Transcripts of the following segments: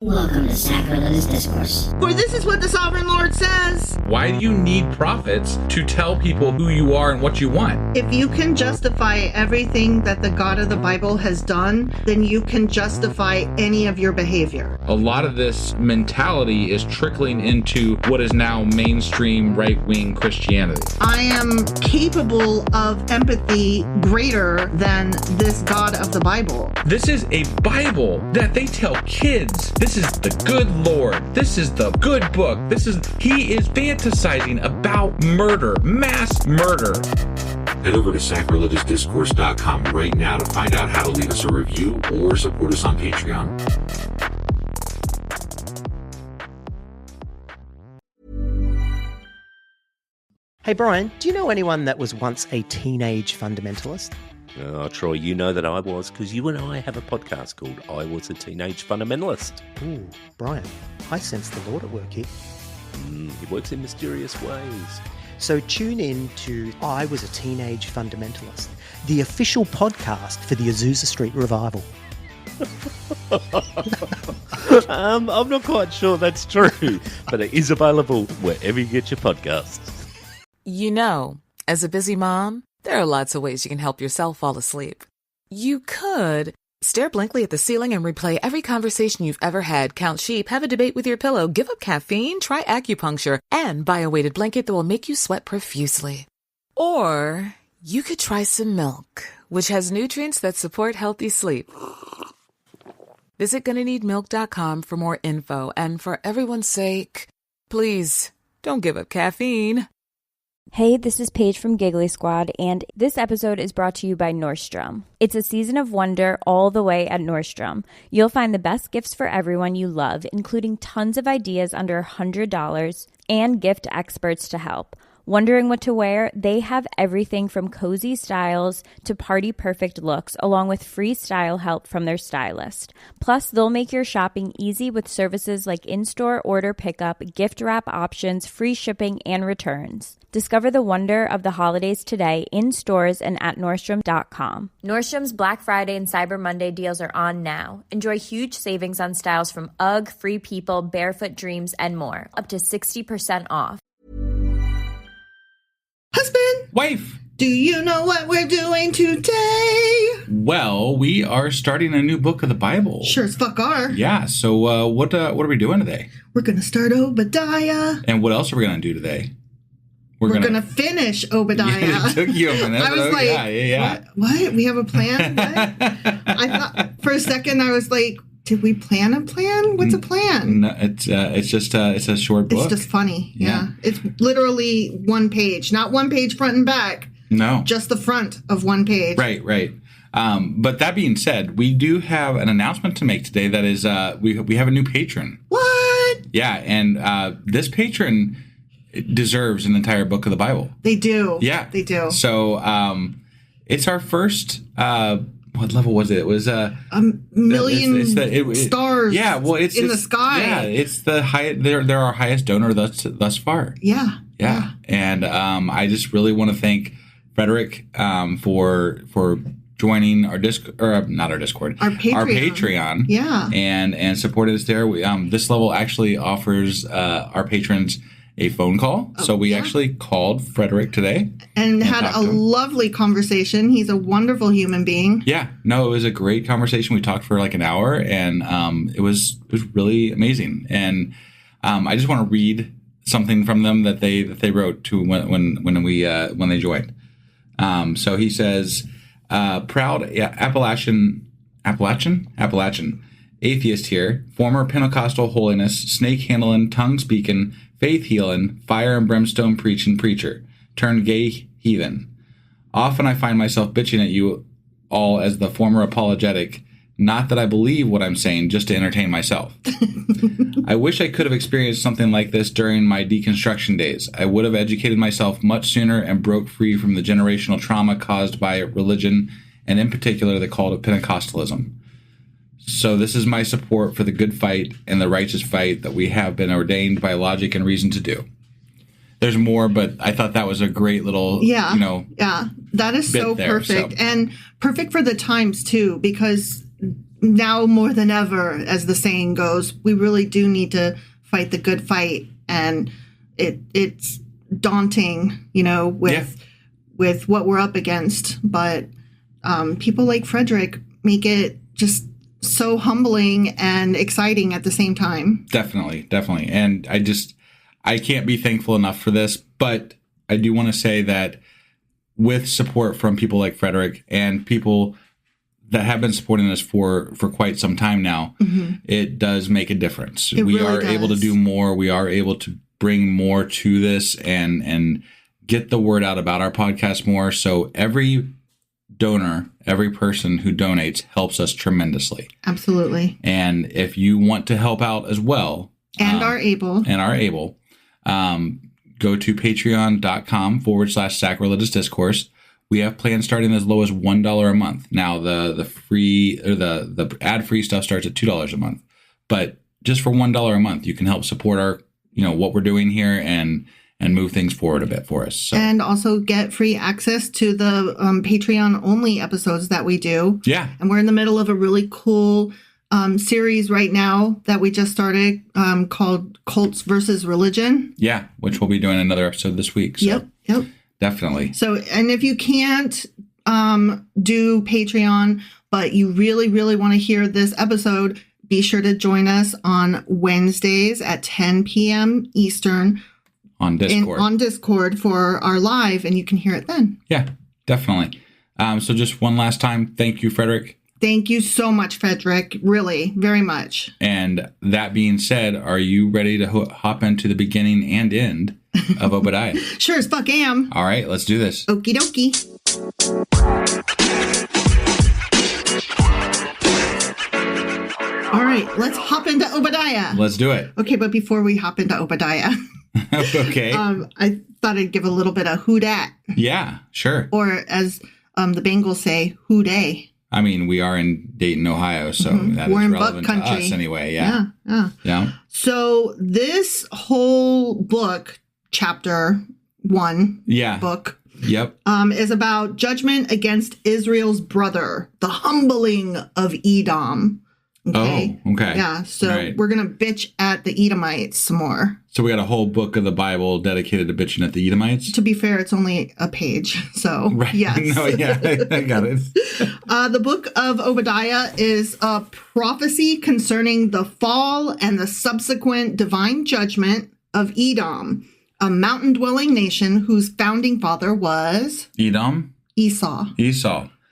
Welcome to Sacrilegious Discourse. For this is what the Sovereign Lord says. Why do you need prophets to tell people who you are and what you want? If you can justify everything that the God of the Bible has done, then you can justify any of your behavior. A lot of this mentality is trickling into what is now mainstream right-wing Christianity. I am capable of empathy greater than this God of the Bible. This is a Bible that they tell kids. This is the good Lord. This is the good book. He is fantasizing about murder, mass murder. Head over to sacrilegiousdiscourse.com right now to find out how to leave us a review or support us on Patreon. Hey Brian, do you know anyone that was once a teenage fundamentalist? Oh, Troy, you know that I was, because you and I have a podcast called I Was a Teenage Fundamentalist. Ooh, Brian, I sense the Lord at work here. He works in mysterious ways. So tune in to I Was a Teenage Fundamentalist, the official podcast for the Azusa Street Revival. I'm not quite sure that's true, but it is available wherever you get your podcasts. You know, as a busy mom, there are lots of ways you can help yourself fall asleep. You could stare blankly at the ceiling and replay every conversation you've ever had, count sheep, have a debate with your pillow, give up caffeine, try acupuncture, and buy a weighted blanket that will make you sweat profusely. Or you could try some milk, which has nutrients that support healthy sleep. Visit GonnaNeedMilk.com for more info, and for everyone's sake, please don't give up caffeine. Hey, this is Paige from Giggly Squad, and this episode is brought to you by Nordstrom. It's a season of wonder all the way at Nordstrom. You'll find the best gifts for everyone you love, including tons of ideas under $100 and gift experts to help. Wondering what to wear? They have everything from cozy styles to party-perfect looks, along with free style help from their stylist. Plus, they'll make your shopping easy with services like in-store order pickup, gift wrap options, free shipping, and returns. Discover the wonder of the holidays today in stores and at Nordstrom.com. Nordstrom's Black Friday and Cyber Monday deals are on now. Enjoy huge savings on styles from UGG, Free People, Barefoot Dreams, and more. Up to 60% off. Husband, Wife! do you know what we're doing today? Well, we are starting a new book of the Bible. Sure as fuck are. Yeah, so what are we doing today? We're going to start Obadiah. And what else are we going to do today? We're going to finish Obadiah. It took you a minute. I was like, yeah. What? We have a plan? What? I thought for a second, I was like, did we plan a plan? What's a plan? No, it's just it's a short book. It's just funny. Yeah. It's literally one page, not one page front and back. No. Just the front of one page. Right. But that being said, we do have an announcement to make today. That is, we have a new patron. What? Yeah, and this patron deserves an entire book of the Bible. They do. Yeah. They do. So it's our first... what level was it? It was a million stars. Yeah, well, it's in the sky. Yeah, it's the highest. They're our highest donor thus far. Yeah. And I just really want to thank Frederick for joining our not our Discord, our Patreon. Yeah, and supported us there. We, this level actually offers our patrons a phone call. So we actually called Frederick today. And had a lovely conversation. He's a wonderful human being. Yeah. No, it was a great conversation. We talked for like an hour, and it was really amazing. And I just want to read something from them that they wrote to when they joined. So he says, proud Appalachian atheist here, former Pentecostal holiness, snake handling, tongue speaking, faith healing, fire and brimstone preaching preacher, turned gay heathen. Often I find myself bitching at you all as the former apologetic, not that I believe what I'm saying, just to entertain myself. I wish I could have experienced something like this during my deconstruction days. I would have educated myself much sooner and broke free from the generational trauma caused by religion, and in particular the call to Pentecostalism. So this is my support for the good fight and the righteous fight that we have been ordained by logic and reason to do. There's more, but I thought that was a great little, that is so perfect. And perfect for the times too, because now more than ever, as the saying goes, we really do need to fight the good fight. And it's daunting, with what we're up against. But people like Frederick make it just so humbling and exciting at the same time. Definitely. And I can't be thankful enough for this, but I do want to say that with support from people like Frederick and people that have been supporting us for quite some time now, it does make a difference. We really are able to do more. We are able to bring more to this and get the word out about our podcast more. So every donor, every person who donates helps us tremendously. Absolutely. And if you want to help out as well, and are able, go to patreon.com/sacrilegious discourse. We have plans starting as low as $1 a month. Now the free or the ad-free stuff starts at $2 a month. But just for $1 a month, you can help support our, what we're doing here and move things forward a bit for us. So. And also get free access to the Patreon only episodes that we do. Yeah. And we're in the middle of a really cool series right now that we just started called Cults versus Religion. Yeah, which we'll be doing another episode this week. So. Yep. Definitely. So, and if you can't do Patreon, but you really, really want to hear this episode, be sure to join us on Wednesdays at 10 p.m. Eastern on Discord. On Discord for our live, and you can hear it then. Yeah, definitely. So just one last time, thank you, Frederick. Thank you so much, Frederick. Really, very much. And that being said, are you ready to hop into the beginning and end of Obadiah? Sure as fuck am. All right, let's do this. Okie dokie. All right, let's hop into Obadiah. Let's do it. Okay, but before we hop into Obadiah, okay. I thought I'd give a little bit of who dat. Yeah, sure. Or as the Bengals say, who day. I mean, we are in Dayton, Ohio, so that we're is in relevant Buck to country. us anyway. Yeah. So this whole book, chapter 1 book, is about judgment against Israel's brother, the humbling of Edom. Okay. Oh, okay. Yeah. So we're going to bitch at the Edomites some more. So we got a whole book of the Bible dedicated to bitching at the Edomites? To be fair, it's only a page. So, yes. No, yeah, I got it. The book of Obadiah is a prophecy concerning the fall and the subsequent divine judgment of Edom, a mountain-dwelling nation whose founding father was... Edom? Esau.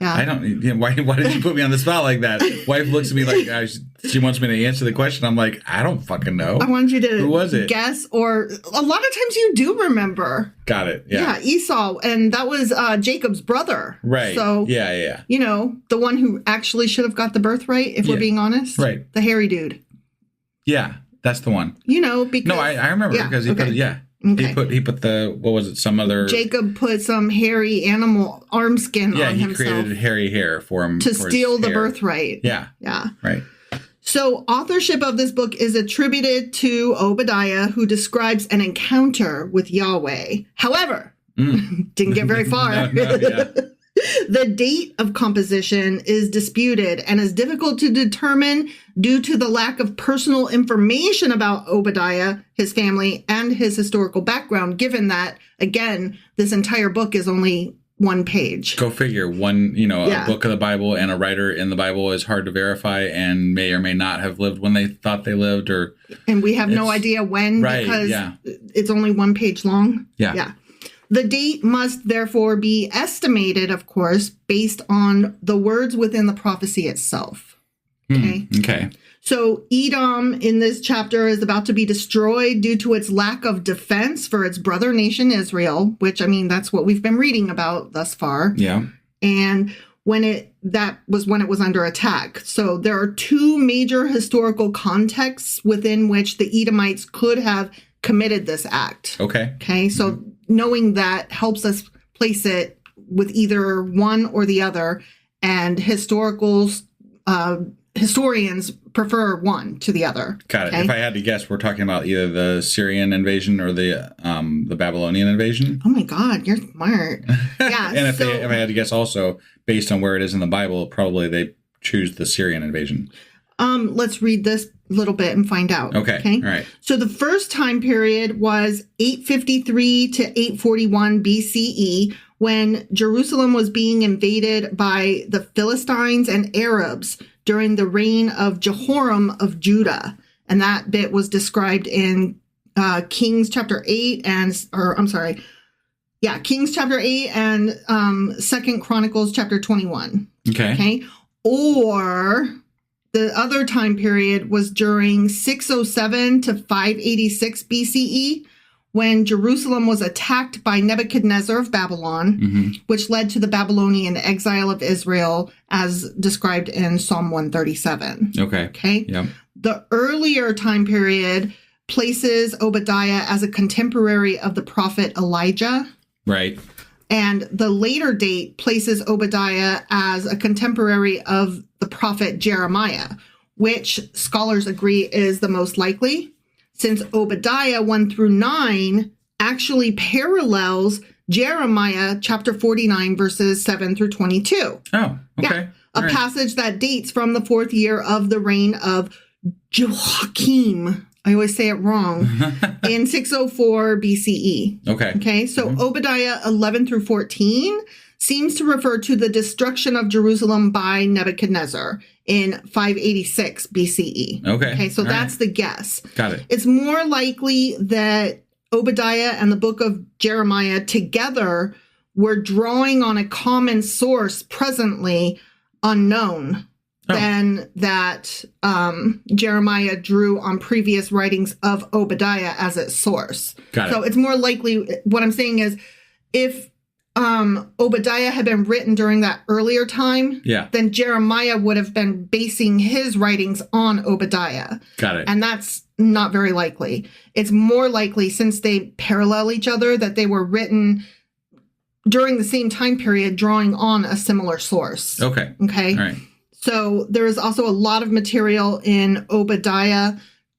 Yeah. I don't. Why did you put me on the spot like that? Wife looks at me like she wants me to answer the question. I'm like, I don't fucking know. I wanted you to Who was it? guess, or a lot of times you do remember. Got it. Yeah. Esau, and that was Jacob's brother. Right. So yeah. The one who actually should have got the birthright, if we're being honest. Right. The hairy dude. Yeah, that's the one. Because no, I remember because he put it. Yeah. Okay. He put the, what was it, some other... Jacob put some hairy animal arm skin on himself. Yeah, he created hairy hair for him. To steal the birthright. Yeah. Right. So authorship of this book is attributed to Obadiah, who describes an encounter with Yahweh. However, didn't get very far. The date of composition is disputed and is difficult to determine due to the lack of personal information about Obadiah, his family, and his historical background, given that, again, this entire book is only one page. Go figure. A book of the Bible and a writer in the Bible is hard to verify and may or may not have lived when they thought they lived. And we have no idea when because it's only one page long. Yeah. The date must therefore be estimated, of course, based on the words within the prophecy itself. Okay. Okay. So Edom in this chapter is about to be destroyed due to its lack of defense for its brother nation Israel, which, I mean, that's what we've been reading about thus far. Yeah. And that was when it was under attack. So there are two major historical contexts within which the Edomites could have committed this act. Okay. So knowing that helps us place it with either one or the other, and historians prefer one to the other. Got it. If I had to guess, we're talking about either the Syrian invasion or the Babylonian invasion. Oh my God, you're smart. Yeah. And if I had to guess also, based on where it is in the Bible, probably they choose the Syrian invasion? Let's read this little bit and find out. Okay. All right. So the first time period was 853 to 841 BCE, when Jerusalem was being invaded by the Philistines and Arabs during the reign of Jehoram of Judah. And that bit was described in Kings chapter 8 Kings chapter 8 and 2 Chronicles chapter 21. Okay. Or the other time period was during 607 to 586 BCE, when Jerusalem was attacked by Nebuchadnezzar of Babylon, which led to the Babylonian exile of Israel as described in Psalm 137. Okay. Yep. The earlier time period places Obadiah as a contemporary of the prophet Elijah. Right. And the later date places Obadiah as a contemporary of the prophet Jeremiah, which scholars agree is the most likely, since Obadiah 1 through 9 actually parallels Jeremiah chapter 49, verses 7 through 22. Oh, okay. A passage that dates from the 4th year of the reign of Joachim. I always say it wrong. In 604 BCE. Okay. So Obadiah 11 through 14 seems to refer to the destruction of Jerusalem by Nebuchadnezzar in 586 BCE. Okay. So that's the guess. Got it. It's more likely that Obadiah and the book of Jeremiah together were drawing on a common source presently unknown than that Jeremiah drew on previous writings of Obadiah as its source. Got it. So it's more likely, what I'm saying is, if Obadiah had been written during that earlier time, then Jeremiah would have been basing his writings on Obadiah. Got it. And that's not very likely. It's more likely, since they parallel each other, that they were written during the same time period, drawing on a similar source. Okay. All right. So there is also a lot of material in Obadiah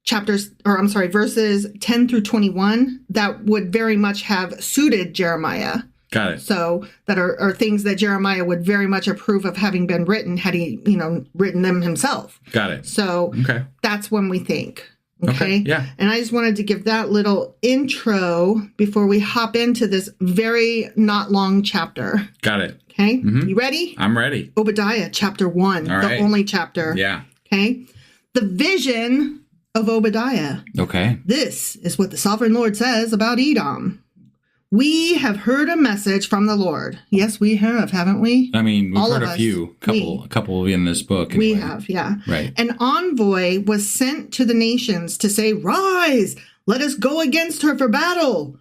verses 10 through 21 that would very much have suited Jeremiah. Got it. So that are things that Jeremiah would very much approve of having been written had he, written them himself. Got it. So that's when we think. Okay. Yeah. And I just wanted to give that little intro before we hop into this very not long chapter. Got it. Okay. You ready? I'm ready. Obadiah chapter 1, the only chapter. Yeah. Okay. The vision of Obadiah. Okay. This is what the sovereign Lord says about Edom. We have heard a message from the Lord. Yes, we have, haven't we? I mean, we've All heard of a us. few, a couple in this book. Anyway. We have, yeah. Right. An envoy was sent to the nations to say, "Rise, let us go against her for battle.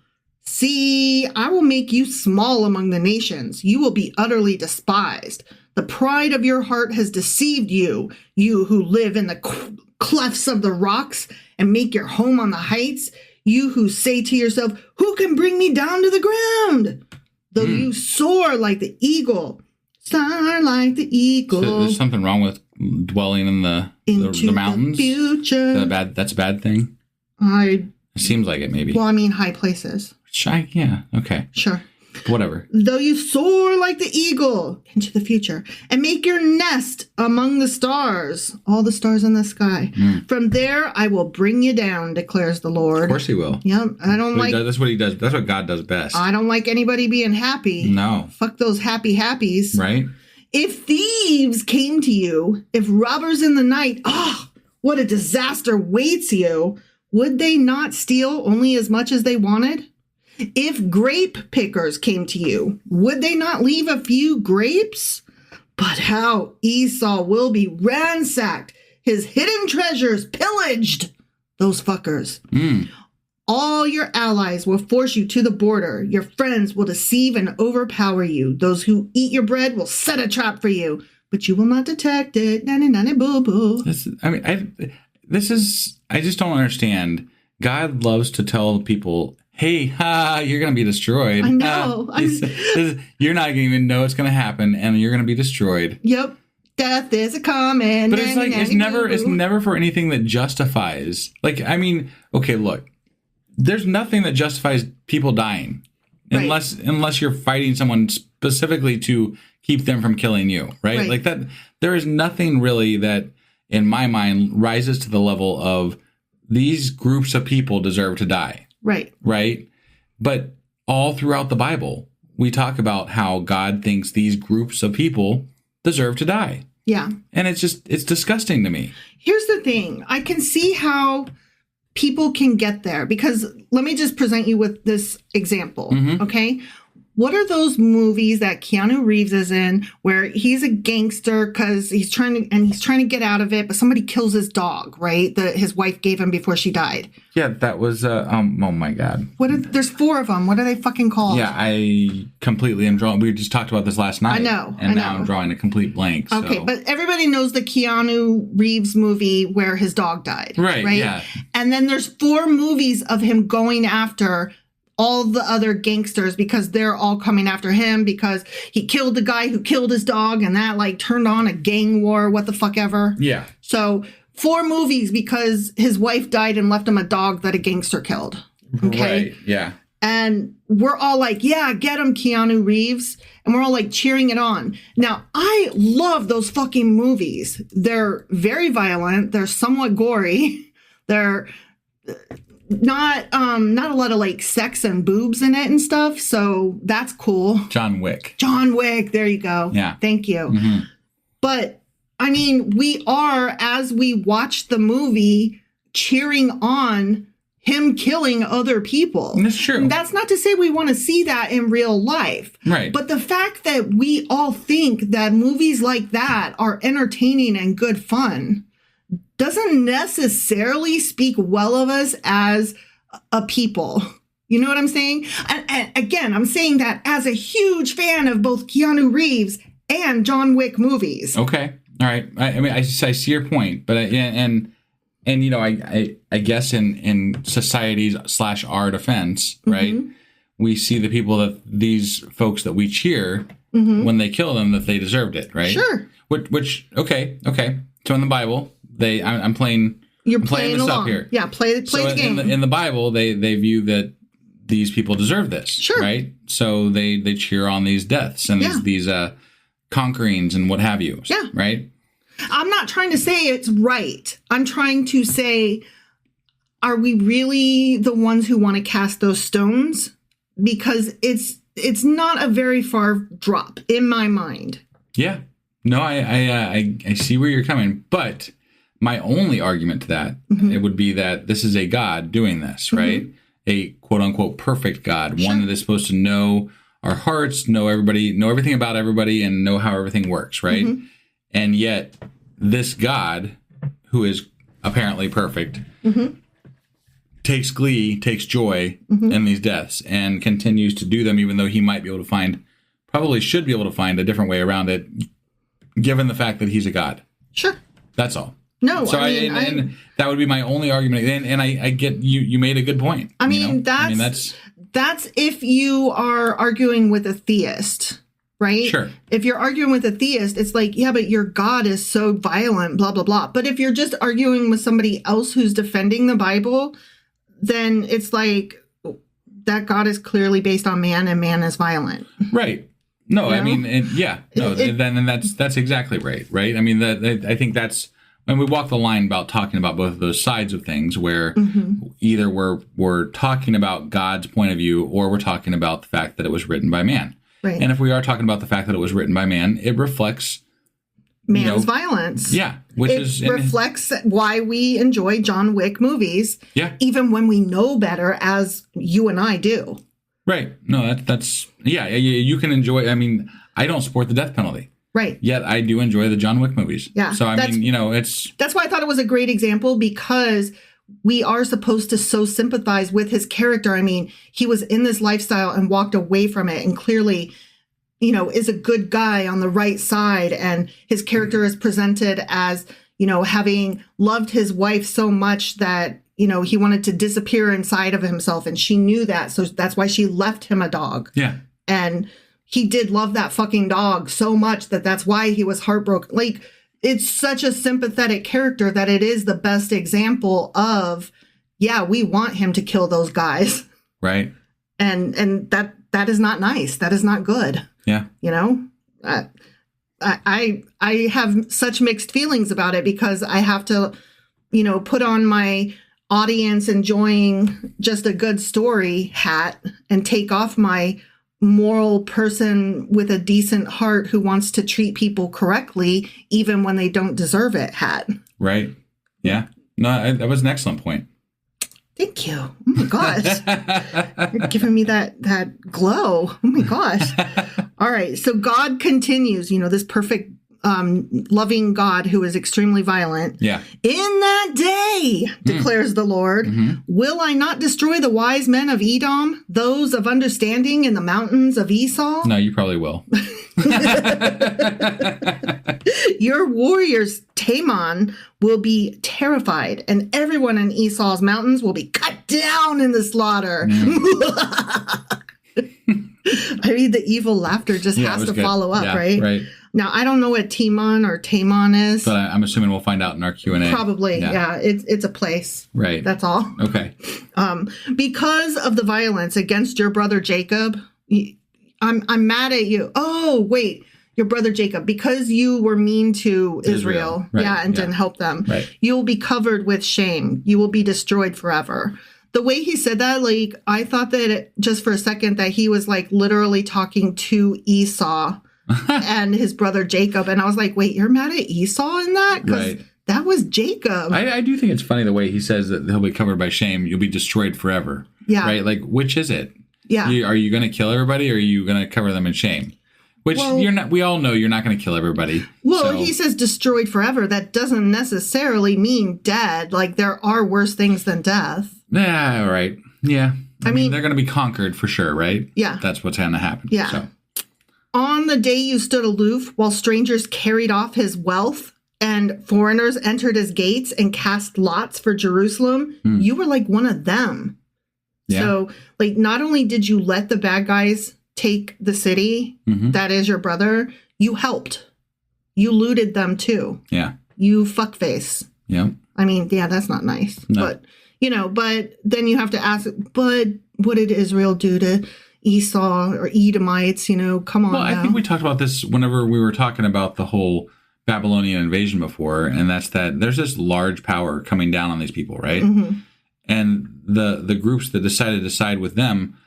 See, I will make you small among the nations. You will be utterly despised. The pride of your heart has deceived you, you who live in the clefts of the rocks and make your home on the heights. You who say to yourself, who can bring me down to the ground? Though you soar like the eagle, soar like the eagle." So there's something wrong with dwelling in the mountains? The future. That's a bad thing? It seems like it, maybe. Well, I mean, high places. Shy? Yeah. Okay. Sure. Whatever. Though you soar like the eagle into the future and make your nest among the stars, all the stars in the sky. From there, I will bring you down, declares the Lord. Of course he will. Yeah. That's what he does. That's what God does best. I don't like anybody being happy. No. Fuck those happies. Right. If thieves came to you, if robbers in the night, what a disaster waits you. Would they not steal only as much as they wanted? If grape pickers came to you, would they not leave a few grapes? But how Esau will be ransacked, his hidden treasures pillaged. Those fuckers. All your allies will force you to the border. Your friends will deceive and overpower you. Those who eat your bread will set a trap for you, but you will not detect it. Nanny boo boo. I just don't understand. God loves to tell people, hey, you're going to be destroyed. I know. You're not going to even know it's going to happen, and you're going to be destroyed. Yep. Death is a coming. But it's never for anything that justifies. Okay, look. There's nothing that justifies people dying. unless you're fighting someone specifically to keep them from killing you, right? Like that, there is nothing really that, in my mind, rises to the level of these groups of people deserve to die. Right? But all throughout the Bible, we talk about how God thinks these groups of people deserve to die. Yeah. And it's disgusting to me. Here's the thing. I can see how people can get there, because let me just present you with this example. Okay. What are those movies that Keanu Reeves is in where he's a gangster because he's trying to get out of it, but somebody kills his dog, right? That his wife gave him before she died. Yeah, that was oh my God. There's 4 of them. What are they fucking called? Yeah, I completely am drawing. We just talked about this last night. I know. Now I'm drawing a complete blank. So. Okay, but everybody knows the Keanu Reeves movie where his dog died. Right? Yeah. And then there's 4 movies of him going after all the other gangsters because they're all coming after him because he killed the guy who killed his dog, and that like turned on a gang war, what the fuck ever. Yeah. So 4 movies because his wife died and left him a dog that a gangster killed. Okay. Right. Yeah. And we're all like, yeah, get him, Keanu Reeves. And we're all like cheering it on. Now, I love those fucking movies. They're very violent. They're somewhat gory. They're not a lot of like sex and boobs in it and stuff, so that's cool. John Wick, there you go. Yeah, thank you. But I mean, we are, as we watch the movie, cheering on him killing other people. That's true. That's not to say we want to see that in real life, right? But the fact that we all think that movies like that are entertaining and good fun doesn't necessarily speak well of us as a people. You know what I'm saying? And again, I'm saying that as a huge fan of both Keanu Reeves and John Wick movies. Okay. All right. I mean, I see your point, but and you know, I guess in society's / our defense, right? We see the people that these folks that we cheer when they kill them, that they deserved it, right? Sure. Which okay. So in the Bible, I'm playing. You're I'm playing this along. up here. Yeah, play the game. In the Bible, they view that these people deserve this, sure, right? So they cheer on these deaths and these conquerings and what have you, right? I'm not trying to say it's right. I'm trying to say, are we really the ones who want to cast those stones? Because it's not a very far drop in my mind. Yeah. No, I see where you're coming, but my only argument to that, it would be that this is a God doing this, right? A quote unquote perfect God, one that is supposed to know our hearts, know everything about everybody, and know how everything works, right? And yet this God, who is apparently perfect, takes glee, takes joy in these deaths and continues to do them, even though he might be able to probably should be able to find a different way around it, given the fact that he's a God. Sure. That's all. No, so and that would be my only argument. And I get you made a good point. That's if you are arguing with a theist, right? Sure. If you're arguing with a theist, it's like, yeah, but your God is so violent, blah, blah, blah. But if you're just arguing with somebody else who's defending the Bible, then it's like that God is clearly based on man and man is violent. Right. No, I mean, then that's exactly right. I mean, I think that's when we walk the line about talking about both of those sides of things, where either we're talking about God's point of view or we're talking about the fact that it was written by man. Right. And if we are talking about the fact that it was written by man, it reflects man's violence. Yeah, it reflects why we enjoy John Wick movies. Yeah, even when we know better, as you and I do. Right. No, that's you can enjoy. I mean, I don't support the death penalty. Right. Yet I do enjoy the John Wick movies. Yeah. So I mean, that's why I thought it was a great example, because we are supposed to so sympathize with his character. I mean, he was in this lifestyle and walked away from it, and clearly, is a good guy on the right side. And his character is presented as, having loved his wife so much that, he wanted to disappear inside of himself, and she knew that. So that's why she left him a dog. Yeah. And he did love that fucking dog so much that's why he was heartbroken. Like, it's such a sympathetic character that it is the best example of, we want him to kill those guys. Right. And that is not nice. That is not good. Yeah. You know, I have such mixed feelings about it because I have to, you know, put on my audience enjoying just a good story hat and take off my moral person with a decent heart who wants to treat people correctly, even when they don't deserve it hat. Right. Yeah. No, that was an excellent point. Thank you. Oh my gosh. You're giving me that glow. Oh my gosh. All right. So God continues, you know, this perfect, loving God who is extremely violent. Yeah. In that day, declares the Lord, will I not destroy the wise men of Edom, those of understanding in the mountains of Esau? No, you probably will. Your warriors, Taman, will be terrified, and everyone in Esau's mountains will be cut down in the slaughter. I mean, the evil laughter just has to follow up, right? Right. Now, I don't know what Timon or Taman is. But I'm assuming we'll find out in our Q&A. Probably, yeah. It's a place. Right. That's all. Okay. Because of the violence against your brother Jacob, I'm mad at you. Oh, wait. Your brother Jacob, because you were mean to Israel. Right. And didn't help them. Right. You will be covered with shame. You will be destroyed forever. The way he said that, like, I thought that just for a second that he was like literally talking to Esau and his brother Jacob. And I was like, wait, you're mad at Esau in that? Because that was Jacob. I do think it's funny the way he says that he'll be covered by shame. You'll be destroyed forever. Yeah. Right? Like, which is it? Yeah. Are you going to kill everybody or are you going to cover them in shame? Which you're not. We all know you're not going to kill everybody. Well, he says destroyed forever. That doesn't necessarily mean dead. Like, there are worse things than death. Yeah, right. Yeah. I mean, they're going to be conquered for sure, right? Yeah. That's what's going to happen. Yeah. So. On the day you stood aloof while strangers carried off his wealth and foreigners entered his gates and cast lots for Jerusalem, you were like one of them. Yeah. So, like, not only did you let the bad guys take the city, that is your brother, you helped. You looted them too. Yeah. You fuckface. Yeah. I mean, yeah, that's not nice. No. But, you know, but then you have to ask, but what did Israel do to Esau or Edomites? You know, come on. Well, I think we talked about this whenever we were talking about the whole Babylonian invasion before, and that's that there's this large power coming down on these people, right? And the groups that decided to side with them,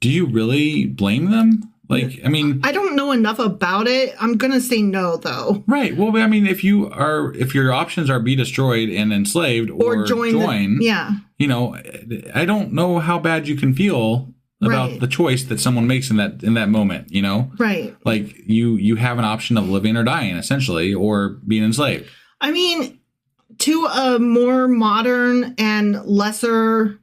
do you really blame them? Like, I mean, I don't know enough about it. I'm going to say no, though. Right. Well, I mean, if your options are be destroyed and enslaved or join, you know, I don't know how bad you can feel about the choice that someone makes in that moment, you know? Right. Like, you have an option of living or dying, essentially, or being enslaved. I mean, to a more modern and lesser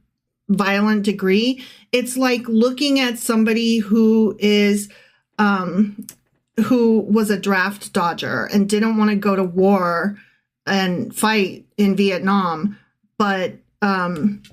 violent degree, it's like looking at somebody who is who was a draft dodger and didn't want to go to war and fight in Vietnam, but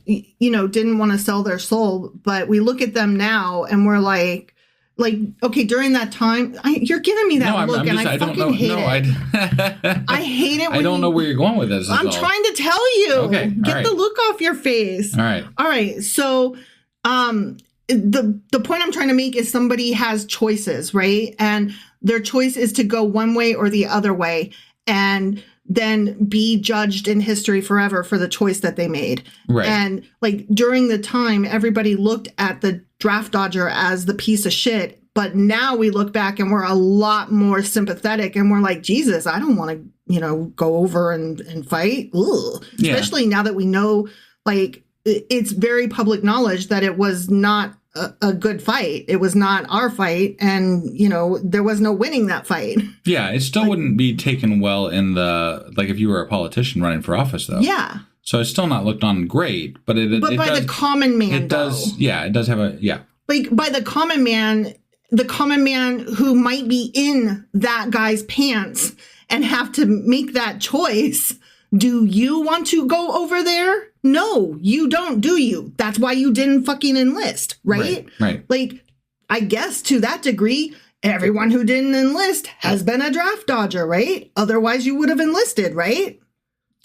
you know, didn't want to sell their soul. But we look at them now and we're like, okay, during that time, you're giving me that look, and I fucking hate it. I hate it. I don't know where you're going with this. I'm trying to tell you. Okay, get the look off your face. All right. So, the point I'm trying to make is somebody has choices, right? And their choice is to go one way or the other way, and then be judged in history forever for the choice that they made. Right. And like during the time, everybody looked at the draft dodger as the piece of shit. But now we look back and we're a lot more sympathetic and we're like, Jesus, I don't want to, you know, go over and fight. Ugh. Yeah. Especially now that we know, like, it's very public knowledge that it was not a good fight. It was not our fight. And, you know, there was no winning that fight. Yeah, it still wouldn't be taken well in the, like, if you were a politician running for office, though. Yeah. So it's still not looked on great, but it by does, the common man, it does, yeah, it does have a, yeah. Like, by the common man who might be in that guy's pants and have to make that choice. Do you want to go over there? No, you don't, do you? That's why you didn't fucking enlist, right? Right. Like, I guess to that degree, everyone who didn't enlist has been a draft dodger, right? Otherwise, you would have enlisted, right?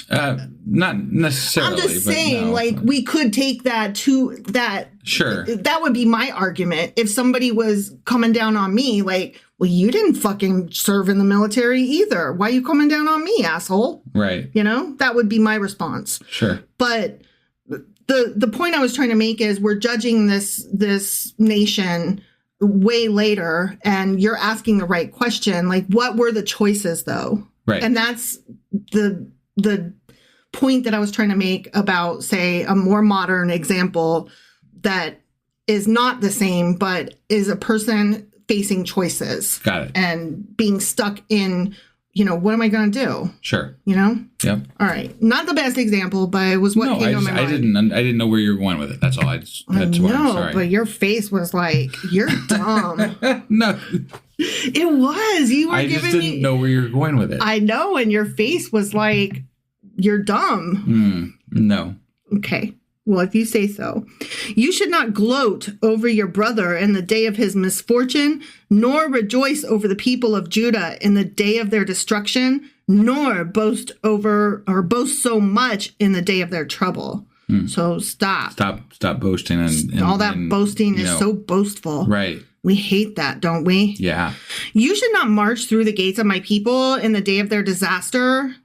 Not necessarily. I'm just but saying, no. like, we could take that to that. Sure. That would be my argument. If somebody was coming down on me, like, well, you didn't fucking serve in the military either. Why are you coming down on me, asshole? Right. You know, that would be my response. Sure. But the point I was trying to make is we're judging this nation way later, and you're asking the right question. Like, what were the choices, though? Right. And that's the point that I was trying to make about, say, a more modern example that is not the same, but is a person facing choices. Got it. And being stuck in, you know, what am I going to do? Sure. You know? Yep. All right. Not the best example, but it was what came to my mind. I didn't know where you were going with it. That's all. That's why I'm sorry. But your face was like, you're dumb. No. It was. You were I giving just didn't know where you were going with it. I know, and your face was like, you're dumb. No. Okay. Well, if you say so. You should not gloat over your brother in the day of his misfortune, nor rejoice over the people of Judah in the day of their destruction, nor boast so much in the day of their trouble. So stop. Stop boasting. And all that boasting is so boastful. Right. We hate that, don't we? Yeah. You should not march through the gates of my people in the day of their disaster.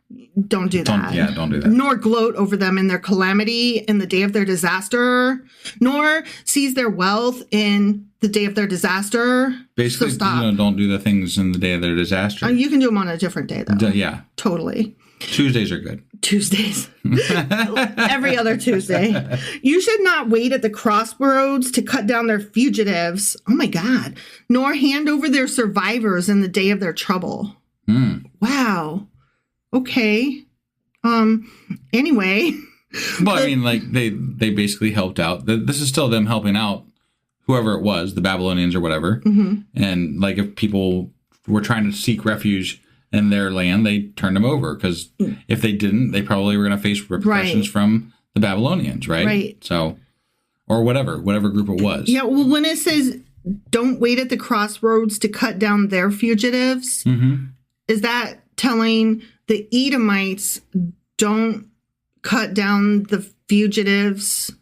Don't do that. Don't do that. Nor gloat over them in their calamity in the day of their disaster, nor seize their wealth in the day of their disaster. Basically, so stop. Don't do the things in the day of their disaster. You can do them on a different day, though. Yeah. Totally. Tuesdays are good. Tuesdays. Every other Tuesday. You should not wait at the crossroads to cut down their fugitives. Oh, my God. Nor hand over their survivors in the day of their trouble. Wow. Okay. Anyway. Well, I mean, like, they basically helped out. This is still them helping out whoever it was, the Babylonians or whatever. Mm-hmm. And, like, if people were trying to seek refuge in their land, they turned them over. Because if they didn't, they probably were going to face repercussions from the Babylonians, right? Right. So, or whatever group it was. Yeah, well, when it says, don't wait at the crossroads to cut down their fugitives, is that telling the Edomites don't cut down the fugitives?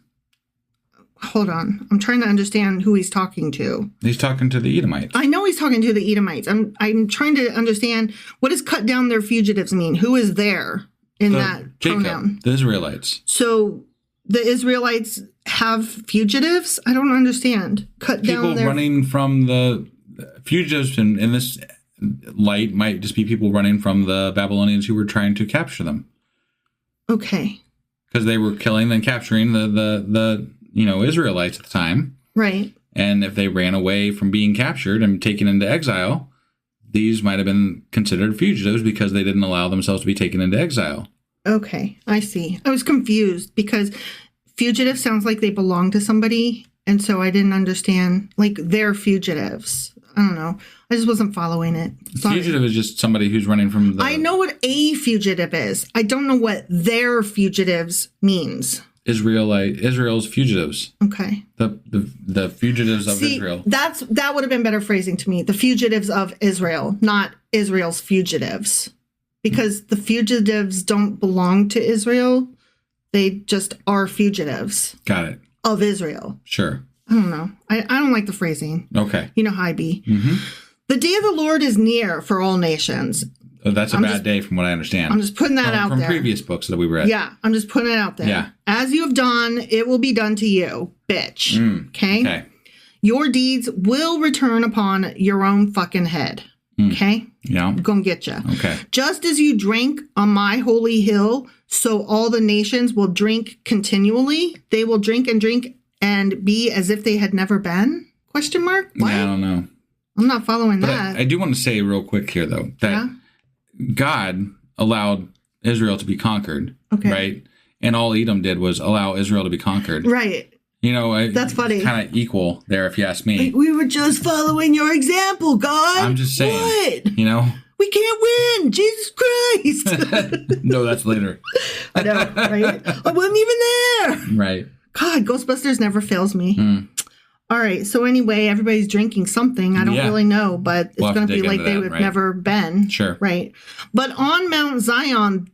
Hold on. I'm trying to understand who he's talking to. He's talking to the Edomites. I know he's talking to the Edomites. I'm trying to understand, what does cut down their fugitives mean? Who is there in that pronoun? The Israelites. So the Israelites have fugitives? I don't understand. Cut down people running from the fugitives in this light might just be people running from the Babylonians who were trying to capture them. Okay. Because they were killing and capturing the Israelites at the time. Right. And if they ran away from being captured and taken into exile, these might have been considered fugitives because they didn't allow themselves to be taken into exile. Okay, I see. I was confused because fugitive sounds like they belong to somebody. And so I didn't understand, like, they're fugitives. I don't know. I just wasn't following it. Sorry. Fugitive is just somebody who's running from the... I know what a fugitive is. I don't know what their fugitives means. Israel's fugitives. Okay. The fugitives of Israel. That would have been better phrasing to me. The fugitives of Israel, not Israel's fugitives. Because the fugitives don't belong to Israel. They just are fugitives. Got it. Of Israel. Sure. I don't know. I don't like the phrasing. Okay. You know how I be. Mm-hmm. The day of the Lord is near for all nations. Oh, that's a bad day from what I understand. I'm just putting that out there. From previous books that we read. Yeah, I'm just putting it out there. Yeah. As you have done, it will be done to you, bitch. Okay? Your deeds will return upon your own fucking head. Okay? Yeah. I'm gonna get you. Okay. Just as you drank on my holy hill, so all the nations will drink continually. They will drink and be as if they had never been? Question mark? What? Yeah, I don't know. I'm not following that. I do want to say real quick here, though, that God allowed Israel to be conquered, right? And all Edom did was allow Israel to be conquered. Right. You know, that's funny. Kind of equal there, if you ask me. Like, we were just following your example, God. I'm just saying. What? You know? We can't win. Jesus Christ. No, that's later. I know, right? I wasn't even there. Right. God, Ghostbusters never fails me. All right. So anyway, everybody's drinking something. I don't really know, but it's going to be like they would never been. Sure. Right. But on Mount Zion,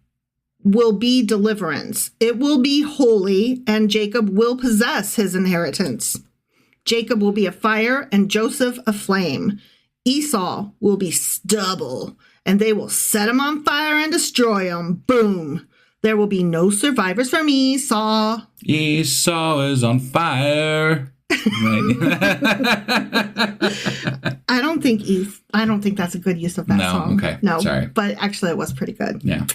will be deliverance. It will be holy, and Jacob will possess his inheritance. Jacob will be a fire, and Joseph a flame. Esau will be stubble, and they will set him on fire and destroy him. Boom. There will be no survivors from Esau. Esau is on fire. I don't think that's a good use of that song. Okay. No, sorry. But actually it was pretty good. Yeah.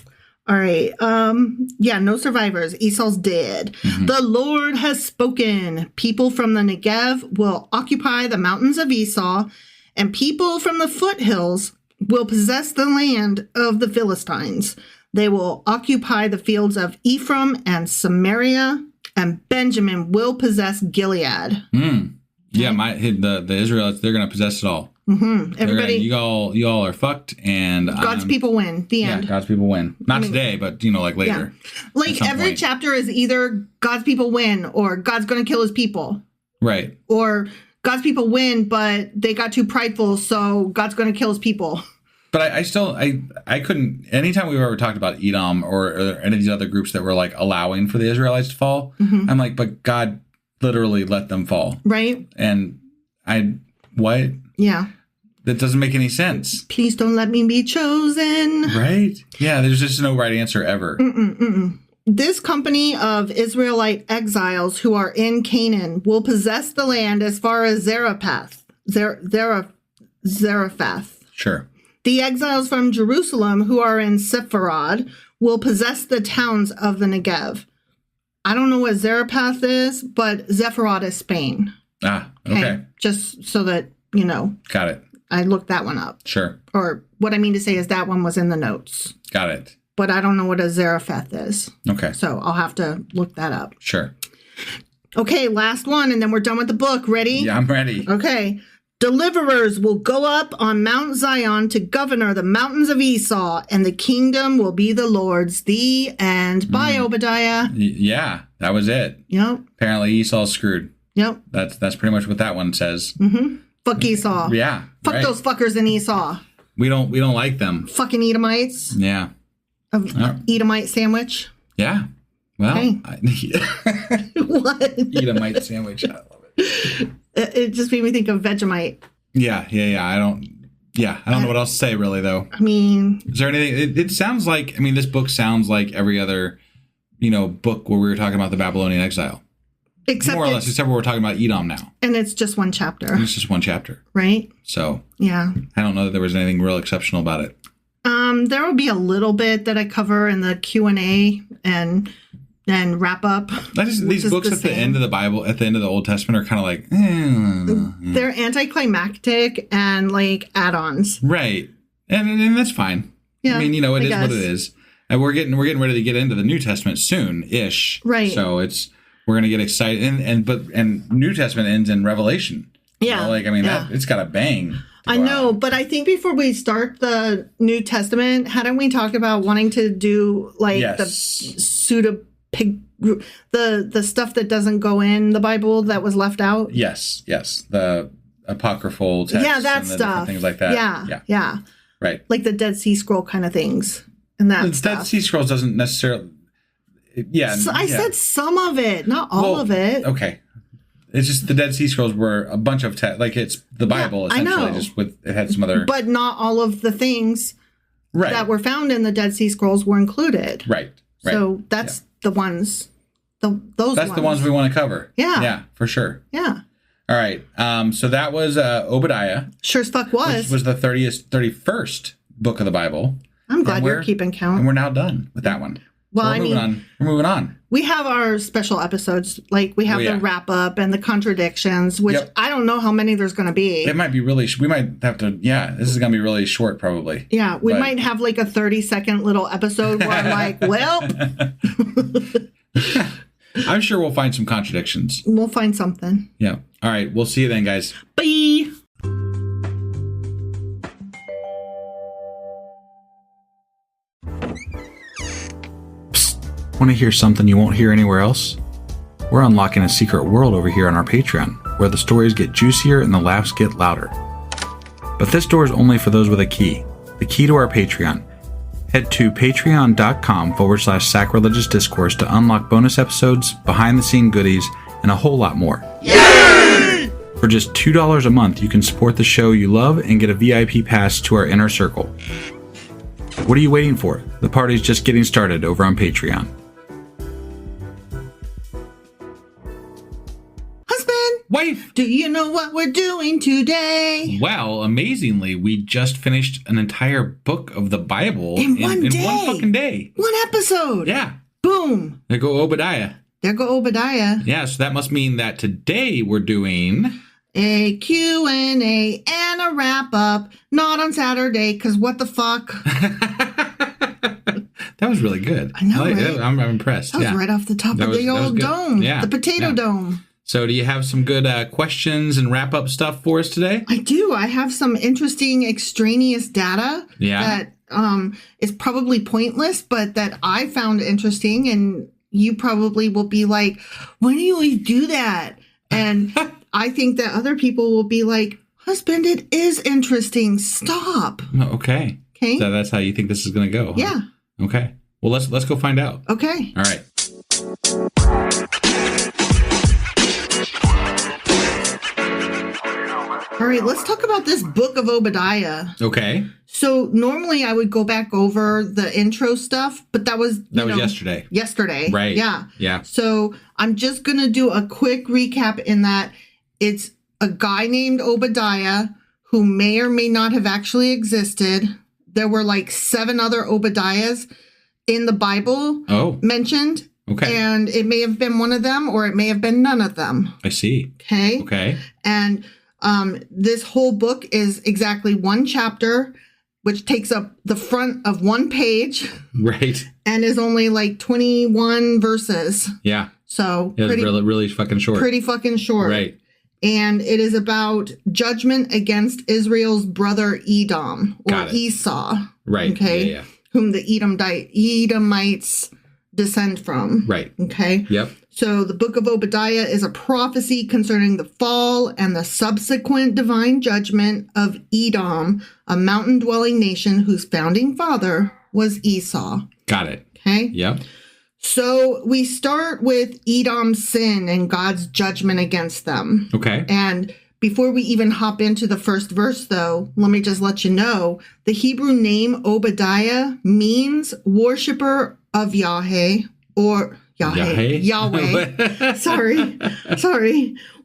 All right. No survivors. Esau's dead. Mm-hmm. The Lord has spoken. People from the Negev will occupy the mountains of Esau, and people from the foothills will possess the land of the Philistines. They will occupy the fields of Ephraim and Samaria, and Benjamin will possess Gilead. Yeah, the Israelites, they're going to possess it all. Mm-hmm. Everybody, you all are fucked, and God's people win. The end. Yeah, God's people win. Not today, but like later. Yeah. Like every chapter is either God's people win or God's going to kill his people. Right. Or God's people win, but they got too prideful, so God's going to kill his people. But I couldn't, anytime we've ever talked about Edom or any of these other groups that were like allowing for the Israelites to fall, I'm like, but God literally let them fall. Right. And what? Yeah. That doesn't make any sense. Please don't let me be chosen. Right? Yeah, there's just no right answer ever. This company of Israelite exiles who are in Canaan will possess the land as far as Zarephath. Sure. The exiles from Jerusalem who are in Sepharad will possess the towns of the Negev. I don't know what Zarephath is, but Sepharad is Spain. Ah, okay. Just so that, you know. Got it. I looked that one up. Sure. Or what I mean to say is that one was in the notes. Got it. But I don't know what a Zarephath is. Okay. So I'll have to look that up. Sure. Okay, last one, and then we're done with the book. Ready? Yeah, I'm ready. Okay. Deliverers will go up on Mount Zion to governor the mountains of Esau, and the kingdom will be the Lord's. The end. Bye, Obadiah. Yeah, that was it. Yep. Apparently Esau's screwed. Yep. That's pretty much what that one says. Fuck Esau. Yeah. Fuck those fuckers in Esau. We don't like them. Fucking Edomites. Yeah. Edomite sandwich. Yeah. Well, hey. What? Edomite sandwich. I love it. It just made me think of Vegemite. Yeah. I don't know what else to say really though. I mean, is there anything? It sounds like, this book sounds like every other, book where we were talking about the Babylonian exile. More or less, except we're talking about Edom now. And it's just one chapter. And it's just one chapter. Right? So. Yeah. I don't know that there was anything real exceptional about it. There will be a little bit that I cover in the Q&A and wrap up. These books at the end of the Bible, at the end of the Old Testament, are kind of like, they're anticlimactic and like add-ons. Right. And that's fine. Yeah, it is what it is. And we're getting ready to get into the New Testament soon-ish. Right. So we're going to get excited. And New Testament ends in Revelation. Yeah. It's got a bang. I know, but I think before we start the New Testament, hadn't we talked about wanting to do the the stuff that doesn't go in the Bible that was left out? Yes. The apocryphal texts. Yeah, that and the stuff. Things like that. Yeah. Right. Like the Dead Sea Scroll kind of things. And that stuff. Dead Sea Scrolls doesn't necessarily... Yeah. So I said some of it, not all of it. Okay. It's just the Dead Sea Scrolls were a bunch of it's the Bible essentially. I know. Just it had some other, but not all of the things that were found in the Dead Sea Scrolls were included. Right. So that's the ones. That's the ones we want to cover. Yeah. Yeah, for sure. Yeah. All right. So that was Obadiah. Sure as fuck was. Which was the 31st book of the Bible. I'm glad you're keeping count. And we're now done with that one. Well, so we're moving on. We have our special episodes, like we have the wrap up and the contradictions, which I don't know how many there's going to be. It might be really. We might have to. Yeah, this is going to be really short, probably. Yeah, we might have like a 30-second little episode where I'm like, well, I'm sure we'll find some contradictions. We'll find something. Yeah. All right. We'll see you then, guys. Bye. Want to hear something you won't hear anywhere else? We're unlocking a secret world over here on our Patreon, where the stories get juicier and the laughs get louder. But this door is only for those with a key. The key to our Patreon. Head to patreon.com/sacrilegious discourse to unlock bonus episodes, behind-the-scene goodies, and a whole lot more. Yay! For just $2 a month, you can support the show you love and get a VIP pass to our inner circle. What are you waiting for? The party's just getting started over on Patreon. Husband! Wife! Do you know what we're doing today? Well, amazingly, we just finished an entire book of the Bible in one fucking day. One episode. Yeah. Boom. There go Obadiah. There go Obadiah. Yeah, so that must mean that today we're doing a Q&A and a wrap-up. Not on Saturday, because what the fuck? That was really good. I know, right? I'm impressed. That was right off the top of the old dome. Yeah. The potato dome. So do you have some good questions and wrap-up stuff for us today? I do. I have some interesting extraneous data that is probably pointless, but that I found interesting, and you probably will be like, why do you always do that? And I think that other people will be like, husband, it is interesting. Stop. Okay. Okay. So that's how you think this is going to go? Huh? Yeah. Okay. Well, let's go find out. Okay. All right. All right, let's talk about this book of Obadiah. Okay. So normally I would go back over the intro stuff, but that was yesterday. Yesterday. Right. Yeah. Yeah. So I'm just going to do a quick recap in that it's a guy named Obadiah who may or may not have actually existed. There were like 7 other Obadiahs in the Bible mentioned. Okay. And it may have been one of them or it may have been none of them. I see. Okay. Okay. And this whole book is exactly one chapter, which takes up the front of one page. Right. And is only like 21 verses. Yeah. So it's really fucking short. Pretty fucking short. Right. And it is about judgment against Israel's brother Edom or Esau. Right. Okay. Yeah. Whom the Edomites descend from. Right. Okay. Yep. So the book of Obadiah is a prophecy concerning the fall and the subsequent divine judgment of Edom, a mountain-dwelling nation whose founding father was Esau. Got it. Okay? Yep. So we start with Edom's sin and God's judgment against them. Okay. And before we even hop into the first verse, though, let me just let you know, the Hebrew name Obadiah means worshiper of Yahweh or Yahweh. Sorry.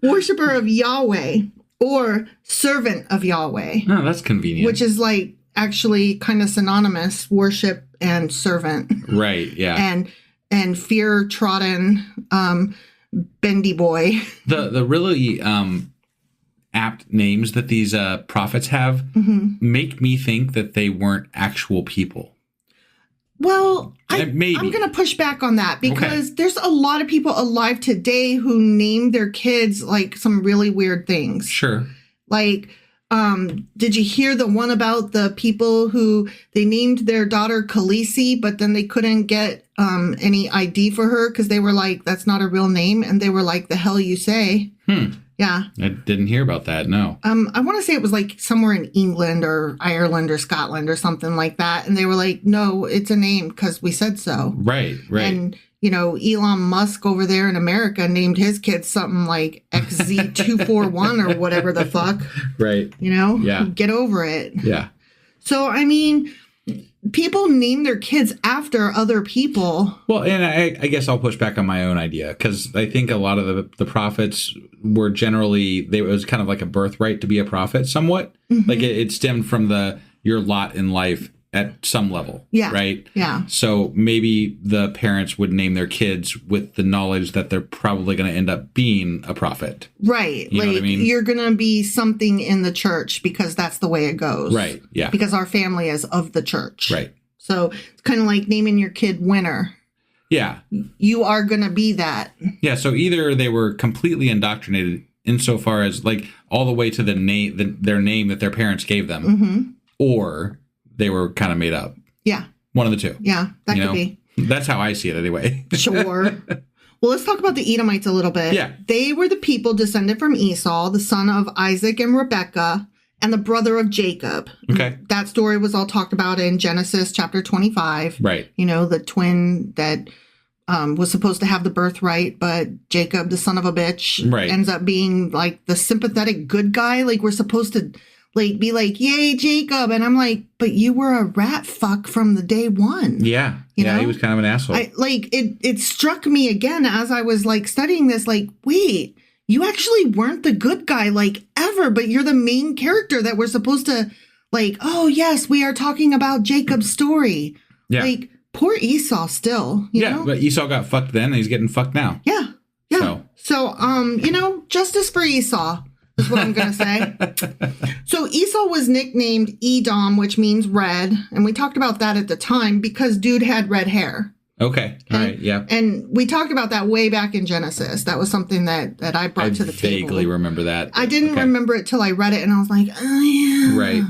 Worshiper of Yahweh or servant of Yahweh. Oh, that's convenient. Which is like actually kind of synonymous, worship and servant. Right, yeah. And fear trodden bendy boy. The really apt names that these prophets have make me think that they weren't actual people. Well, maybe. I'm going to push back on that because there's a lot of people alive today who name their kids like some really weird things. Sure. Like, did you hear the one about the people who they named their daughter Khaleesi, but then they couldn't get any ID for her because they were like, that's not a real name. And they were like, the hell you say? Yeah. I didn't hear about that, no. I want to say it was like somewhere in England or Ireland or Scotland or something like that. And they were like, no, it's a name because we said so. Right. And, Elon Musk over there in America named his kids something like XZ241 or whatever the fuck. Right. Yeah. Get over it. Yeah. So, I mean, people name their kids after other people. Well, and I guess I'll push back on my own idea because I think a lot of the prophets were generally, it was kind of like a birthright to be a prophet somewhat. Mm-hmm. Like it stemmed from your lot in life at some level. Yeah. Right? Yeah. So maybe the parents would name their kids with the knowledge that they're probably going to end up being a prophet. Right. You know what I mean? You're going to be something in the church because that's the way it goes. Right. Yeah. Because our family is of the church. Right. So it's kind of like naming your kid Winner. Yeah. You are going to be that. Yeah. So either they were completely indoctrinated insofar as like all the way to the name, their name that their parents gave them, or they were kind of made up. Yeah. One of the two. Yeah, that could be. That's how I see it anyway. Sure. Well, let's talk about the Edomites a little bit. Yeah. They were the people descended from Esau, the son of Isaac and Rebekah, and the brother of Jacob. Okay. That story was all talked about in Genesis chapter 25. Right. You know, the twin that was supposed to have the birthright, but Jacob, the son of a bitch, Right. ends up being like the sympathetic good guy. Like we're supposed to like be like, yay, Jacob. And I'm like, but you were a rat fuck from the day one. Yeah. You know? He was kind of an asshole. It struck me again as I was like studying this, like, wait, you actually weren't the good guy like ever, but you're the main character that we're supposed to like, oh yes, we are talking about Jacob's story. Yeah. Like poor Esau still, you know? But Esau got fucked then and he's getting fucked now. Yeah. Yeah. So, you know, justice for Esau is what I'm going to say. So Esau was nicknamed Edom, which means red. And we talked about that at the time because dude had red hair. Okay. All right. Yeah. And we talked about that way back in Genesis. That was something that I brought to the table. I vaguely remember that. I didn't remember it till I read it and I was like, oh yeah. Right.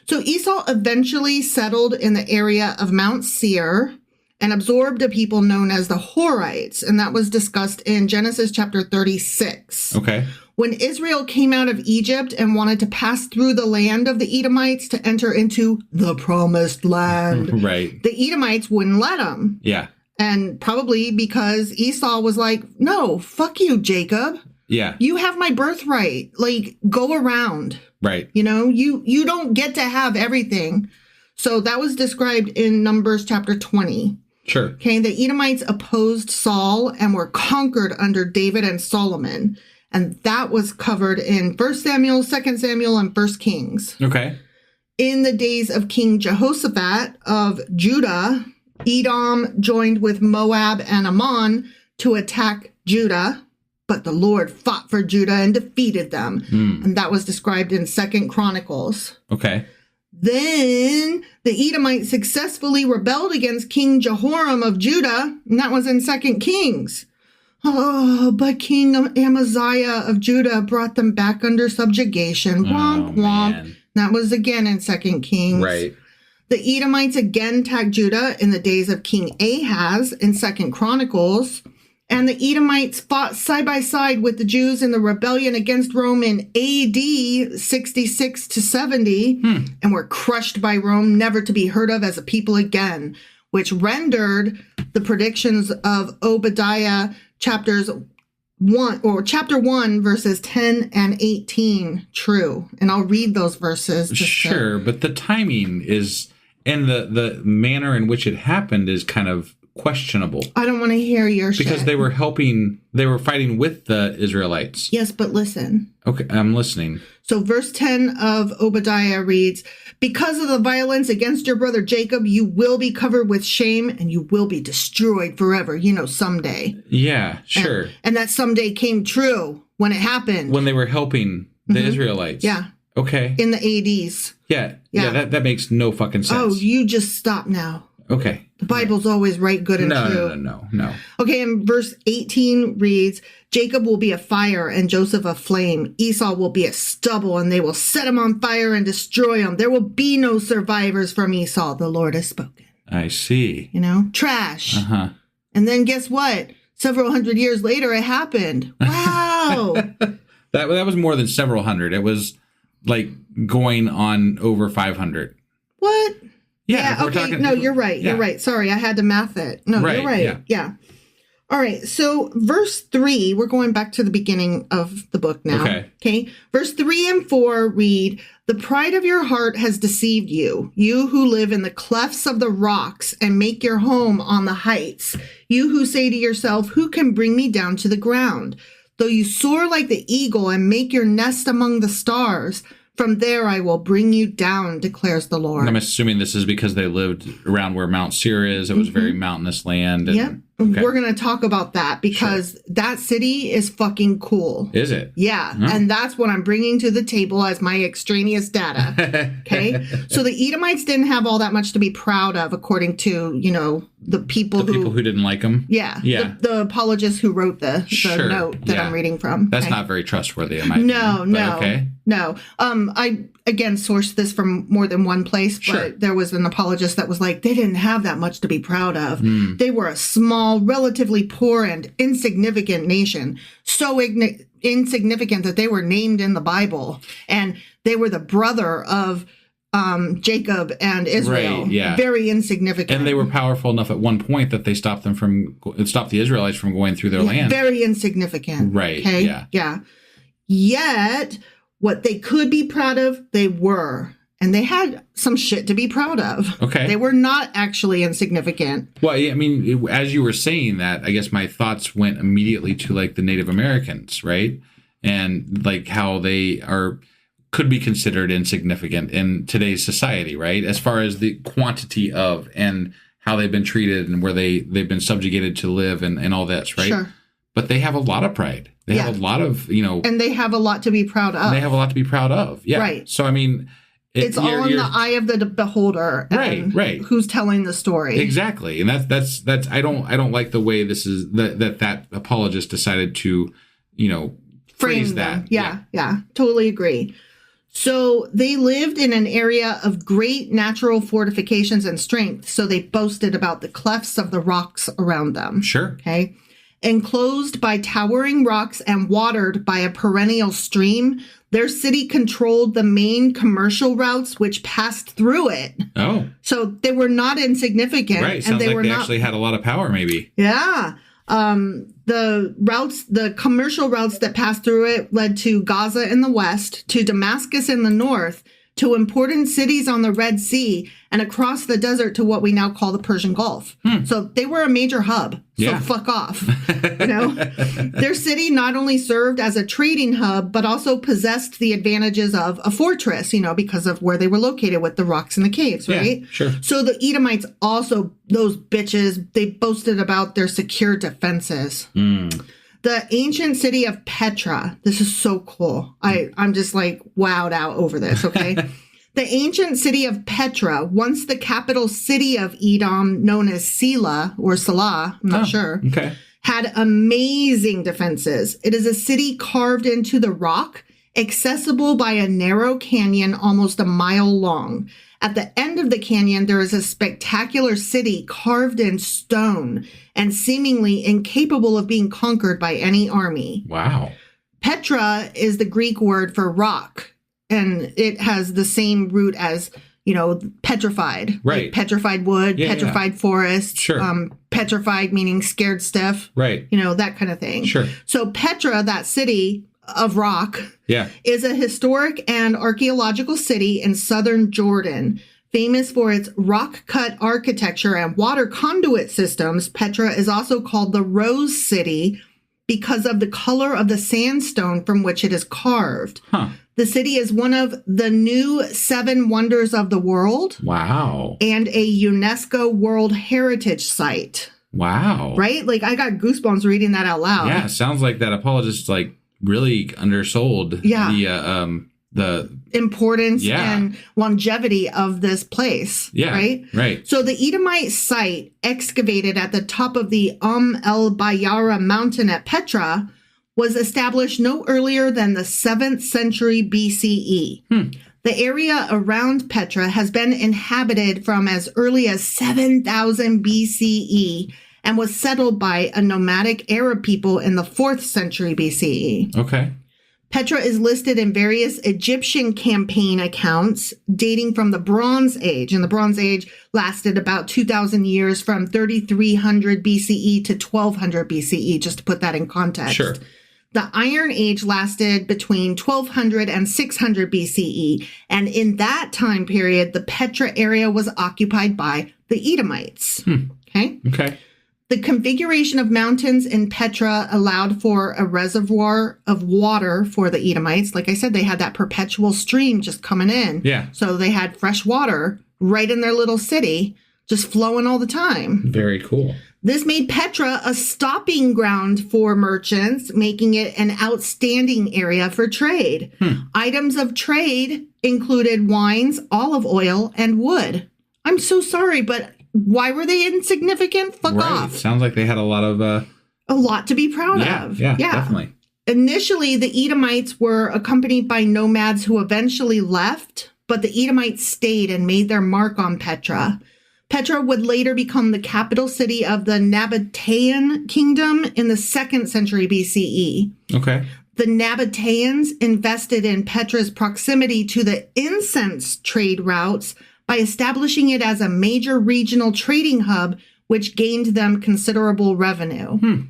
So Esau eventually settled in the area of Mount Seir and absorbed a people known as the Horites. And that was discussed in Genesis chapter 36. Okay. When Israel came out of Egypt and wanted to pass through the land of the Edomites to enter into the promised land, right. the Edomites wouldn't let them. Yeah. And probably because Esau was like, no, fuck you, Jacob. Yeah. You have my birthright. Like, go around. Right. You know, you don't get to have everything. So that was described in Numbers chapter 20. Sure. Okay. The Edomites opposed Saul and were conquered under David and Solomon. And that was covered in 1 Samuel, 2 Samuel, and 1 Kings. Okay. In the days of King Jehoshaphat of Judah, Edom joined with Moab and Ammon to attack Judah, but the Lord fought for Judah and defeated them. And that was described in 2 Chronicles. Okay. Then the Edomites successfully rebelled against King Jehoram of Judah, and that was in 2 Kings. Oh, but King Amaziah of Judah brought them back under subjugation. Womp, womp. Man. That was again in 2 Kings. Right. The Edomites again attacked Judah in the days of King Ahaz in 2 Chronicles. And the Edomites fought side by side with the Jews in the rebellion against Rome in AD 66 to 70 and were crushed by Rome, never to be heard of as a people again, which rendered the predictions of Obadiah chapter 1 verses 10 and 18 true. And I'll read those verses. Sure, but the timing is, and the manner in which it happened is kind of questionable. I don't want to hear your shit. Because they were fighting with the Israelites. Yes, but listen. Okay, I'm listening. So verse 10 of Obadiah reads, because of the violence against your brother Jacob, you will be covered with shame and you will be destroyed forever, you know, someday. Yeah, sure. And that someday came true when it happened. When they were helping the Israelites. Yeah. Okay. In the 80s. Yeah. That makes no fucking sense. Oh, you just stop now. Okay. The Bible's always right, good, and true. No. Okay, and verse 18 reads, Jacob will be a fire and Joseph a flame. Esau will be a stubble and they will set him on fire and destroy him. There will be no survivors from Esau. The Lord has spoken. I see. You know, trash. Uh-huh. And then guess what? Several hundred years later, it happened. Wow. That was more than several hundred. It was like going on over 500. What? Yeah. Okay. No, you're right. Yeah. You're right. Sorry, I had to math it. No, Right, you're right. Yeah. All right. So verse 3, we're going back to the beginning of the book now. Okay. Verse 3 and 4 read, the pride of your heart has deceived you, you who live in the clefts of the rocks and make your home on the heights. You who say to yourself, who can bring me down to the ground? Though you soar like the eagle and make your nest among the stars, from there I will bring you down, declares the Lord. I'm assuming this is because they lived around where Mount Seir is. It was very mountainous land. And, Yep. Okay. We're going to talk about that because that city is fucking cool. Is it? Yeah. And that's what I'm bringing to the table as my extraneous data. Okay. So the Edomites didn't have all that much to be proud of, according to, you know, the people who didn't like them. Yeah. Yeah. The apologist who wrote the note that I'm reading from. That's not very trustworthy, in my opinion. No. Okay. No. I, again, sourced this from more than one place, but there was an apologist that was like, they didn't have that much to be proud of. They were a small, relatively poor and insignificant nation. So insignificant that they were named in the Bible, and they were the brother of Jacob and Israel. Right, yeah. Very insignificant. And they were powerful enough at one point that they stopped the Israelites from going through their land. Very insignificant. Right, Okay? yeah. Yet, what they could be proud of, they were. And they had some shit to be proud of. Okay. They were not actually insignificant. Well, I mean, as you were saying that, I guess my thoughts went immediately to like the Native Americans, right? And like how they could be considered insignificant in today's society, right? As far as the quantity of and how they've been treated and where they've been subjugated to live and all this, right? Sure. But they have a lot of pride. They have a lot of, And they have a lot to be proud of. They have a lot to be proud of. Yeah. Right. So, I mean... It's all in the eye of the beholder. And right. Who's telling the story. Exactly. And that's I don't like the way this is that apologist decided to, phrase that. Yeah. Totally agree. So they lived in an area of great natural fortifications and strength. So they boasted about the clefts of the rocks around them. Sure. Okay. Enclosed by towering rocks and watered by a perennial stream, their city controlled the main commercial routes which passed through it. Oh. So they were not insignificant. Right. Sounds like they actually had a lot of power, maybe. Yeah. The commercial routes that passed through it led to Gaza in the west, to Damascus in the north, to important cities on the Red Sea, and across the desert to what we now call the Persian Gulf. So they were a major hub. So fuck off. Their city not only served as a trading hub, but also possessed the advantages of a fortress, because of where they were located with the rocks and the caves, right? Yeah, sure. So the Edomites also, those bitches, they boasted about their secure defenses. The ancient city of Petra. This is so cool. I'm just like wowed out over this, okay? The ancient city of Petra, once the capital city of Edom, known as Sela or Salah, I'm not sure, had amazing defenses. It is a city carved into the rock, accessible by a narrow canyon almost a mile long. At the end of the canyon, there is a spectacular city carved in stone and seemingly incapable of being conquered by any army. Wow. Petra is the Greek word for rock, and it has the same root as, petrified. Right. Like petrified wood, petrified forest. Sure. Petrified meaning scared stiff. Right. That kind of thing. Sure. So Petra, that city of rock, is a historic and archaeological city in southern Jordan. Famous for its rock-cut architecture and water conduit systems, Petra is also called the Rose City because of the color of the sandstone from which it is carved. The city is one of the new 7 wonders of the world. Wow. And a UNESCO World Heritage Site. Wow. Right? Like, I got goosebumps reading that out loud. Yeah, sounds like that apologist really undersold the importance and longevity of this place. Yeah. Right. So the Edomite site excavated at the top of the El Bayara mountain at Petra was established no earlier than the 7th century BCE. The area around Petra has been inhabited from as early as 7000 BCE and was settled by a nomadic Arab people in the 4th century BCE. Okay. Petra is listed in various Egyptian campaign accounts dating from the Bronze Age, and the Bronze Age lasted about 2,000 years from 3300 BCE to 1200 BCE, just to put that in context. Sure. The Iron Age lasted between 1200 and 600 BCE, and in that time period, the Petra area was occupied by the Edomites. Okay. The configuration of mountains in Petra allowed for a reservoir of water for the Edomites. Like I said, they had that perpetual stream just coming in. Yeah. So they had fresh water right in their little city, just flowing all the time. Very cool. This made Petra a stopping ground for merchants, making it an outstanding area for trade. Items of trade included wines, olive oil, and wood. I'm so sorry, but why were they insignificant? Fuck off. Sounds like they had a lot to be proud of. Yeah, definitely. Initially, the Edomites were accompanied by nomads who eventually left, but the Edomites stayed and made their mark on Petra. Petra would later become the capital city of the Nabatean kingdom in the 2nd century BCE. Okay. The Nabateans invested in Petra's proximity to the incense trade routes by establishing it as a major regional trading hub, which gained them considerable revenue.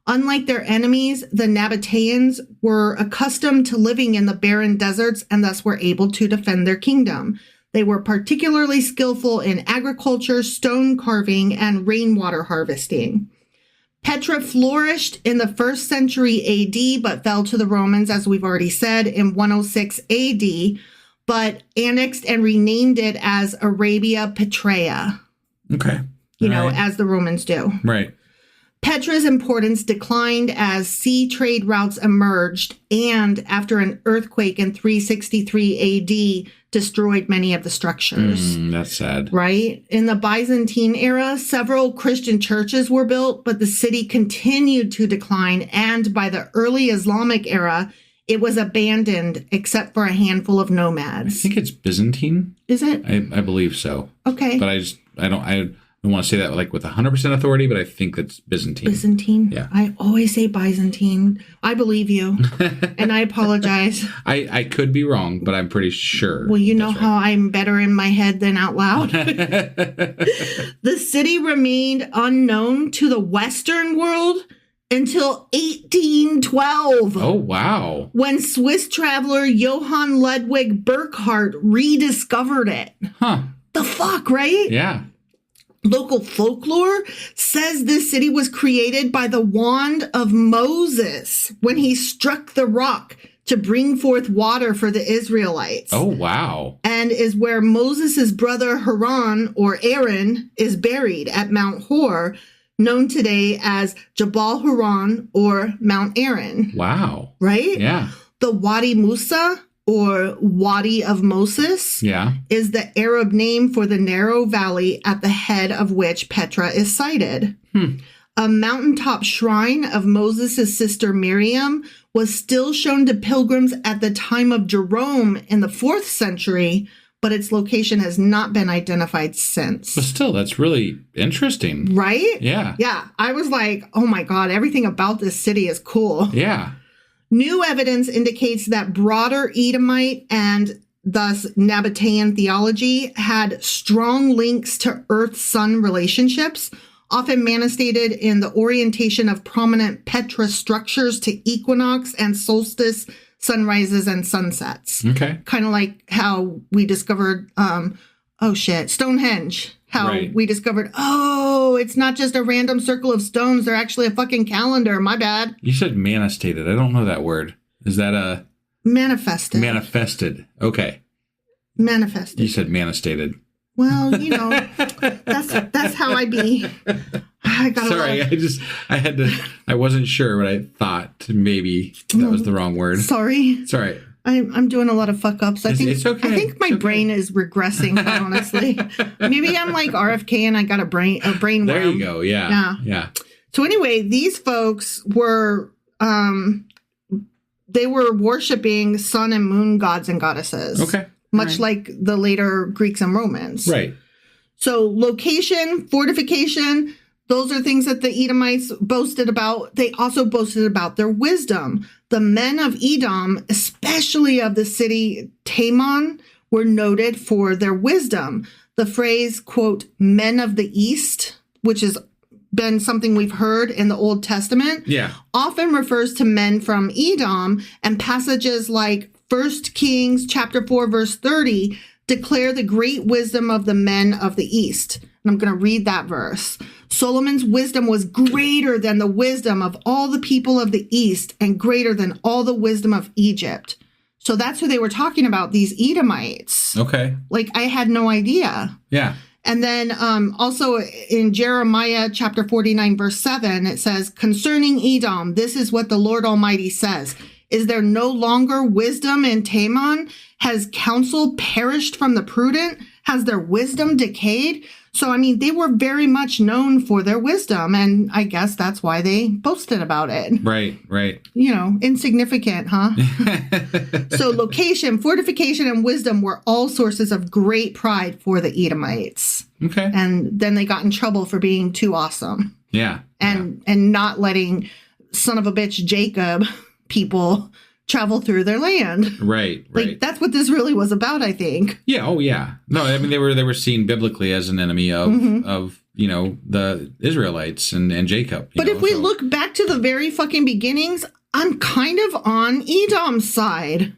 Unlike their enemies, the Nabateans were accustomed to living in the barren deserts and thus were able to defend their kingdom. They were particularly skillful in agriculture, stone carving, and rainwater harvesting. Petra flourished in the 1st century AD, but fell to the Romans, as we've already said, in 106 AD, but annexed and renamed it as Arabia Petraea. Okay. You know, as the Romans do. Right. Petra's importance declined as sea trade routes emerged and after an earthquake in 363 AD destroyed many of the structures. That's sad. Right? In the Byzantine era, several Christian churches were built, but the city continued to decline. And by the early Islamic era, it was abandoned except for a handful of nomads. I think it's Byzantine. Is it? I believe so. Okay. But I don't want to say that like with 100% authority, but I think that's Byzantine. Byzantine? Yeah. I always say Byzantine. I believe you. And I apologize. I could be wrong, but I'm pretty sure. Well, you know how I'm better in my head than out loud. The city remained unknown to the Western world until 1812. Oh, wow. When Swiss traveler Johann Ludwig Burckhardt rediscovered it. Huh. The fuck, right? Yeah. Local folklore says this city was created by the wand of Moses when he struck the rock to bring forth water for the Israelites. Oh, wow. And is where Moses' brother Haran, or Aaron, is buried at Mount Hor, known today as Jabal Haran or Mount Aaron. Wow. Right? Yeah. The Wadi Musa, or Wadi of Moses, is the Arab name for the narrow valley at the head of which Petra is sited. A mountaintop shrine of Moses' sister Miriam was still shown to pilgrims at the time of Jerome in the 4th century, but its location has not been identified since. But still, that's really interesting. Right? Yeah. Yeah. I was like, oh my God, everything about this city is cool. Yeah. New evidence indicates that broader Edomite and thus Nabatean theology had strong links to Earth-Sun relationships, often manifested in the orientation of prominent Petra structures to equinox and solstice sunrises and sunsets. Okay. Kind of like how we discovered, Stonehenge. How we discovered, it's not just a random circle of stones. They're actually a fucking calendar. My bad. You said manifested. I don't know that word. Is that a... Manifested. Manifested. Okay. Manifested. You said manifested. Well, you know, that's how I be. Sorry, I wasn't sure, but I thought maybe that was the wrong word. Sorry. Sorry. I'm doing a lot of fuck ups. It's okay. I think my brain is regressing, honestly. Maybe I'm like RFK and I got a brain worm. There you go. Yeah. So anyway, these folks were they were worshiping sun and moon gods and goddesses. Okay. Much like the later Greeks and Romans. Right. So location, fortification, those are things that the Edomites boasted about. They also boasted about their wisdom. The men of Edom, especially of the city Taman, were noted for their wisdom. The phrase, quote, men of the East, which has been something we've heard in the Old Testament, often refers to men from Edom, and passages like 1 Kings chapter 4, verse 30 declare the great wisdom of the men of the East. And I'm going to read that verse. Solomon's wisdom was greater than the wisdom of all the people of the East and greater than all the wisdom of Egypt. So that's who they were talking about, these Edomites. Okay. Like, I had no idea. Yeah. And then also in Jeremiah chapter 49, verse 7, it says, concerning Edom, this is what the Lord Almighty says. Is there no longer wisdom in Taman? Has counsel perished from the prudent? Has their wisdom decayed? So, I mean, they were very much known for their wisdom, and I guess that's why they boasted about it. Right. You know, insignificant, huh? So location, fortification, and wisdom were all sources of great pride for the Edomites. Okay. And then they got in trouble for being too awesome. Yeah. And not letting son of a bitch Jacob people travel through their land. Right. Like, that's what this really was about, I think. Yeah. Oh, yeah. No, I mean, they were seen biblically as an enemy of the Israelites and Jacob. But if we look back to the very fucking beginnings, I'm kind of on Edom's side.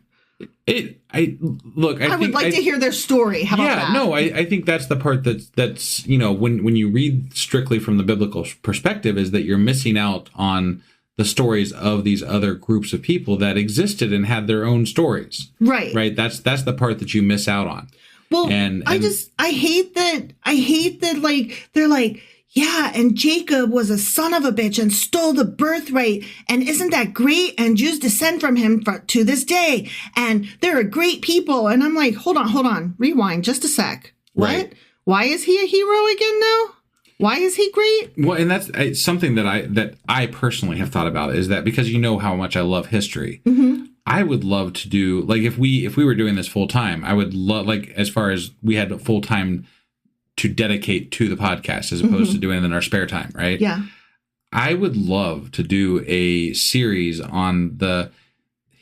I would like to hear their story. How about that? No, I think that's the part that's when you read strictly from the biblical perspective, is that you're missing out on the stories of these other groups of people that existed and had their own stories. Right. That's the part that you miss out on. Well, and I hate that like they're like, yeah, and Jacob was a son of a bitch and stole the birthright. And isn't that great? And Jews descend from him to this day. And they're a great people. And I'm like, hold on. Rewind just a sec. What? Right. Why is he a hero again now? Why is he great? Well, and that's something that I personally have thought about, is that because you know how much I love history. Mm-hmm. I would love to do, like, if we were doing this full time, I would love, like, as far as we had full time to dedicate to the podcast as opposed to doing it in our spare time, right? Yeah. I would love to do a series on the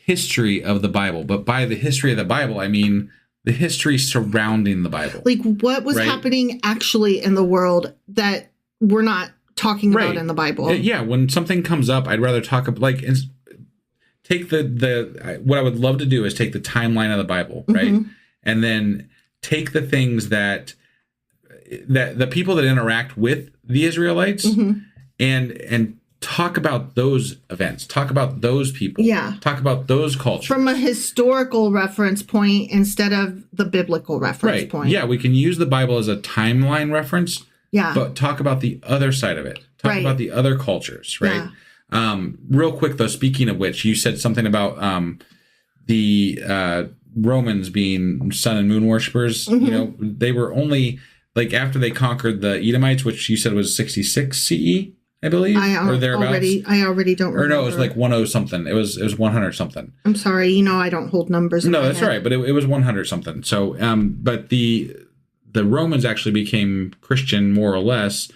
history of the Bible, but by the history of the Bible, I mean the history surrounding the Bible. Like, what was happening actually in the world that we're not talking about in the Bible? Yeah, when something comes up, I'd rather talk about, like, take what I would love to do is take the timeline of the Bible, right? And then take the things that the people that interact with the Israelites and talk about those events, talk about those people, talk about those cultures. From a historical reference point instead of the biblical reference point. Yeah, we can use the Bible as a timeline reference, but talk about the other side of it. Talk about the other cultures, right? Real quick, though, speaking of which, you said something about the Romans being sun and moon worshippers. You know, they were only, like, after they conquered the Edomites, which you said was 66 CE, I believe, or thereabouts. I already don't remember. Or no, it was like 10 something. It was 100 something. I'm sorry, I don't hold numbers. No, that's all right, but it was 100 something. So, but the Romans actually became Christian more or less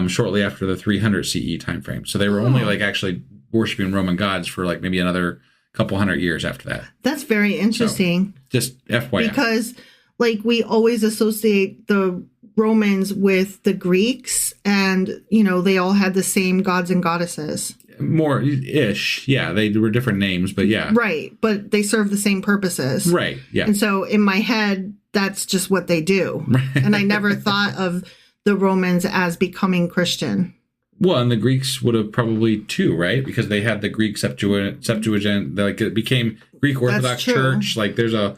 shortly after the 300 CE timeframe. So they were only, like, actually worshiping Roman gods for, like, maybe another couple hundred years after that. That's very interesting. So, just FYI. Because, like, we always associate the Romans with the Greeks, and, they all had the same gods and goddesses. More-ish. Yeah, they were different names, but yeah. Right, but they serve the same purposes. Right, yeah. And so in my head, that's just what they do. And I never thought of the Romans as becoming Christian. Well, and the Greeks would have probably too, right? Because they had the Greek Septuagint, like, it became Greek Orthodox Church. Like, there's a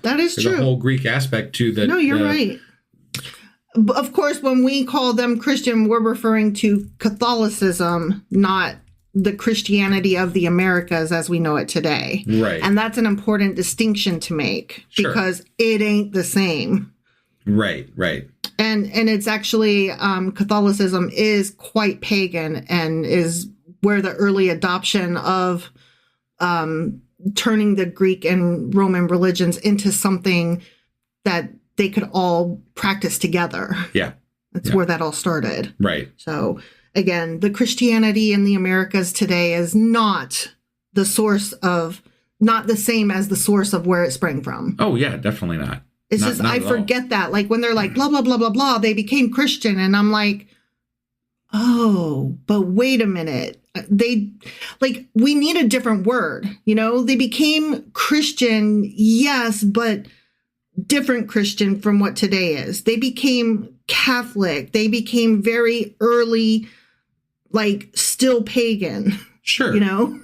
whole Greek aspect to the. No, you're right. Of course, when we call them Christian, we're referring to Catholicism, not the Christianity of the Americas as we know it today. Right. And that's an important distinction to make because it ain't the same. Right. And it's actually, Catholicism is quite pagan and is where the early adoption of turning the Greek and Roman religions into something that they could all practice together. Yeah. That's where that all started. Right. So, again, the Christianity in the Americas today is not the same as the source of where it sprang from. Oh, yeah, definitely not. It's just, I forget that. Like, when they're like, blah, blah, blah, blah, blah, they became Christian. And I'm like, oh, but wait a minute. We need a different word. They became Christian, yes, but different Christian from what today is. They became Catholic. They became very early, like, still pagan. Sure.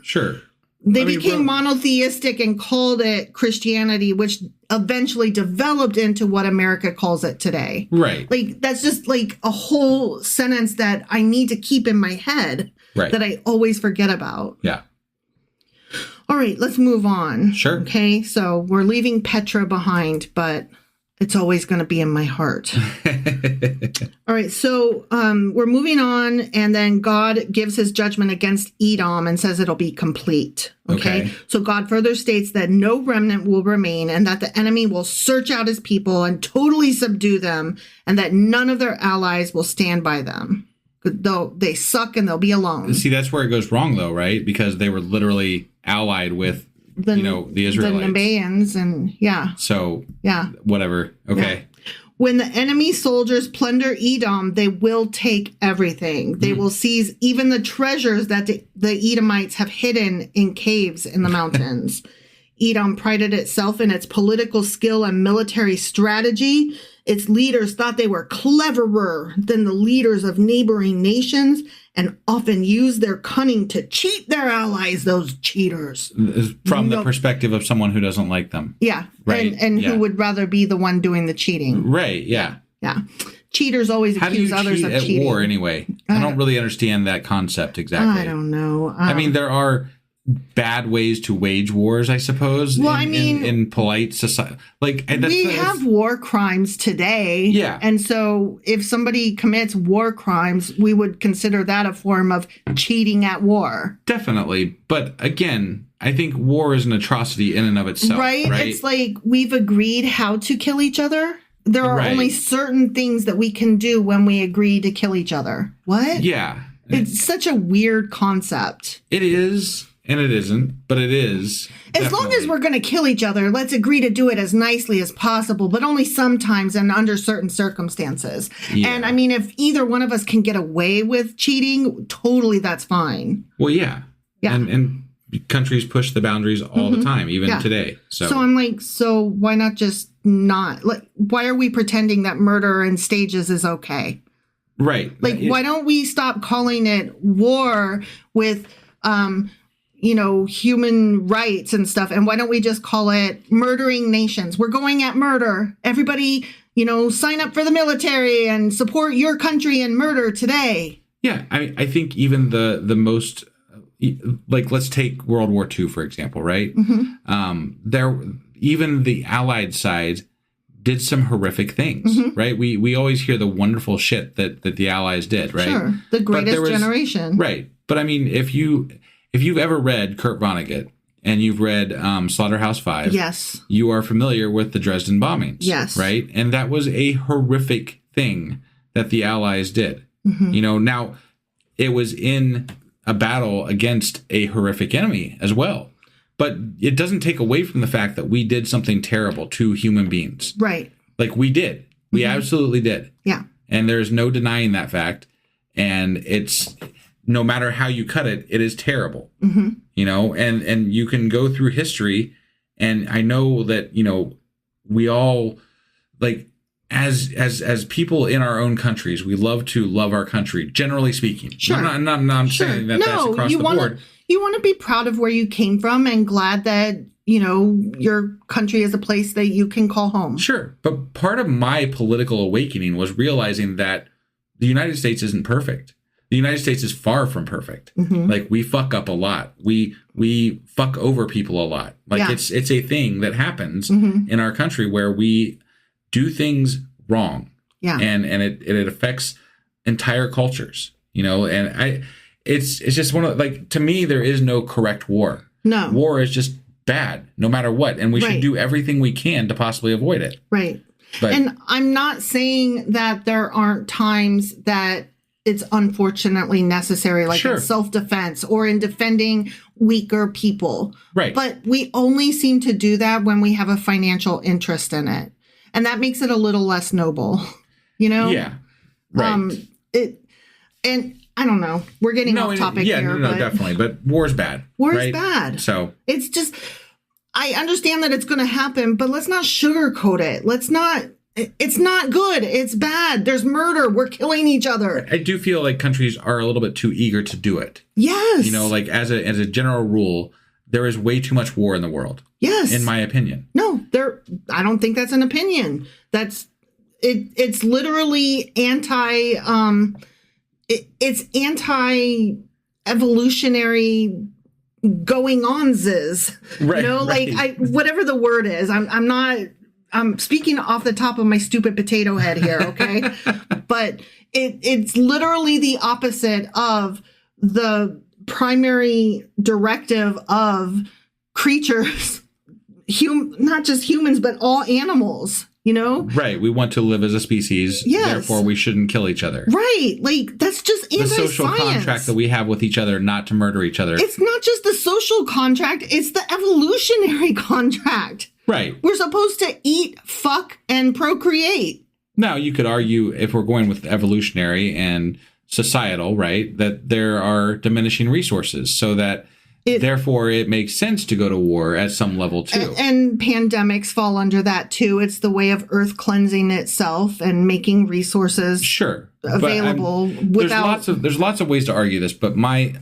Sure. They became monotheistic and called it Christianity, which eventually developed into what America calls it today. Right. Like, that's just, like, a whole sentence that I need to keep in my head that I always forget about. Yeah. All right, let's move on. Sure. Okay, so we're leaving Petra behind, but it's always going to be in my heart. All right, so we're moving on, and then God gives his judgment against Edom and says it'll be complete. Okay? So God further states that no remnant will remain and that the enemy will search out his people and totally subdue them, and that none of their allies will stand by them. They suck and they'll be alone. See, that's where it goes wrong, though, right? Because they were literally allied with the the Israelites, the Nabaeans, and So yeah, whatever. Okay. Yeah. When the enemy soldiers plunder Edom, they will take everything. They will seize even the treasures that the Edomites have hidden in caves in the mountains. Edom prided itself in its political skill and military strategy. Its leaders thought they were cleverer than the leaders of neighboring nations and often used their cunning to cheat their allies, those cheaters. From the perspective of someone who doesn't like them. Yeah. Right. And who would rather be the one doing the cheating. Right. Yeah. Yeah. Cheaters always accuse others of cheating. How do you cheat at war anyway? I don't really understand that concept exactly. I don't know. I mean, there are bad ways to wage wars, I suppose. Well, in polite society, we have war crimes today. Yeah, and so if somebody commits war crimes, we would consider that a form of cheating at war. Definitely, but again, I think war is an atrocity in and of itself. Right? It's like we've agreed how to kill each other. There are only certain things that we can do when we agree to kill each other. What? Yeah, it's such a weird concept. It is. And it isn't, but it is. As long as we're going to kill each other, let's agree to do it as nicely as possible, but only sometimes and under certain circumstances. Yeah. And I mean, if either one of us can get away with cheating, totally that's fine. Well, yeah. And countries push the boundaries all the time, even today. So I'm like, so why not just not? Like, why are we pretending that murder in stages is okay? Right. Like, why don't we stop calling it war with human rights and stuff. And why don't we just call it murdering nations? We're going at murder. Everybody, sign up for the military and support your country and murder today. Yeah. I think even the most, let's take World War II, for example, right? Mm-hmm. Even the Allied side did some horrific things, right? We always hear the wonderful shit that the Allies did, right? Sure. The greatest generation. Right. But I mean, if you've ever read Kurt Vonnegut and you've read Slaughterhouse-Five, yes, you are familiar with the Dresden bombings, yes, right? And that was a horrific thing that the Allies did. Mm-hmm. Now it was in a battle against a horrific enemy as well, but it doesn't take away from the fact that we did something terrible to human beings, right? Like we did, we absolutely did, yeah. And there's no denying that fact, and it's. No matter how you cut it, it is terrible, and you can go through history. And I know that, we all as people in our own countries, we love to love our country, generally speaking. Sure. I'm not saying that that's across the board. You want to be proud of where you came from and glad that, your country is a place that you can call home. Sure. But part of my political awakening was realizing that the United States isn't perfect. The United States is far from perfect. Mm-hmm. We fuck up a lot. We fuck over people a lot. It's a thing that happens in our country where we do things wrong. Yeah. And it affects entire cultures, and it's just one of to me, there is no correct war. No. War is just bad no matter what. And we should do everything we can to possibly avoid it. Right. And I'm not saying that there aren't times that it's unfortunately necessary, in self-defense or in defending weaker people. Right. But we only seem to do that when we have a financial interest in it. And that makes it a little less noble, Yeah. Right. And I don't know. We're getting off topic here. No, definitely. But war's bad. War's bad. So it's just, I understand that it's going to happen, but let's not sugarcoat it. It's not good. It's bad. There's murder. We're killing each other. I do feel like countries are a little bit too eager to do it. Yes. As a general rule, there is way too much war in the world. Yes. In my opinion. No, I don't think that's an opinion. It's literally it's anti-evolutionary going-ons. Right, whatever the word is. I'm speaking off the top of my stupid potato head here, okay? But it's literally the opposite of the primary directive of creatures, not just humans, but all animals. Right. We want to live as a species. Yes. Therefore, we shouldn't kill each other. Right. Like, that's just The anti-science. social contract that we have with each other not to murder each other. It's not just the social contract. It's the evolutionary contract. Right. We're supposed to eat, fuck, and procreate. Now, you could argue, if we're going with evolutionary and societal, right, that there are diminishing resources, so that therefore it makes sense to go to war at some level too. And pandemics fall under that too. It's the way of earth cleansing itself and making resources available without. There's lots of ways to argue this, but my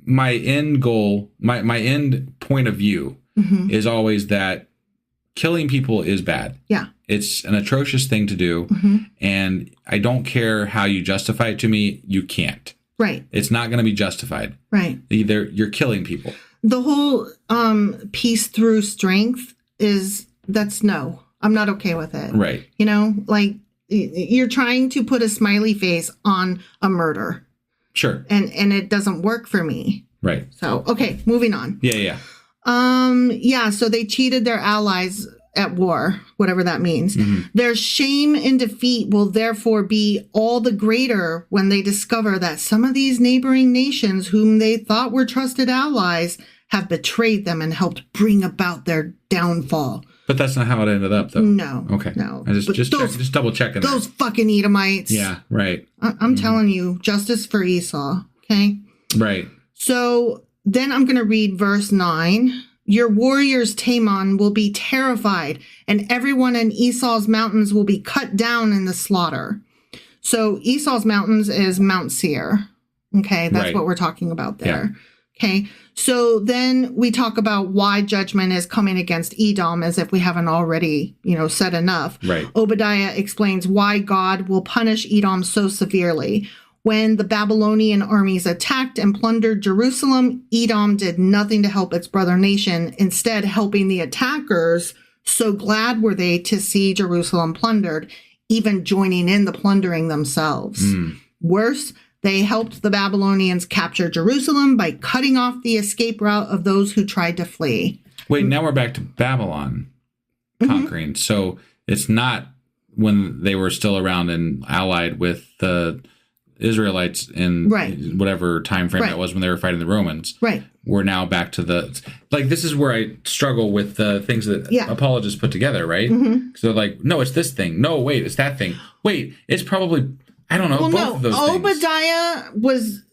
end goal, my end point of view is always that killing people is bad. Yeah. It's an atrocious thing to do. And I don't care how you justify it to me, you can't. Right. It's not going to be justified. Right. Either you're killing people. The whole peace through strength no. I'm not okay with it. Right. Like you're trying to put a smiley face on a murder. Sure. And it doesn't work for me. Right. So, okay, moving on. Yeah. So they cheated their allies at war, whatever that means. Their shame and defeat will therefore be all the greater when they discover that some of these neighboring nations whom they thought were trusted allies have betrayed them and helped bring about their downfall. But that's not how it ended up, though. No. Okay. No. I just double checking. Those fucking Edomites. Yeah, right. I'm telling you, justice for Esau. Okay? Right. So then I'm going to read verse 9. Your warriors, Tamon, will be terrified, and everyone in Esau's mountains will be cut down in the slaughter. So Esau's mountains is Mount Seir. Okay, that's what we're talking about there. Yeah. Okay, so then we talk about why judgment is coming against Edom, as if we haven't already, said enough. Right. Obadiah explains why God will punish Edom so severely. When the Babylonian armies attacked and plundered Jerusalem, Edom did nothing to help its brother nation, instead helping the attackers. So glad were they to see Jerusalem plundered, even joining in the plundering themselves. Worse, they helped the Babylonians capture Jerusalem by cutting off the escape route of those who tried to flee. Wait, now we're back to Babylon conquering. So it's not when they were still around and allied with the Israelites in whatever time frame that was when they were fighting the Romans. Right. We're now back to this is where I struggle with the things that apologists put together, right? So they're like, no, it's this thing. No, wait, it's that thing. Wait, it's probably, I don't know, both of those things. Obadiah was,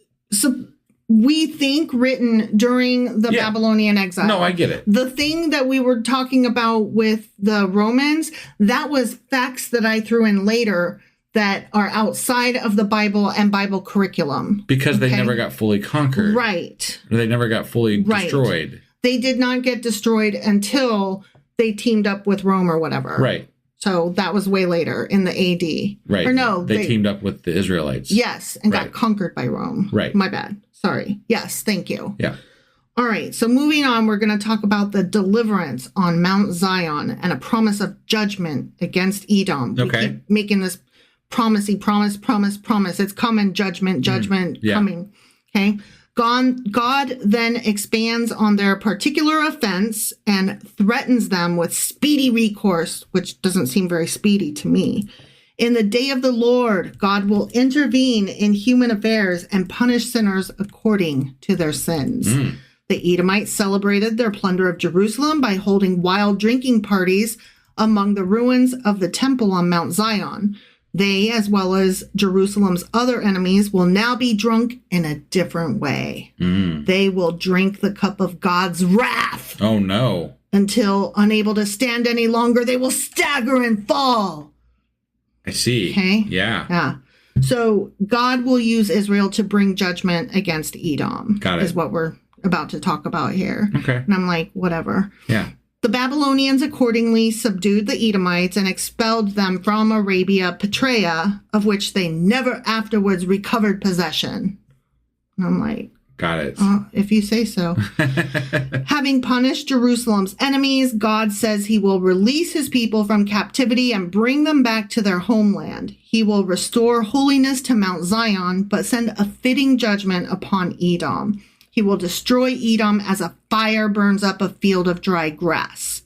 we think, written during the Babylonian exile. No, I get it. The thing that we were talking about with the Romans, that was facts that I threw in later that are outside of the Bible and Bible curriculum. Because they never got fully conquered. Right. They never got fully destroyed. They did not get destroyed until they teamed up with Rome or whatever. Right. So that was way later in the AD. Right. Or no. They teamed up with the Israelites. Yes, and got conquered by Rome. Right. My bad. Sorry. Yes, thank you. Yeah. All right, so moving on, we're going to talk about the deliverance on Mount Zion and a promise of judgment against Edom. Okay. We keep making this promise. It's coming, judgment coming. Okay. God then expands on their particular offense and threatens them with speedy recourse, which doesn't seem very speedy to me. In the day of the Lord, God will intervene in human affairs and punish sinners according to their sins. The Edomites celebrated their plunder of Jerusalem by holding wild drinking parties among the ruins of the temple on Mount Zion. They, as well as Jerusalem's other enemies, will now be drunk in a different way. They will drink the cup of God's wrath. Oh, no. Until, unable to stand any longer, they will stagger and fall. I see. Okay? Yeah. So God will use Israel to bring judgment against Edom. Got it. Is what we're about to talk about here. Okay. And I'm like, whatever. Yeah. The Babylonians accordingly subdued the Edomites and expelled them from Arabia Petraea, of which they never afterwards recovered possession. And I'm like, got it. If you say so. Having punished Jerusalem's enemies, God says he will release his people from captivity and bring them back to their homeland. He will restore holiness to Mount Zion, but send a fitting judgment upon Edom. He will destroy Edom as a fire burns up a field of dry grass.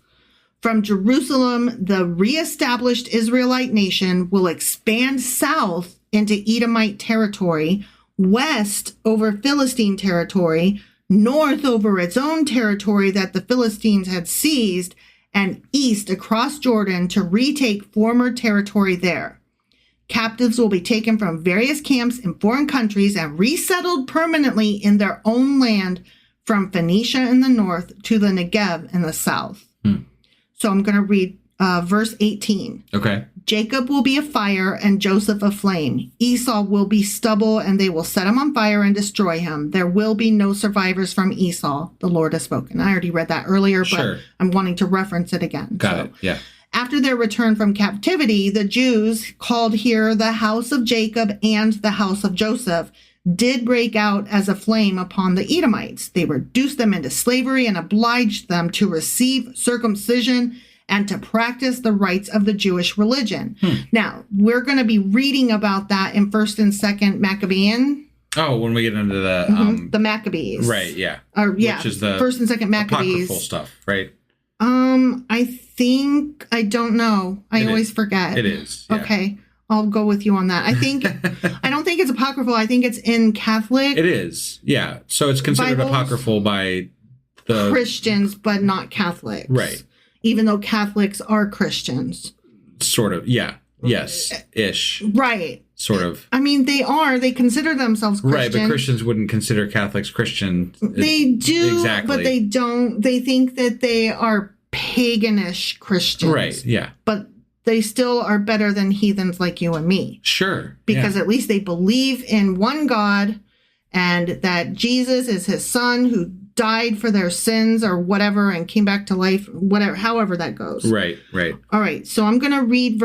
From Jerusalem, the reestablished Israelite nation will expand south into Edomite territory, west over Philistine territory, north over its own territory that the Philistines had seized, and east across Jordan to retake former territory there. Captives will be taken from various camps in foreign countries and resettled permanently in their own land from Phoenicia in the north to the Negev in the south. So I'm going to read verse 18. Okay. Jacob will be a fire and Joseph a flame. Esau will be stubble and they will set him on fire and destroy him. There will be no survivors from Esau. The Lord has spoken. I already read that earlier, but I'm wanting to reference it again. Got it. Yeah. After their return from captivity, the Jews, called here the house of Jacob and the house of Joseph, did break out as a flame upon the Edomites. They reduced them into slavery and obliged them to receive circumcision and to practice the rites of the Jewish religion. Now, we're going to be reading about that in 1st and 2nd Maccabean. Oh, when we get into the Maccabees. Right, yeah. Which is the 1st and 2nd Maccabees. Apocryphal stuff, right? I don't know. I always forget. It is. Yeah. Okay. I'll go with you on that. I don't think it's apocryphal. I think it's in Catholic. It is. Yeah. So it's considered Bibles, apocryphal by the Christians, but not Catholics. Right. Even though Catholics are Christians. Sort of. Yeah. Yes. Ish. Right. Sort of. I mean, they are. They consider themselves Christian. Right, but Christians wouldn't consider Catholics Christian. They do, exactly. But they don't. They think that they are paganish Christians. Right, yeah. But they still are better than heathens like you and me. Sure. Because at least they believe in one God and that Jesus is his son who died for their sins or whatever and came back to life, whatever, however that goes. Right, right. All right. So I'm going to read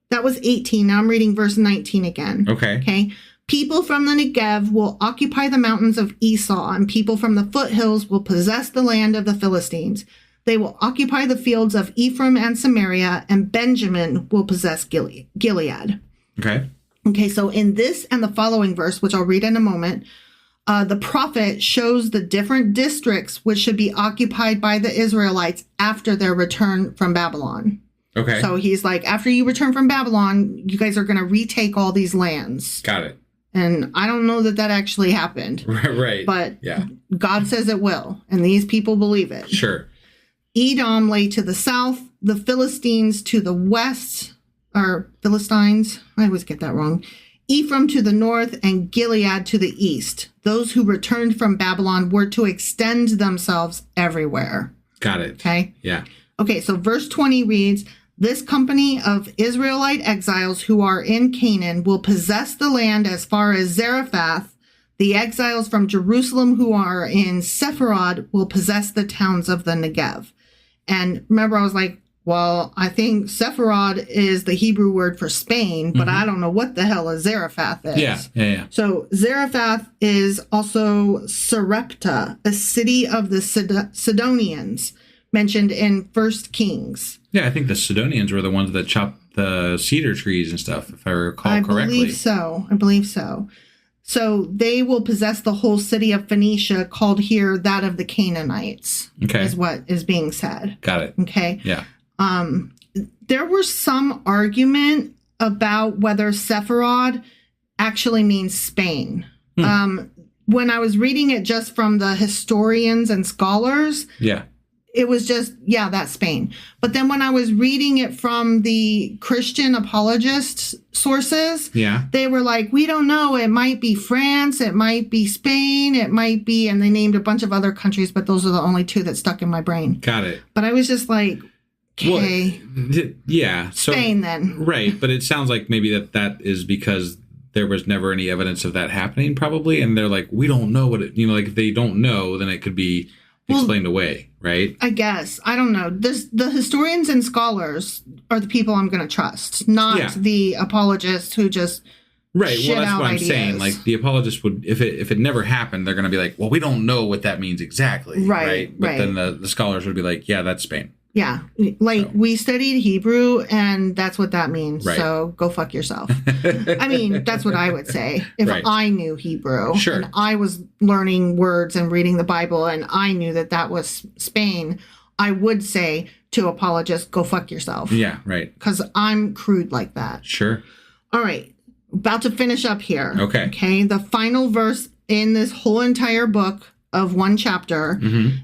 that was 18. Now I'm reading verse 19 again. Okay. People from the Negev will occupy the mountains of Esau, and people from the foothills will possess the land of the Philistines. They will occupy the fields of Ephraim and Samaria, and Benjamin will possess Gilead. Okay, so in this and the following verse, which I'll read in a moment, the prophet shows the different districts which should be occupied by the Israelites after their return from Babylon. Okay. So he's like, after you return from Babylon, you guys are going to retake all these lands. Got it. And I don't know that actually happened. Right. But yeah. God says it will, and these people believe it. Sure. Edom lay to the south, the Philistines to the west, or Philistines, I always get that wrong. Ephraim to the north, and Gilead to the east. Those who returned from Babylon were to extend themselves everywhere. Got it. Okay? Yeah. Okay, so verse 20 reads, this company of Israelite exiles who are in Canaan will possess the land as far as Zarephath. The exiles from Jerusalem who are in Sepharad will possess the towns of the Negev. And remember, I was like, well, I think Sepharad is the Hebrew word for Spain, but I don't know what the hell a Zarephath is. Yeah. So Zarephath is also Sarepta, a city of the Sidonians, mentioned in 1 Kings. Yeah, I think the Sidonians were the ones that chopped the cedar trees and stuff, if I recall correctly. I believe so. So they will possess the whole city of Phoenicia, called here that of the Canaanites, is what is being said. Got it. Okay. Yeah. There was some argument about whether Sepharad actually means Spain. When I was reading it just from the historians and scholars, it was just, that's Spain. But then when I was reading it from the Christian apologist sources, they were like, we don't know. It might be France. It might be Spain. It might be, and they named a bunch of other countries, but those are the only two that stuck in my brain. Got it. But I was just like, okay. Well, so, Spain then. Right. But it sounds like maybe that is because there was never any evidence of that happening, probably. And they're like, we don't know what it, like if they don't know, then it could be explained away, right? I guess. I don't know. The historians and scholars are the people I'm going to trust, not the apologists who just right. Shit Well, that's out what I'm ideas. saying. Like the apologists would, if it never happened, they're going to be like, well, we don't know what that means exactly, right? But then the scholars would be like, yeah, that's Spain. Yeah. Like, we studied Hebrew, and that's what that means. Right. So go fuck yourself. I mean, that's what I would say. If I knew Hebrew, and I was learning words and reading the Bible, and I knew that that was Spain, I would say to apologists, go fuck yourself. Yeah, right. Because I'm crude like that. Sure. All right. About to finish up here. Okay. Okay. The final verse in this whole entire book of one chapter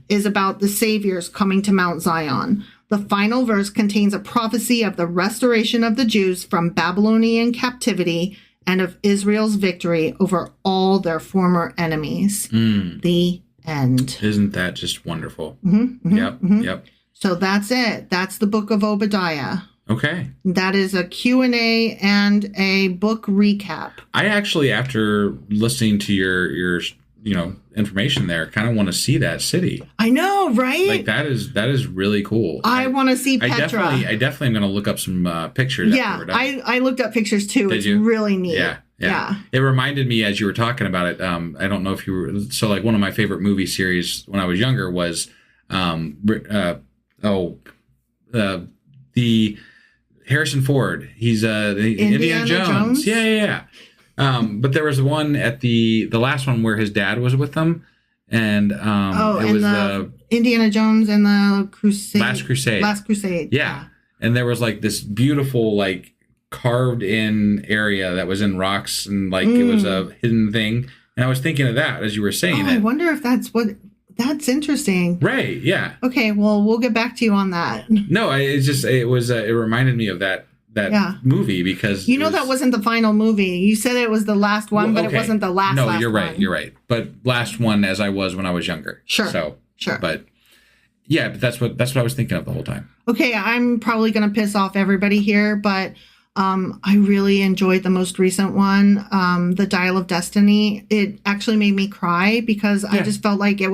is about the saviors coming to Mount Zion. The final verse contains a prophecy of the restoration of the Jews from Babylonian captivity and of Israel's victory over all their former enemies. The end. Isn't that just wonderful? Yep. So that's it. That's the book of Obadiah. Okay. That is a Q&A and a book recap. I actually, after listening to your information there, kind of want to see that city. I know, right? Like that is really cool. I want to see Petra. I definitely am going to look up some pictures. Yeah, after we're done. I looked up pictures too. It's really neat. Yeah. It reminded me as you were talking about it. I don't know if you were like one of my favorite movie series when I was younger was the Harrison Ford. He's the Indiana Jones. Yeah. But there was one at the last one where his dad was with them, and it was the Indiana Jones and the Last Crusade. Yeah, and there was like this beautiful like carved in area that was in rocks, and like it was a hidden thing. And I was thinking of that as you were saying that. I wonder if that's interesting. Right. Yeah. Okay. Well, we'll get back to you on that. No, it reminded me of that movie because that wasn't the final movie. You said it was the last one, but it wasn't the last. No, last you're right. one. You're right. But last one as I was when I was younger. Sure. So sure. But yeah, but that's what I was thinking of the whole time. Okay, I'm probably gonna piss off everybody here, but I really enjoyed the most recent one, The Dial of Destiny. It actually made me cry because I just felt like it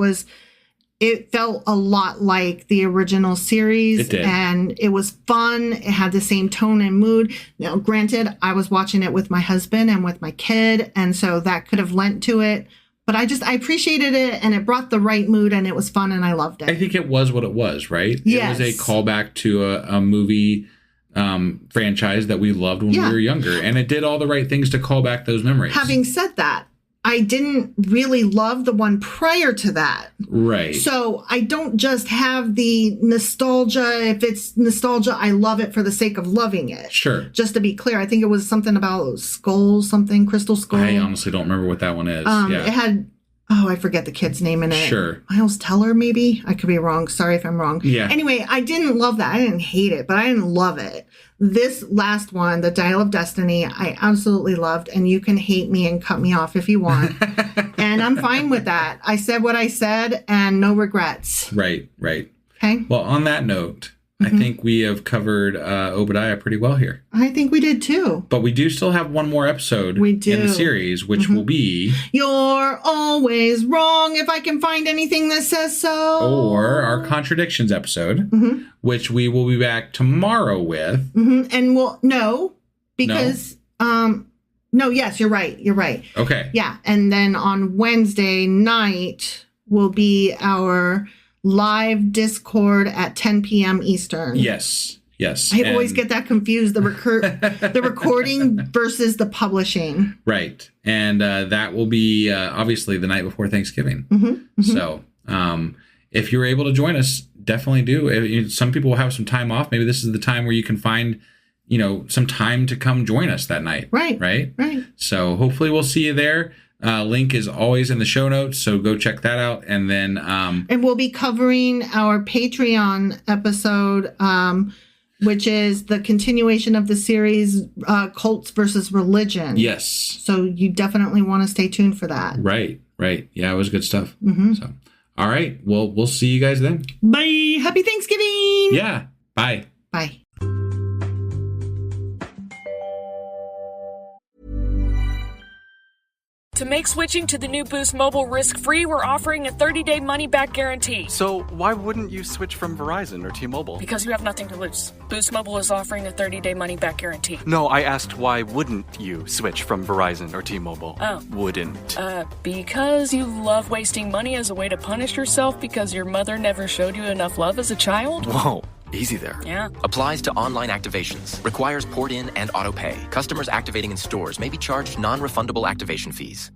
felt a lot like the original series. It did. And it was fun. It had the same tone and mood. Now, granted, I was watching it with my husband and with my kid, and so that could have lent to it. But I appreciated it, and it brought the right mood, and it was fun, and I loved it. I think it was what it was, right? Yes. It was a callback to a movie franchise that we loved when we were younger, and it did all the right things to call back those memories. Having said that, I didn't really love the one prior to that. Right. So I don't just have the nostalgia. If it's nostalgia, I love it for the sake of loving it. Sure. Just to be clear, I think it was something about Crystal Skull. I honestly don't remember what that one is. It had, I forget the kid's name in it. Sure. Miles Teller, maybe? I could be wrong. Sorry if I'm wrong. Yeah. Anyway, I didn't love that. I didn't hate it, but I didn't love it. This last one, The Dial of Destiny, I absolutely loved, and you can hate me and cut me off if you want. And I'm fine with that. I said what I said, and no regrets. Right. Okay? Well, on that note, I think we have covered Obadiah pretty well here. I think we did too. But we do still have one more episode in the series, which will be... You're always wrong if I can find anything that says so. Or our Contradictions episode, which we will be back tomorrow with. And because... No, yes, you're right. Okay. Yeah, and then on Wednesday night will be our live Discord at 10 p.m. Eastern. Yes. I always get that confused, the recording versus the publishing. Right. And that will be obviously the night before Thanksgiving. So if you're able to join us, definitely do. Some people will have some time off. Maybe this is the time where you can find some time to come join us that night. Right. So hopefully we'll see you there. Link is always in the show notes, so go check that out. And then... and we'll be covering our Patreon episode, which is the continuation of the series, Cults versus Religion. Yes. So you definitely want to stay tuned for that. Right. Yeah, it was good stuff. So, all right. Well, we'll see you guys then. Bye. Happy Thanksgiving. Yeah. Bye. Bye. To make switching to the new Boost Mobile risk-free, we're offering a 30-day money-back guarantee. So why wouldn't you switch from Verizon or T-Mobile? Because you have nothing to lose. Boost Mobile is offering a 30-day money-back guarantee. No, I asked why wouldn't you switch from Verizon or T-Mobile? Oh. Wouldn't. Because you love wasting money as a way to punish yourself because your mother never showed you enough love as a child? Whoa. Easy there. Yeah. Applies to online activations. Requires port in and auto pay. Customers activating in stores may be charged non-refundable activation fees.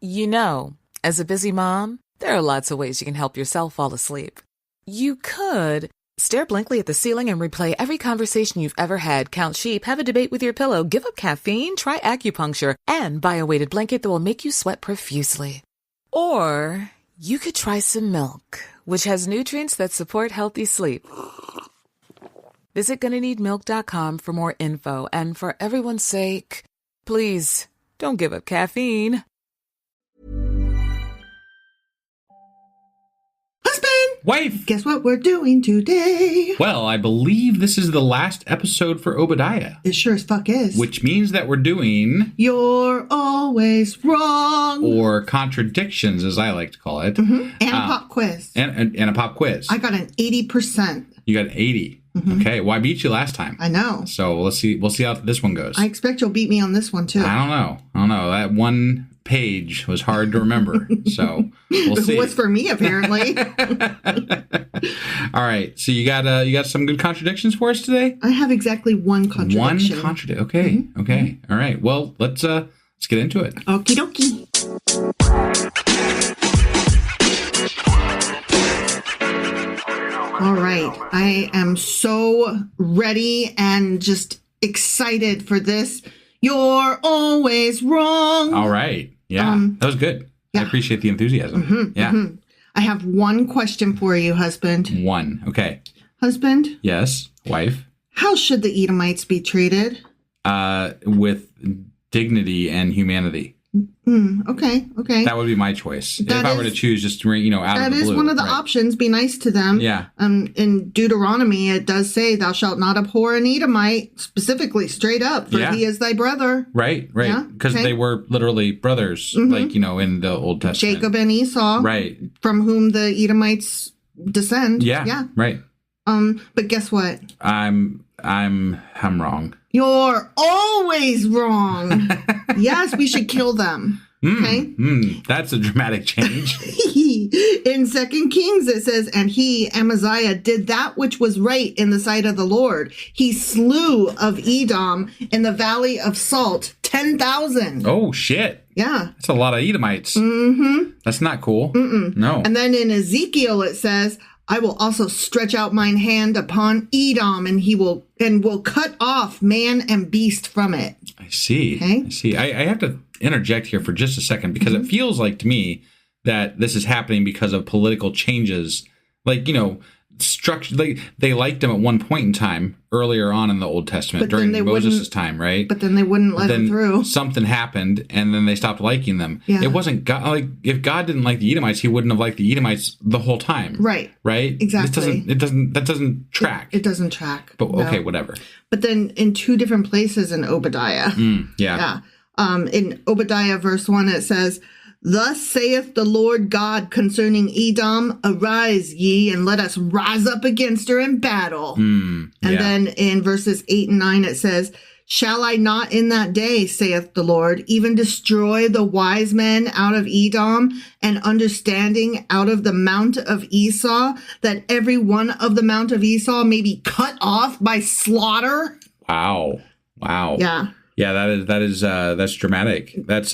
You know, as a busy mom, there are lots of ways you can help yourself fall asleep. You could stare blankly at the ceiling and replay every conversation you've ever had, count sheep, have a debate with your pillow, give up caffeine, try acupuncture, and buy a weighted blanket that will make you sweat profusely. Or you could try some milk, which has nutrients that support healthy sleep. Visit GonnaNeedMilk.com for more info, and for everyone's sake, please don't give up caffeine. Husband! Wife! Guess what we're doing today? Well, I believe this is the last episode for Obadiah. It sure as fuck is. Which means that we're doing... You're always wrong. Or Contradictions, as I like to call it. Mm-hmm. And a pop quiz. And a pop quiz. I got an 80%. You got 80. Mm-hmm. Okay, well, I beat you last time. I know. So let's see. We'll see how this one goes. I expect you'll beat me on this one, too. I don't know. That one page was hard to remember. So we'll see. It was for me, apparently. All right. So you got some good contradictions for us today? I have exactly one contradiction. One contradiction. Okay. Mm-hmm. Okay. Mm-hmm. All right. Well, let's get into it. Okie dokie. All right. I am so ready and just excited for this. You're always wrong. All right. Yeah. That was good. Yeah. I appreciate the enthusiasm. Mm-hmm, yeah. Mm-hmm. I have one question for you, husband. One. Okay. Husband? Yes. Wife? How should the Edomites be treated? With dignity and humanity. Okay. That would be my choice. If I were to choose just, out of the blue. That is one of the options. Be nice to them. Yeah. In Deuteronomy, it does say, thou shalt not abhor an Edomite, specifically, straight up, for he is thy brother. Right. Because they were literally brothers, in the Old Testament. Jacob and Esau. Right. From whom the Edomites descend. Yeah. Right. But guess what? I'm wrong. You're always wrong. Yes, we should kill them. Okay? That's a dramatic change. In 2 Kings, it says, and he, Amaziah, did that which was right in the sight of the Lord. He slew of Edom in the valley of Salt 10,000. Oh, shit. Yeah. That's a lot of Edomites. Mm-hmm. That's not cool. No. And then in Ezekiel, it says, I will also stretch out mine hand upon Edom, and will cut off man and beast from it. I see. Okay? I see. I have to interject here for just a second because it feels like to me that this is happening because of political changes. Structure. They liked him at one point in time earlier on in the Old Testament during Moses' time, right? But then they wouldn't let him through. Something happened, and then they stopped liking them. Yeah. It wasn't God. If God didn't like the Edomites, He wouldn't have liked the Edomites the whole time. Right. Right. Exactly. That doesn't track. It doesn't track. But okay, whatever. But then in 2 different places in Obadiah. Yeah. In Obadiah verse 1, it says, thus saith the Lord God concerning Edom, arise ye, and let us rise up against her in battle. And then in verses 8 and 9, it says, shall I not in that day, saith the Lord, even destroy the wise men out of Edom, and understanding out of the mount of Esau, that every one of the mount of Esau may be cut off by slaughter? Wow. Yeah. Yeah, that's dramatic. That's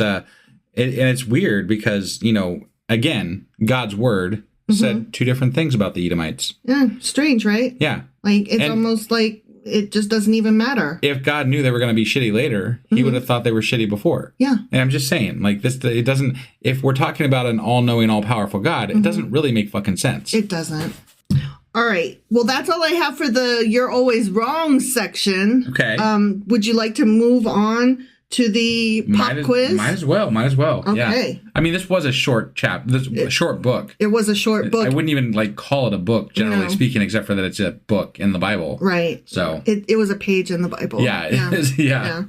and it's weird because, again, God's word said 2 different things about the Edomites. Yeah, strange, right? Yeah. It's almost like it just doesn't even matter. If God knew they were going to be shitty later, He would have thought they were shitty before. Yeah. And I'm just saying, it doesn't, if we're talking about an all-knowing, all-powerful God, it doesn't really make fucking sense. It doesn't. All right. Well, that's all I have for the You're Always Wrong section. Okay. Would you like to move on to the pop quiz? Might as well. Okay. Yeah. I mean, this was a short short book. It was a short book. I wouldn't even call it a book, generally speaking, except for that it's a book in the Bible. Right. So it was a page in the Bible. Yeah, it is. Yeah.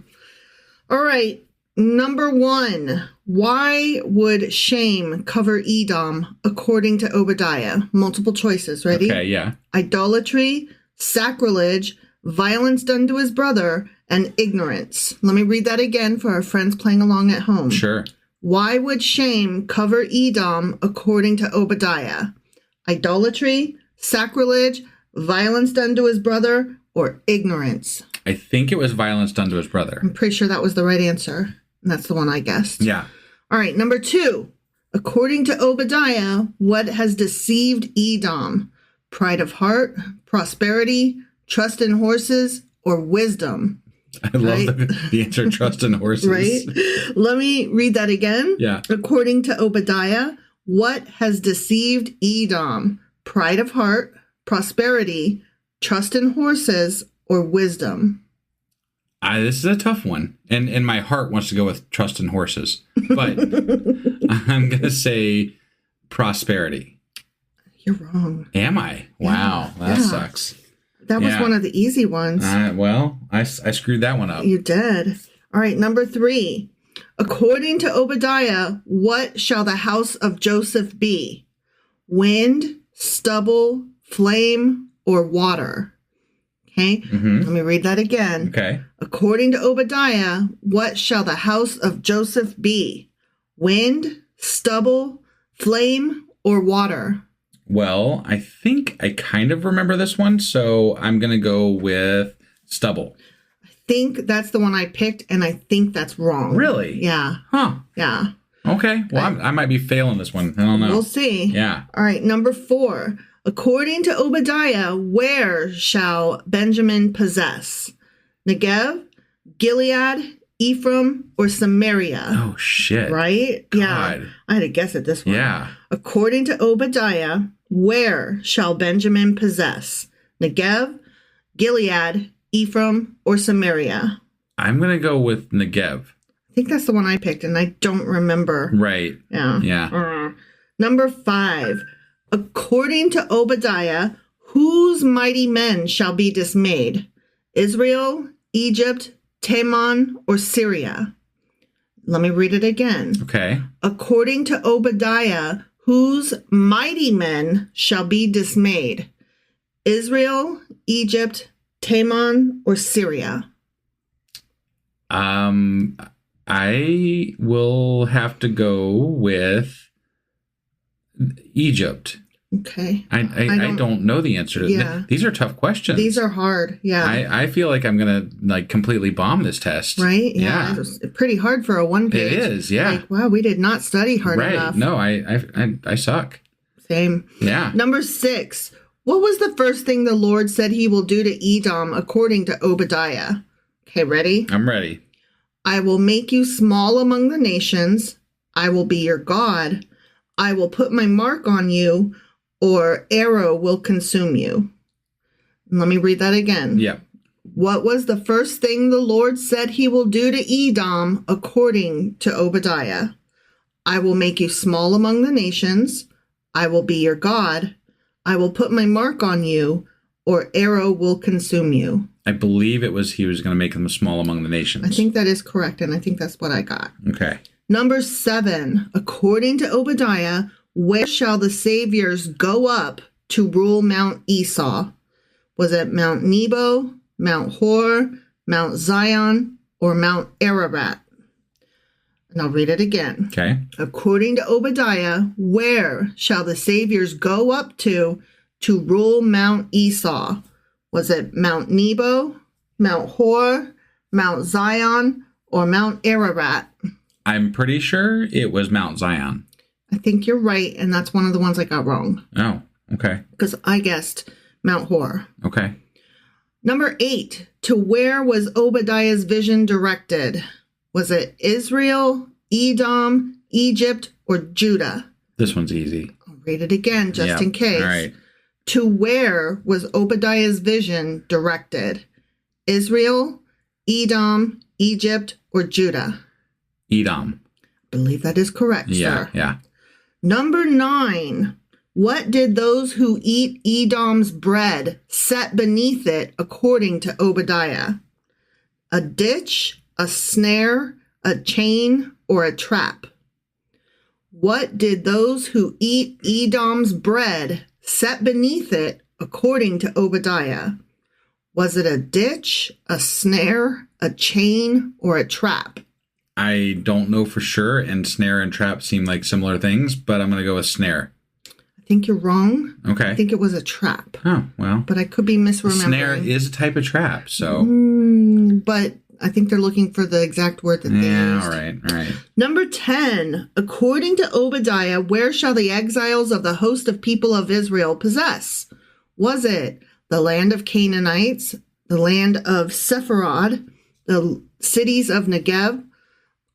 All right. Number 1. Why would shame cover Edom according to Obadiah? Multiple choices. Ready? Okay, yeah. Idolatry, sacrilege, violence done to his brother, and ignorance. Let me read that again for our friends playing along at home. Sure. Why would shame cover Edom according to Obadiah? Idolatry, sacrilege, violence done to his brother, or ignorance? I think it was violence done to his brother. I'm pretty sure that was the right answer. And that's the one I guessed. Yeah. All right, number 2. According to Obadiah, what has deceived Edom? Pride of heart, prosperity, trust in horses, or wisdom? I love the answer, trust in horses. Right? Let me read that again. Yeah. According to Obadiah, what has deceived Edom? Pride of heart, prosperity, trust in horses, or wisdom? This is a tough one. And my heart wants to go with trust in horses. But I'm going to say prosperity. You're wrong. Am I? Wow. That sucks. That was one of the easy ones. Well, I screwed that one up. You did. All right, number 3. According to Obadiah, what shall the house of Joseph be? Wind, stubble, flame, or water? Okay, Let me read that again. Okay. According to Obadiah, what shall the house of Joseph be? Wind, stubble, flame, or water? Well, I think I kind of remember this one, so I'm going to go with stubble. I think that's the one I picked, and I think that's wrong. Really? Yeah. Huh. Yeah. Okay. Well, I might be failing this one. I don't know. We'll see. Yeah. All right, number 4. According to Obadiah, where shall Benjamin possess? Negev, Gilead, Ephraim, or Samaria? Oh, shit. Right? God. Yeah. I had to guess at this one. Yeah. According to Obadiah, where shall Benjamin possess? Negev, Gilead, Ephraim, or Samaria? I'm going to go with Negev. I think that's the one I picked, and I don't remember. Right. Yeah. Yeah. Number 5. According to Obadiah, whose mighty men shall be dismayed? Israel, Egypt, Teman, or Syria? Let me read it again. Okay. According to Obadiah, whose mighty men shall be dismayed? Israel, Egypt, Teman, or Syria? I will have to go with Egypt. Okay. I don't know the answer to that. These are tough questions. These are hard. Yeah. I feel like I'm going to completely bomb this test. Right? Yeah. It was pretty hard for a one page. It is, yeah. Like, wow, we did not study hard enough. No, I suck. Same. Yeah. Number 6. What was the first thing the Lord said he will do to Edom according to Obadiah? Okay, ready? I'm ready. I will make you small among the nations. I will be your God. I will put my mark on you, or arrow will consume you. Let me read that again. Yeah. What was the first thing the Lord said he will do to Edom according to Obadiah? I will make you small among the nations. I will be your God. I will put my mark on you, or arrow will consume you. I believe it was he was going to make them small among the nations. I think that is correct, and I think that's what I got. Okay. Number 7, according to Obadiah, where shall the saviors go up to rule Mount Esau? Was it Mount Nebo, Mount Hor, Mount Zion, or Mount Ararat? And I'll read it again. Okay. According to Obadiah, where shall the saviors go up to rule Mount Esau? Was it Mount Nebo, Mount Hor, Mount Zion, or Mount Ararat? I'm pretty sure it was Mount Zion. I think you're right, and that's one of the ones I got wrong. Oh, okay. Because I guessed Mount Hor. Okay. Number 8, to where was Obadiah's vision directed? Was it Israel, Edom, Egypt, or Judah? This one's easy. I'll read it again just in case. All right. To where was Obadiah's vision directed? Israel, Edom, Egypt, or Judah? Edom. I believe that is correct, sir. Yeah. Number 9. What did those who eat Edom's bread set beneath it according to Obadiah? A ditch, a snare, a chain, or a trap? What did those who eat Edom's bread set beneath it according to Obadiah? Was it a ditch, a snare, a chain, or a trap? I don't know for sure, and snare and trap seem like similar things, but I'm going to go with snare. I think you're wrong. Okay. I think it was a trap. Oh, well. But I could be misremembering. Snare is a type of trap, so. But I think they're looking for the exact word that they used. All right. Number 10. According to Obadiah, where shall the exiles of the host of people of Israel possess? Was it the land of Canaanites, the land of Sepharad, the cities of Negev,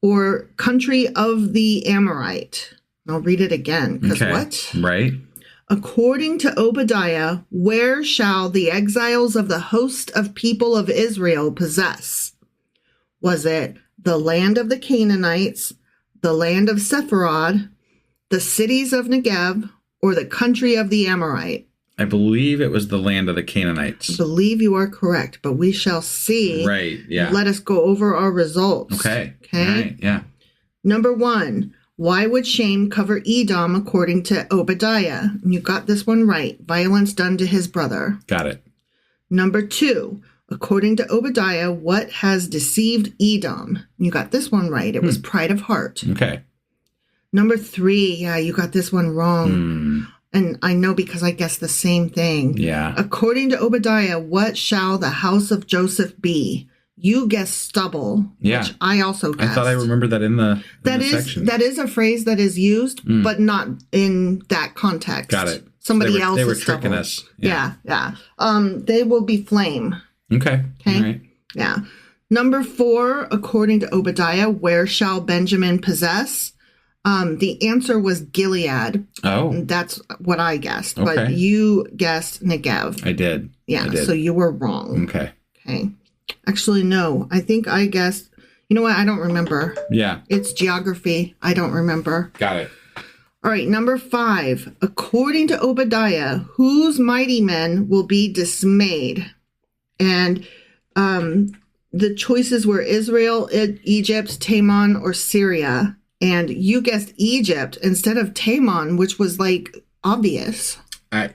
or country of the Amorite? I'll read it again, because what? Right. According to Obadiah, where shall the exiles of the host of people of Israel possess? Was it the land of the Canaanites, the land of Sepharad, the cities of Negev, or the country of the Amorite? I believe it was the land of the Canaanites. I believe you are correct, but we shall see. Right, yeah. Let us go over our results. Okay. All right, yeah. Number 1. Why would shame cover Edom according to Obadiah? You got this one right. Violence done to his brother. Got it. Number 2. According to Obadiah, what has deceived Edom? You got this one right. It was pride of heart. Okay. Number 3. Yeah, you got this one wrong. And I know because I guessed the same thing. Yeah. According to Obadiah, what shall the house of Joseph be? You guessed stubble, which I also guessed. I thought I remembered that in the section. That is a phrase that is used, but not in that context. Got it. Somebody else They were is tricking stubble. us. Yeah. They will be flame. Okay. All right. Yeah. Number 4, according to Obadiah, where shall Benjamin possess? The answer was Gilead. Oh. That's what I guessed. Okay. But you guessed Negev. I did. Yeah, so you were wrong. Okay. Actually, no. I think I guessed. You know what? I don't remember. Yeah. It's geography. I don't remember. Got it. All right. Number 5. According to Obadiah, whose mighty men will be dismayed? And the choices were Israel, Egypt, Taman, or Syria. And you guessed Egypt instead of Taman, which was like obvious. I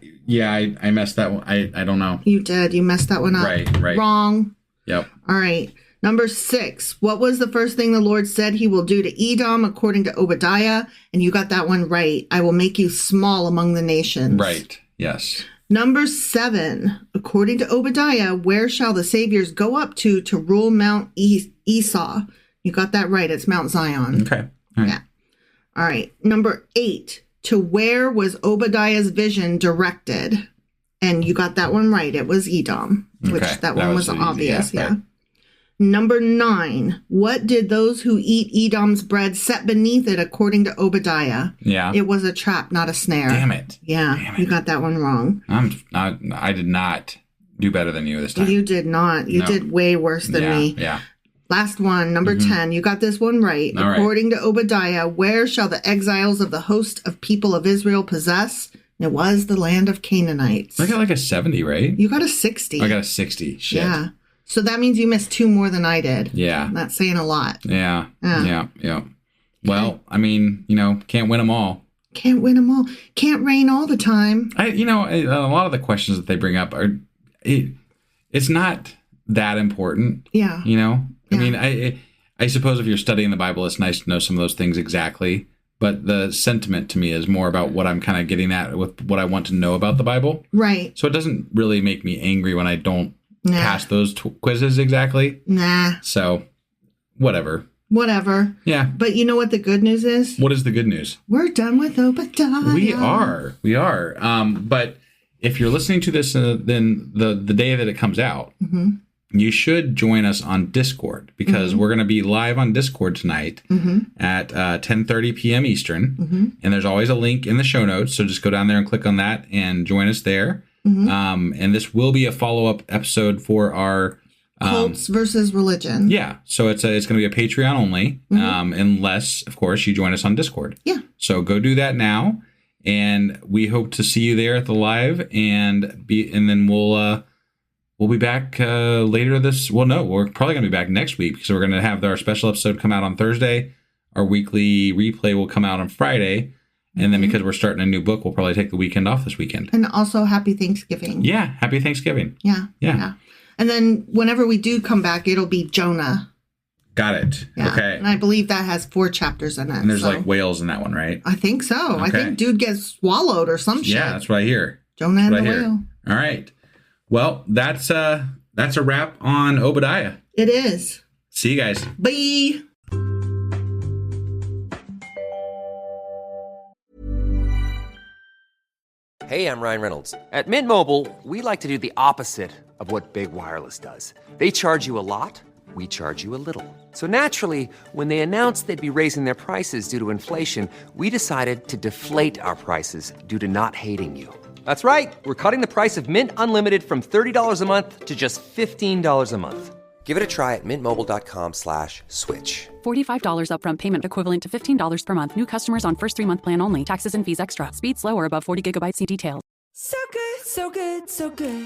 messed that one. I don't know. You did. You messed that one up. Right. Wrong. Yep. All right. Number 6. What was the first thing the Lord said he will do to Edom according to Obadiah? And you got that one right. I will make you small among the nations. Right. Yes. Number 7. According to Obadiah, where shall the saviors go up to rule Mount Esau? You got that right. It's Mount Zion. Okay. All right. Yeah. All right. Number 8. To where was Obadiah's vision directed? And you got that one right. It was Edom, which that one was obvious. Easy, Yeah. Number 9. What did those who eat Edom's bread set beneath it according to Obadiah? Yeah. It was a trap, not a snare. Damn it. Yeah. You got that one wrong. I did not do better than you this time. You did not. You did way worse than me. Yeah. Last one, number 10. You got this one right. All According to Obadiah, where shall the exiles of the host of people of Israel possess? It was the land of Canaanites. I got like a 70, right? You got a 60. I got a 60. Shit. Yeah. So that means you missed 2 more than I did. Yeah. That's saying a lot. Yeah. Well, I mean, can't win them all. Can't win them all. Can't rain all the time. A lot of the questions that they bring up it's not that important. Yeah. I mean, I suppose if you're studying the Bible, it's nice to know some of those things exactly. But the sentiment to me is more about what I'm kind of getting at with what I want to know about the Bible. Right. So it doesn't really make me angry when I don't pass those quizzes exactly. Nah. So whatever. Yeah. But you know what the good news is? What is the good news? We're done with Obadiah. We are. But if you're listening to this, then the day that it comes out, you should join us on Discord because we're going to be live on Discord tonight at 10:30 p.m. Eastern. And there's always a link in the show notes. So just go down there and click on that and join us there. And this will be a follow-up episode for our cults versus religion. Yeah. So it's going to be a Patreon only, unless, of course, you join us on Discord. Yeah. So go do that now. And we hope to see you there at the live and then we'll be back later this. Well, no, we're probably going to be back next week because we're going to have our special episode come out on Thursday. Our weekly replay will come out on Friday. And then because we're starting a new book, we'll probably take the weekend off this weekend. And also happy Thanksgiving. Yeah. Happy Thanksgiving. Yeah. And then whenever we do come back, it'll be Jonah. Got it. Yeah. Okay. And I believe that has 4 chapters in it. And there's like whales in that one, right? I think so. Okay. I think dude gets swallowed or some shit. Yeah, that's what I hear. Jonah and the whale. All right. Well, that's a wrap on Obadiah. It is. See you guys. Bye. Hey, I'm Ryan Reynolds. At Mint Mobile, we like to do the opposite of what Big Wireless does. They charge you a lot, we charge you a little. So naturally, when they announced they'd be raising their prices due to inflation, we decided to deflate our prices due to not hating you. That's right. We're cutting the price of Mint Unlimited from $30 a month to just $15 a month. Give it a try at mintmobile.com/switch. $45 upfront payment equivalent to $15 per month. New customers on first 3-month plan only. Taxes and fees extra. Speed slower above 40 gigabytes. See details. So good, so good, so good.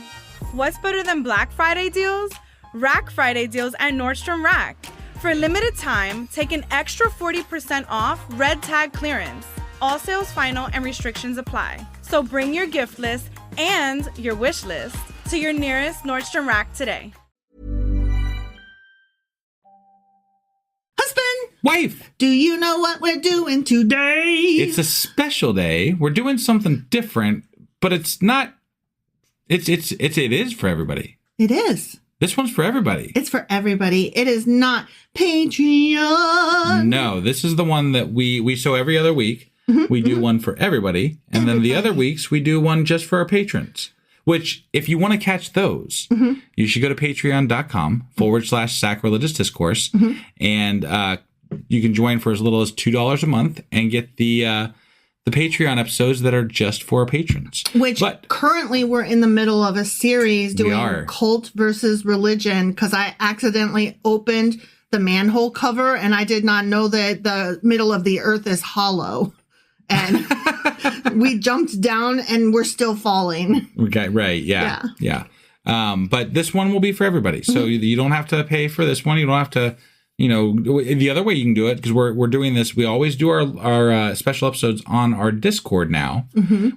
What's better than Black Friday deals? Rack Friday deals at Nordstrom Rack. For a limited time, take an extra 40% off red tag clearance. All sales final and restrictions apply. So bring your gift list and your wish list to your nearest Nordstrom Rack today. Husband! Wife! Do you know what we're doing today? It's a special day. We're doing something different, but it's not. It is for everybody. It is. This one's for everybody. It's for everybody. It is not Patreon. No, this is the one that we so every other week we do one for everybody, and then the other weeks we do one just for our patrons. Which, if you want to catch those, you should go to patreon.com/sacrilegious discourse, and you can join for as little as $2 a month and get the Patreon episodes that are just for our patrons. But currently we're in the middle of a series doing cult versus religion because I accidentally opened the manhole cover and I did not know that the middle of the earth is hollow. And we jumped down and we're still falling. Okay, right. Yeah. But this one will be for everybody. So you don't have to pay for this one. You don't have to, the other way you can do it, because we're doing this. We always do our special episodes on our Discord now,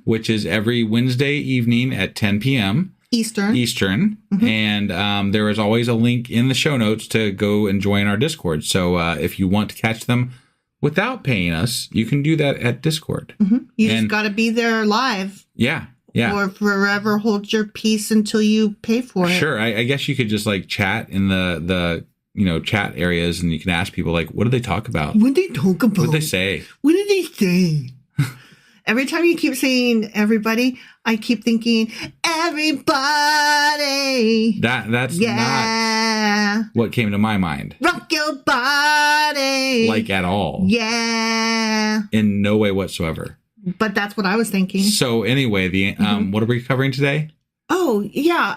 which is every Wednesday evening at 10 p.m. Eastern. And there is always a link in the show notes to go and join our Discord. So if you want to catch them without paying us, you can do that at Discord. You just got to be there live. Yeah. Or forever hold your peace until you pay for it. Sure. I guess you could just like chat in the chat areas, and you can ask people like, what do they talk about? What do they talk about? What do they say? What do they say? Every time you keep saying everybody, I keep thinking everybody. That's not what came to my mind. Rock your body. Like at all. Yeah. In no way whatsoever. But that's what I was thinking. So anyway, what are we covering today? Oh, yeah.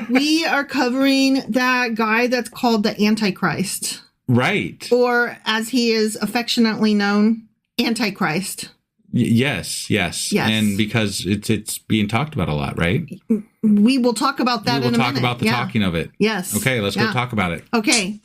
We are covering that guy that's called the Antichrist. Right. Or as he is affectionately known, Antichrist. Yes. And because it's being talked about a lot, right? We will talk about that in a minute. We will talk about the talking of it. Yes. Okay, let's go talk about it. Okay.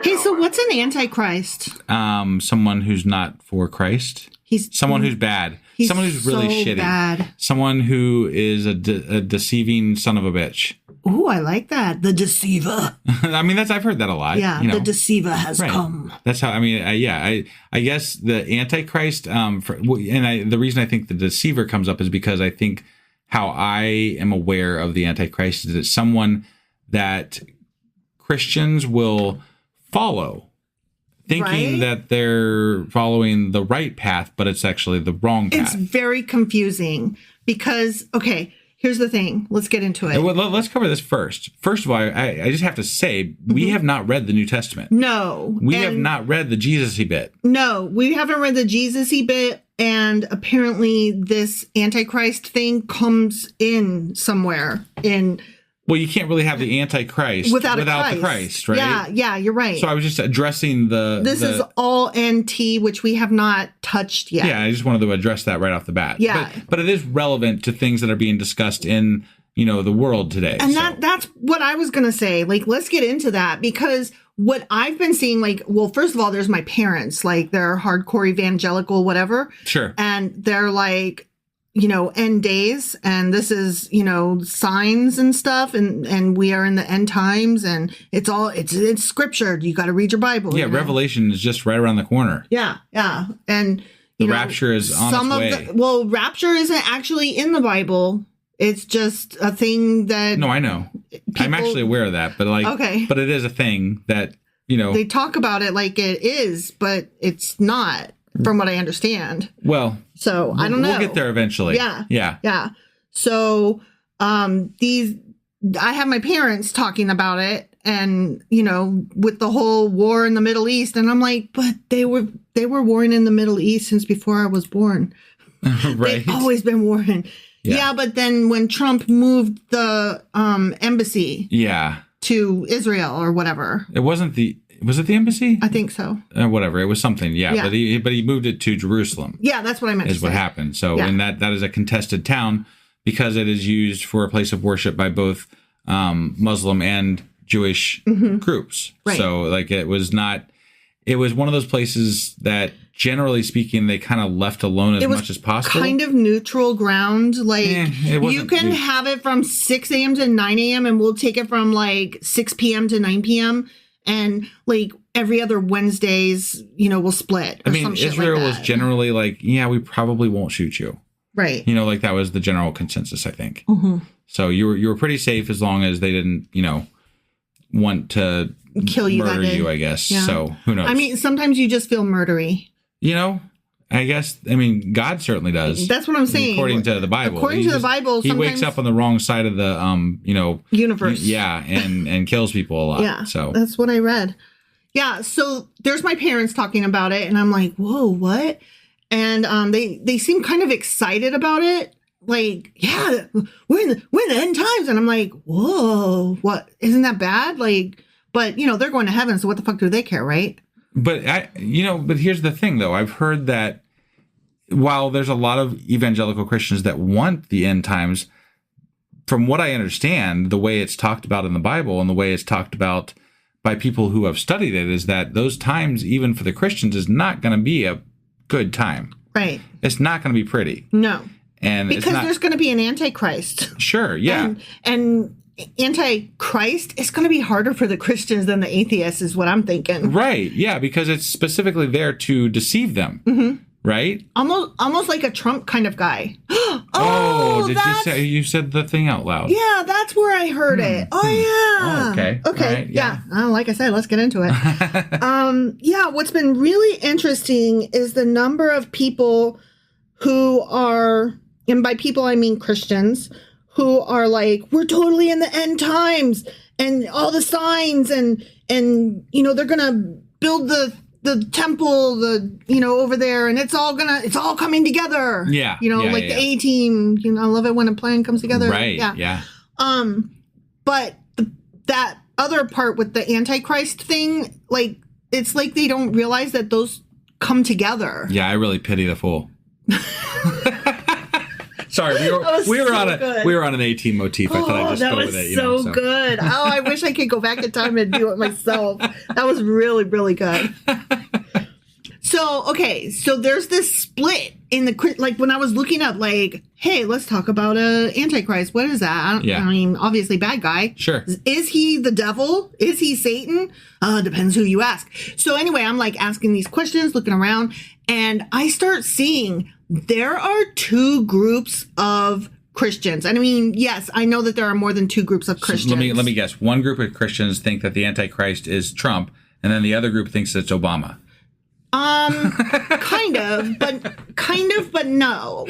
Hey, so what's an Antichrist? Someone who's not for Christ. He's someone who's bad. Someone who's really shitty. Bad. Someone who is a deceiving son of a bitch. Ooh, I like that. The deceiver. I mean, I've heard that a lot. Yeah, the deceiver has come. That's how. I mean, I guess the Antichrist. The reason I think the deceiver comes up is because I think how I am aware of the Antichrist is it's someone that Christians will follow, thinking that they're following the right path, but it's actually the wrong path. It's very confusing because, okay, here's the thing. Let's get into it. Well, let's cover this first. First of all, I just have to say, we have not read the New Testament. No. We have not read the Jesus-y bit. No, we haven't read the Jesus-y bit. And apparently this Antichrist thing comes in somewhere in... Well, you can't really have the Antichrist without the Christ, right? Yeah, you're right. So I was just addressing This is all NT, which we have not touched yet. Yeah, I just wanted to address that right off the bat. Yeah. But it is relevant to things that are being discussed in, the world today. And that's what I was going to say. Like, let's get into that because what I've been seeing, like, well, first of all, there's my parents, like they're hardcore evangelical, whatever. Sure. And they're like, end days, and this is, signs and stuff, and we are in the end times, and it's scripture. You got to read your Bible. Yeah, Revelation is just right around the corner. Yeah, yeah. And the rapture is on its way. Rapture isn't actually in the Bible. It's just a thing that... No, I know. I'm actually aware of that, but okay. But it is a thing that, they talk about it like it is, but it's not, from what I understand. Well, so I don't know. We'll get there eventually. Yeah. Yeah. Yeah. So I have my parents talking about it, and, with the whole war in the Middle East, and I'm like, but they were warring in the Middle East since before I was born. Right. They've always been warring. Yeah, but then when Trump moved the embassy to Israel or whatever. Was it the embassy? I think so. Whatever. It was something. Yeah. But he moved it to Jerusalem. Yeah, that's what I meant to say. Is what happened. So, and that is a contested town because it is used for a place of worship by both Muslim and Jewish groups. Right. So it was one of those places that, generally speaking, they kind of left alone as much as possible. Kind of neutral ground. You can have it from 6 a.m. to 9 a.m. and we'll take it from 6 p.m. to 9 p.m. And every other Wednesdays, we'll split. Israel was generally we probably won't shoot you. Right. That was the general consensus, I think. Mm-hmm. So you were pretty safe as long as they didn't, want to kill you, murder you, I guess. Yeah. So who knows? Sometimes you just feel murdery. I guess, God certainly does. That's what I'm saying. According to the Bible. He wakes up on the wrong side of the, universe. Yeah, and kills people a lot. Yeah, so that's what I read. Yeah, so there's my parents talking about it, and I'm like, whoa, what? And they seem kind of excited about it. Yeah, we're in the end times. And I'm like, whoa, what? Isn't that bad? But, they're going to heaven, so what the fuck do they care, right? But but here's the thing, though. I've heard that while there's a lot of evangelical Christians that want the end times, from what I understand, the way it's talked about in the Bible and the way it's talked about by people who have studied it is that those times, even for the Christians, is not going to be a good time. Right. It's not going to be pretty. No. And because there's going to be an Antichrist. Sure, yeah. And Antichrist is going to be harder for the Christians than the atheists, is what I'm thinking. Right, yeah, because it's specifically there to deceive them. Mm-hmm. Right? Almost like a Trump kind of guy. Did you said the thing out loud? Yeah, that's where I heard it. Oh, yeah. Oh, okay. Okay. Right, yeah. Like I said, let's get into it. What's been really interesting is the number of people who are, and by people I mean Christians, who are we're totally in the end times and all the signs and they're going to build the temple, over there, and it's all coming together. Yeah. The A-team, I love it when a plan comes together. Right. Yeah. But that other part with the Antichrist thing, it's like they don't realize that those come together. Yeah, I really pity the fool. Sorry, we were on an A-team motif. I thought I'd just go with it. That was so good. Oh, I wish I could go back in time and do it myself. That was really, really good. So there's this split in the, when I was looking up, hey, let's talk about Antichrist. What is that? I mean, obviously bad guy. Sure. Is he the devil? Is he Satan? Depends who you ask. So anyway, I'm asking these questions, looking around, and I start seeing there are two groups of Christians. And I mean, yes, I know that there are more than two groups of Christians. So let me guess. One group of Christians think that the Antichrist is Trump, and then the other group thinks it's Obama. Kind of, but no.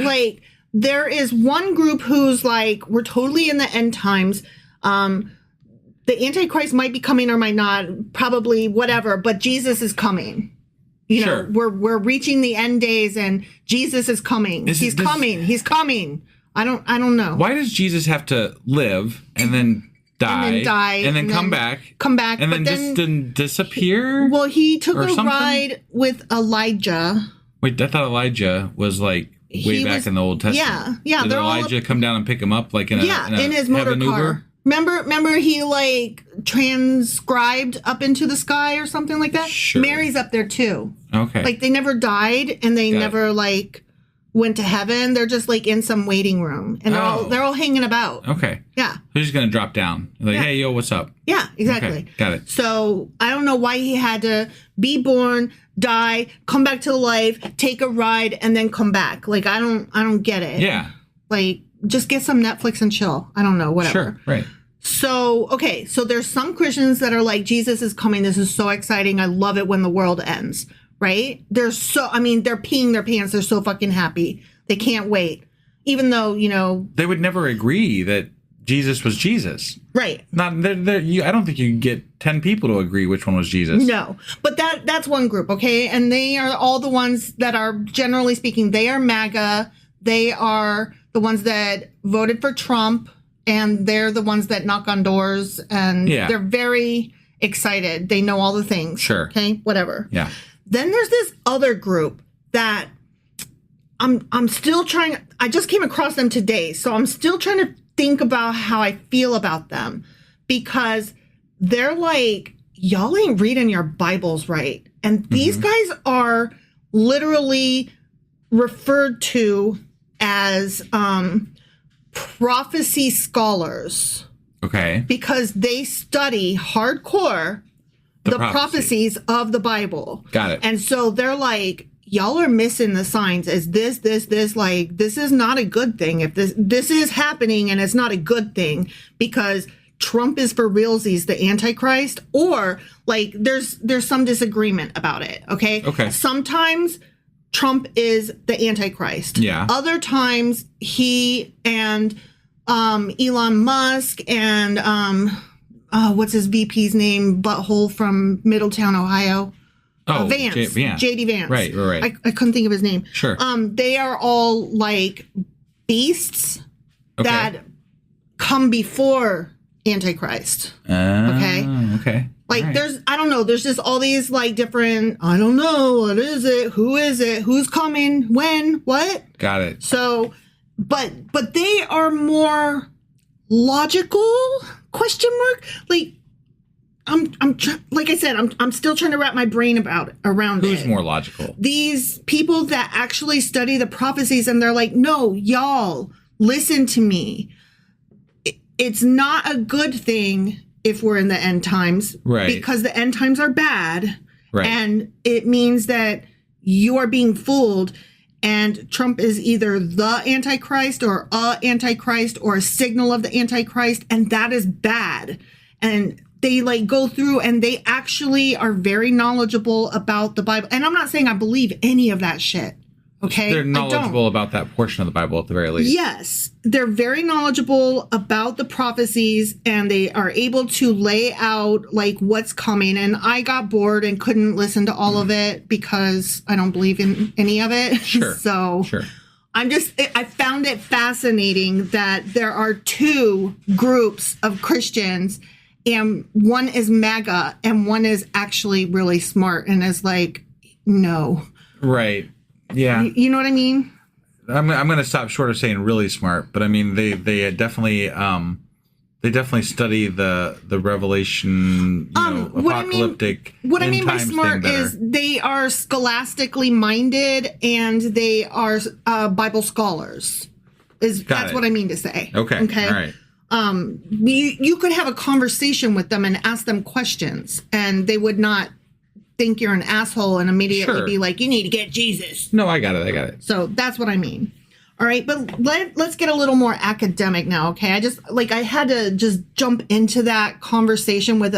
There is one group who's we're totally in the end times. The Antichrist might be coming or might not, probably whatever, but Jesus is coming. Sure. We're reaching the end days and Jesus is coming. He's coming. I don't know. Why does Jesus have to live and then die and then come back and then just disappear? Well, he took a ride with Elijah. Wait, I thought Elijah was way back in the Old Testament. Yeah. Did Elijah come down and pick him up in his motor car? Remember he transcribed up into the sky or something like that? Sure. Mary's up there too. Okay. They never died and they never went to heaven. They're just like in some waiting room, and they're all hanging about. Okay. Yeah. They're just gonna drop down. Like, hey, yo, what's up? Yeah, exactly. Okay, got it. So I don't know why he had to be born, die, come back to life, take a ride, and then come back. Like, I don't get it. Yeah. Like, just get some Netflix and chill. I don't know, whatever. Sure. Right. So, okay. So there's some Christians that are like, Jesus is coming. This is so exciting. I love it when the world ends. Right? They're peeing their pants. They're so fucking happy. They can't wait. Even though, they would never agree that Jesus was Jesus. Right. I don't think you can get 10 people to agree which one was Jesus. No. But that's one group, okay? And they are all the ones that are, generally speaking, they are MAGA. They are the ones that voted for Trump. And they're the ones that knock on doors. And they're very excited. They know all the things. Sure. Okay? Whatever. Yeah. Then there's this other group that I'm still trying. I just came across them today, so I'm still trying to think about how I feel about them, because they're like, y'all ain't reading your Bibles right. And these guys are literally referred to as prophecy scholars. Okay. Because they study hardcore the prophecies of the Bible. Got it. And so they're like, y'all are missing the signs as this, like, this is not a good thing. If this is happening and it's not a good thing because Trump is for realsies the Antichrist, or like there's some disagreement about it. Okay. Okay. Sometimes Trump is the Antichrist. Yeah. Other times he and Elon Musk and what's his VP's name? Butthole from Middletown, Ohio. Vance. JD Vance. Right. I couldn't think of his name. Sure. They are all like beasts that come before Antichrist. Okay. Like I don't know, there's just all these like different, I don't know, what is it? Who is it? Who's coming? When? What? Got it. So, but they are more logical? Question mark? Like, like I said, I'm still trying to wrap my brain around it. Who's more logical? These people that actually study the prophecies, and they're like, no, y'all, listen to me. It's not a good thing if we're in the end times. Right. Because the end times are bad. Right. And it means that you are being fooled. And Trump is either the Antichrist or a Antichrist or a signal of the Antichrist. And that is bad. And they like go through and they actually are very knowledgeable about the Bible. And I'm not saying I believe any of that shit. Okay. They're knowledgeable about that portion of the Bible at the very least. Yes. They're very knowledgeable about the prophecies, and they are able to lay out like what's coming. And I got bored and couldn't listen to all of it because I don't believe in any of it. Sure. So I found it fascinating that there are two groups of Christians, and one is MAGA and one is actually really smart and is like, no. Right. Yeah. You know what I mean? I'm going to stop short of saying really smart, but I mean they definitely study the Revelation, apocalyptic. What I mean by smart is they are scholastically minded and they are Bible scholars. That's what I mean to say. Okay. All right. You could have a conversation with them and ask them questions, and they would not think you're an asshole and immediately be like, you need to get Jesus. No, I got it. So that's what I mean. All right, but let's get a little more academic now, okay? I had to just jump into that conversation with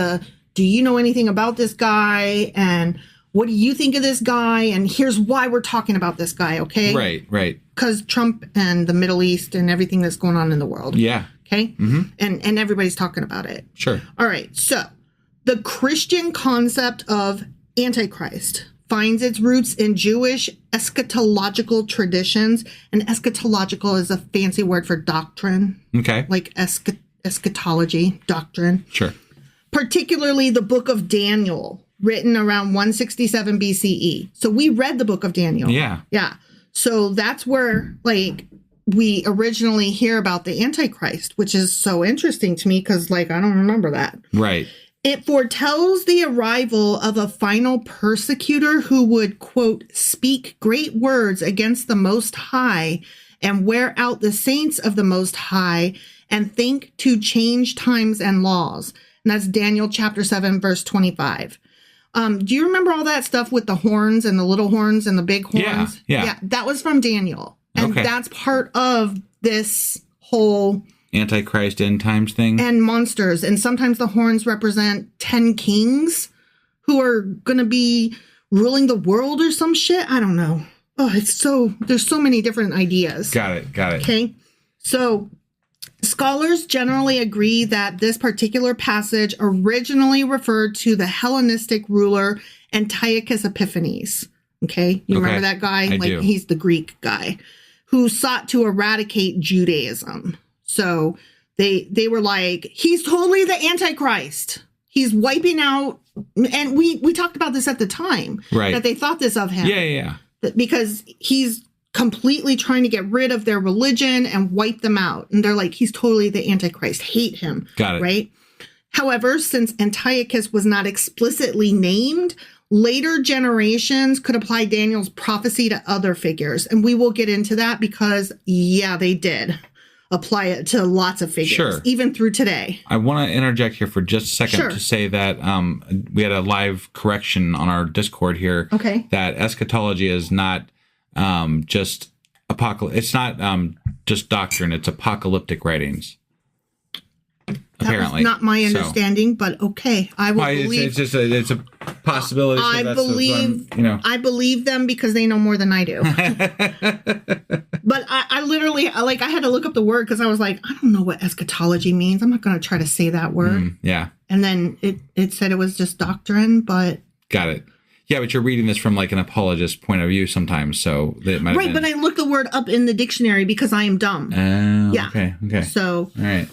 do you know anything about this guy? And what do you think of this guy? And here's why we're talking about this guy, okay? Right. Because Trump and the Middle East and everything that's going on in the world. Yeah. Okay? Mm-hmm. And everybody's talking about it. Sure. All right, so the Christian concept of Antichrist finds its roots in Jewish eschatological traditions. And eschatological is a fancy word for doctrine. Okay. Like eschatology, doctrine. Sure. Particularly the book of Daniel, written around 167 BCE. So we read the book of Daniel. Yeah. Yeah. So that's where, we originally hear about the Antichrist, which is so interesting to me because, I don't remember that. Right. It foretells the arrival of a final persecutor who would, quote, speak speak great words against the Most High and wear out the saints of the Most High and think to change times and laws. And that's Daniel chapter 7, verse 25. Do you remember all that stuff with the horns and the little horns and the big horns? Yeah. That was from Daniel. And that's part of this whole Antichrist end times thing. And monsters. And sometimes the horns represent 10 kings who are going to be ruling the world or some shit. I don't know. Oh, there's so many different ideas. Got it. Okay. So scholars generally agree that this particular passage originally referred to the Hellenistic ruler Antiochus Epiphanes. Okay. You remember that guy? I do. He's the Greek guy who sought to eradicate Judaism. So they were like, he's totally the Antichrist. He's wiping out. And we talked about this at the time. Right. That they thought this of him. Yeah. Because he's completely trying to get rid of their religion and wipe them out. And they're like, he's totally the Antichrist. Hate him. Got it. Right? However, since Antiochus was not explicitly named, later generations could apply Daniel's prophecy to other figures. And we will get into that because, they did apply it to lots of figures, even through today. I want to interject here for just a second to say that we had a live correction on our Discord here. Okay. That eschatology is not just it's not just doctrine, it's apocalyptic writings. Apparently. That was not my understanding, but okay. I will believe. It's a possibility. I believe them because they know more than I do. But I literally, I had to look up the word because I was like, I don't know what eschatology means. I'm not going to try to say that word. And then it said it was just doctrine, but. Got it. Yeah, but you're reading this from like an apologist point of view sometimes, so it might right. But I looked the word up in the dictionary because I am dumb. Yeah. Okay. So. All right.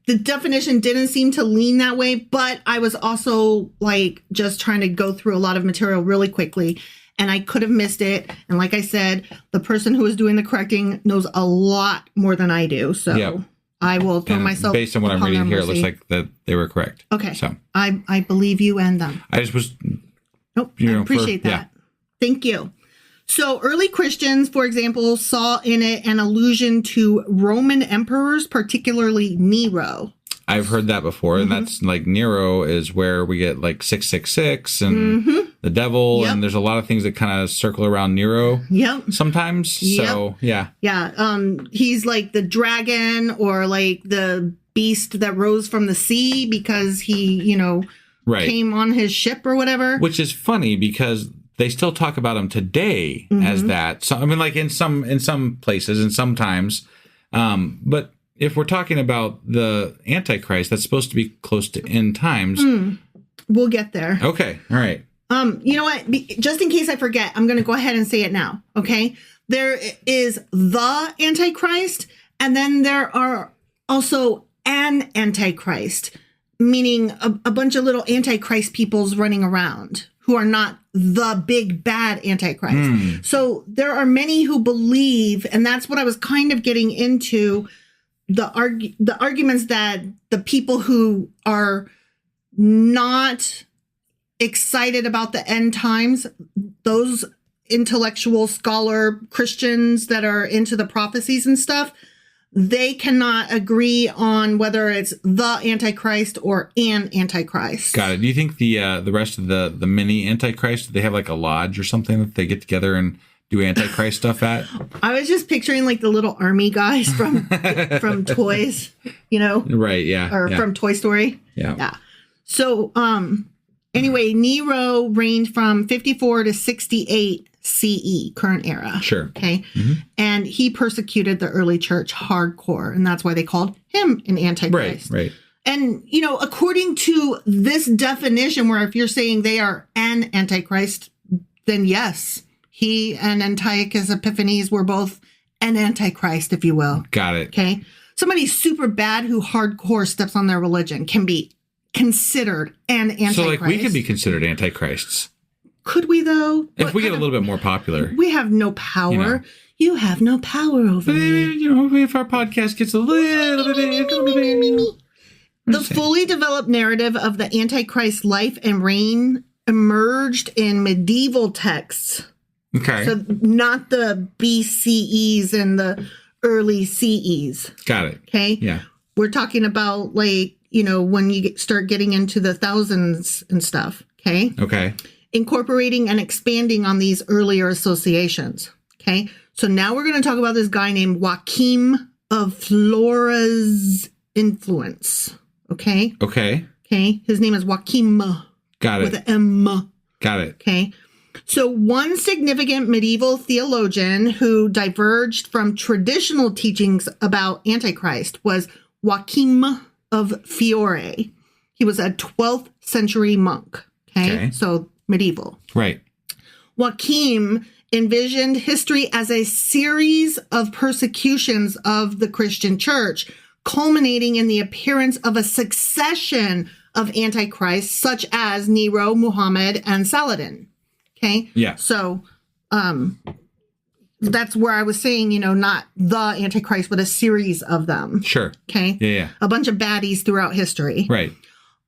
The definition didn't seem to lean that way, but I was also like just trying to go through a lot of material really quickly, and I could have missed it. And like I said, the person who was doing the correcting knows a lot more than I do, so I will throw myself. Based on what I'm reading here, it looks like that they were correct. Okay, so I believe you and them. I just was. Nope, I appreciate that. Yeah. Thank you. So early Christians, for example, saw in it an allusion to Roman emperors, particularly Nero. I've heard that before, and that's like Nero is where we get like 666 and the devil, and there's a lot of things that kind of circle around Nero sometimes. So, yeah. He's like the dragon or like the beast that rose from the sea because he, came on his ship or whatever. Which is funny because they still talk about him today as that. So I mean, like in some places and sometimes, but if we're talking about the Antichrist, that's supposed to be close to end times. We'll get there. Okay, all right. You know what? Just in case I forget, I'm going to go ahead and say it now. Okay, there is the Antichrist, and then there are also an Antichrist, meaning a bunch of little Antichrist peoples running around who are not the big bad Antichrist. So there are many who believe, and that's what I was kind of getting into, the arguments that the people who are not excited about the end times, those intellectual scholar Christians that are into the prophecies and stuff, they cannot agree on whether it's the Antichrist or an Antichrist. Got it. Do you think the rest of the mini Antichrist, do they have like a lodge or something that they get together and do Antichrist stuff at? I was just picturing like the little army guys from Toys, Right, yeah. Or from Toy Story. Yeah. So, anyway, Nero reigned from 54 to 68 CE, current era. Sure. Okay. And he persecuted the early church hardcore, and that's why they called him an Antichrist. Right. And, according to this definition, where if you're saying they are an Antichrist, then yes, he and Antiochus Epiphanes were both an Antichrist, if you will. Got it. Okay. Somebody super bad who hardcore steps on their religion can be considered an Antichrist. So, like, we could be considered Antichrists. Could we, though? If we get a little bit more popular. We have no power. You have no power over me. If our podcast gets a little bit... The fully developed narrative of the Antichrist life and reign emerged in medieval texts Okay. So not the BCEs and the early CEs. Got it. Okay. Yeah. We're talking about like, when you start getting into the thousands and stuff. Okay. Okay. Incorporating and expanding on these earlier associations. Okay. So now we're going to talk about this guy named Joachim of Flora's influence. Okay. Okay. Okay. His name is Joachim. Got it. With an M. Got it. Okay. So one significant medieval theologian who diverged from traditional teachings about Antichrist was Joachim of Fiore. He was a 12th century monk. Okay. So medieval. Right. Joachim envisioned history as a series of persecutions of the Christian church, culminating in the appearance of a succession of antichrists such as Nero, Muhammad, and Saladin. Okay? Yeah. So that's where I was saying, not the Antichrist, but a series of them. Sure. Okay? Yeah. A bunch of baddies throughout history. Right.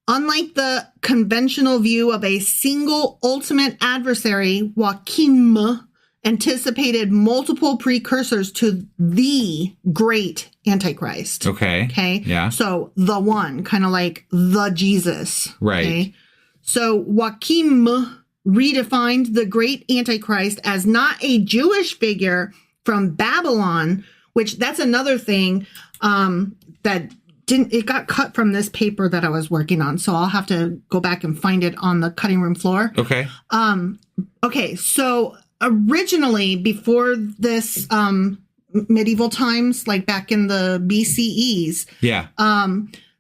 Unlike the conventional view of a single ultimate adversary, Joachim anticipated multiple precursors to the great Antichrist. Okay. Okay. Yeah. So the one, kind of like the Jesus. Right. Okay? So Joachim redefined the great Antichrist as not a Jewish figure from Babylon, which that's another thing that it got cut from this paper that I was working on. So I'll have to go back and find it on the cutting room floor. Okay. Okay. So originally, before this medieval times, like back in the BCEs, yeah,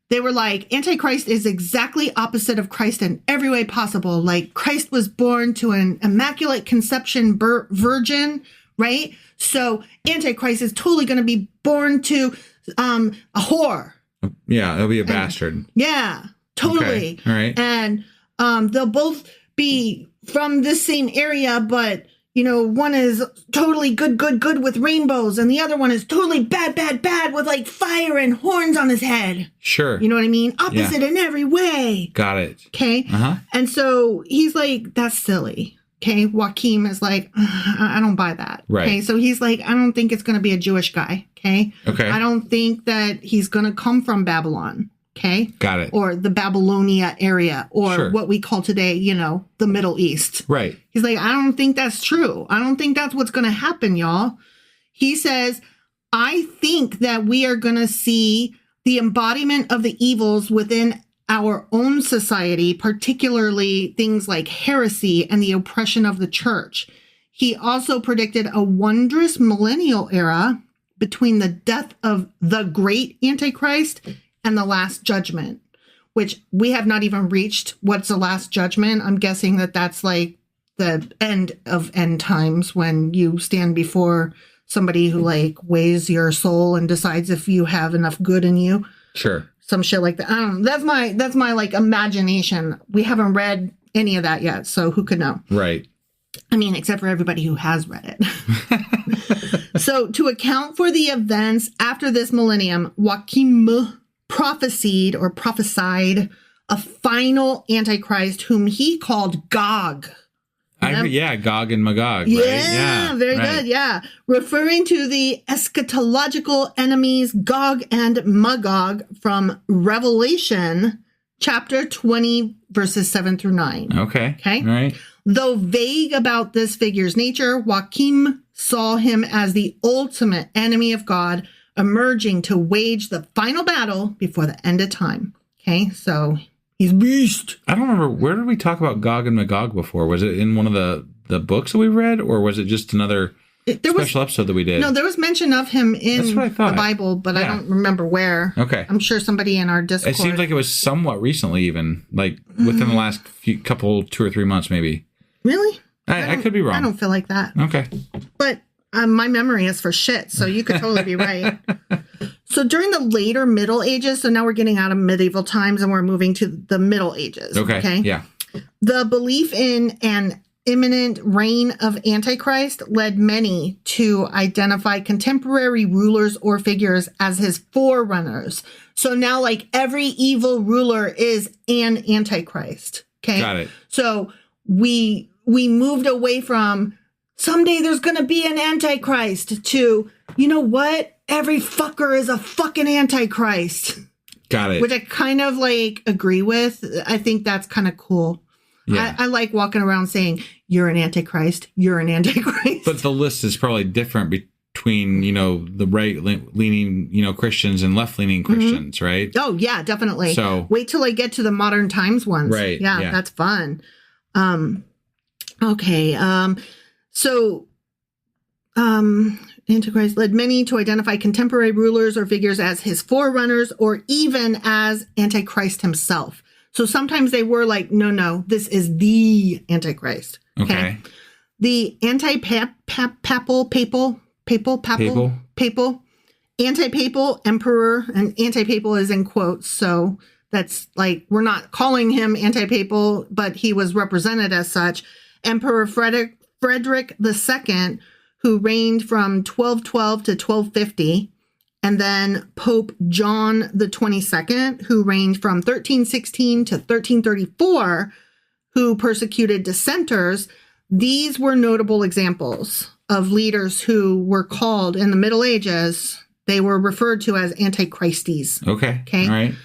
they were like, Antichrist is exactly opposite of Christ in every way possible. Like Christ was born to an immaculate conception virgin, right? So Antichrist is totally going to be born to a whore. Yeah, it'll be a bastard. Yeah, totally. Okay. All right. And they'll both be from this same area, but one is totally good with rainbows, and the other one is totally bad with like fire and horns on his head. Sure. You know what I mean? Opposite in every way. Got it. Okay. Uh-huh. And so he's like, that's silly. Okay. Joachim is like, I don't buy that. Right. Okay. So he's like, I don't think it's going to be a Jewish guy. Okay. Okay. I don't think that he's going to come from Babylon. Okay. Got it. Or the Babylonia area, or Sure. what we call today, the Middle East. Right. He's like, I don't think that's true. I don't think that's what's going to happen, y'all. He says, I think that we are going to see the embodiment of the evils within our own society, particularly things like heresy and the oppression of the church. He also predicted a wondrous millennial era between the death of the great Antichrist and the last judgment, which we have not even reached. What's the last judgment? I'm guessing that that's like the end of end times, when you stand before somebody who like weighs your soul and decides if you have enough good in you. Sure. Some shit like that. I don't know. That's my like imagination. We haven't read any of that yet, so who could know? Right. I mean, except for everybody who has read it. So to account for the events after this millennium, Joachim prophesied a final Antichrist whom he called Gog. Gog and Magog. Yeah, right? Yeah, very good. Yeah. Referring to the eschatological enemies Gog and Magog from Revelation chapter 20, verses 7 through 9. Okay. Okay. All right. Though vague about this figure's nature, Joachim saw him as the ultimate enemy of God, emerging to wage the final battle before the end of time. Okay, so he's beast. I don't remember, where did we talk about Gog and Magog before? Was it in one of the books that we read, or was it just another special episode that we did? No, there was mention of him in the Bible, but I don't remember where. Okay. I'm sure somebody in our Discord. It seems like it was somewhat recently, even like within the last 2 or 3 months, maybe. Really? I could be wrong. I don't feel like that. Okay. But my memory is for shit, so you could totally be right. So during the later Middle Ages, so now we're getting out of medieval times and we're moving to the Middle Ages. Okay. Yeah. The belief in an imminent reign of Antichrist led many to identify contemporary rulers or figures as his forerunners. So now, like, every evil ruler is an Antichrist. Okay. Got it. So we moved away from someday there's going to be an antichrist to, you know what? Every fucker is a fucking antichrist. Got it. Which I kind of like agree with. I think that's kind of cool. Yeah. I like walking around saying, you're an antichrist. You're an antichrist. But the list is probably different between, the right-leaning, Christians and left-leaning Christians, right? Oh, yeah, definitely. So wait till I get to the modern times ones. Right. Yeah, that's fun. Okay. Antichrist led many to identify contemporary rulers or figures as his forerunners or even as Antichrist himself. So sometimes they were like, no, this is the Antichrist. Okay. The anti-papal emperor, and anti-papal is in quotes. So that's like, we're not calling him anti-papal, but he was represented as such. Emperor Frederick II, who reigned from 1212 to 1250, and then Pope John the 22nd, who reigned from 1316 to 1334, who persecuted dissenters. These were notable examples of leaders who were called in the Middle Ages. They were referred to as antichristes. Okay. Okay. All right.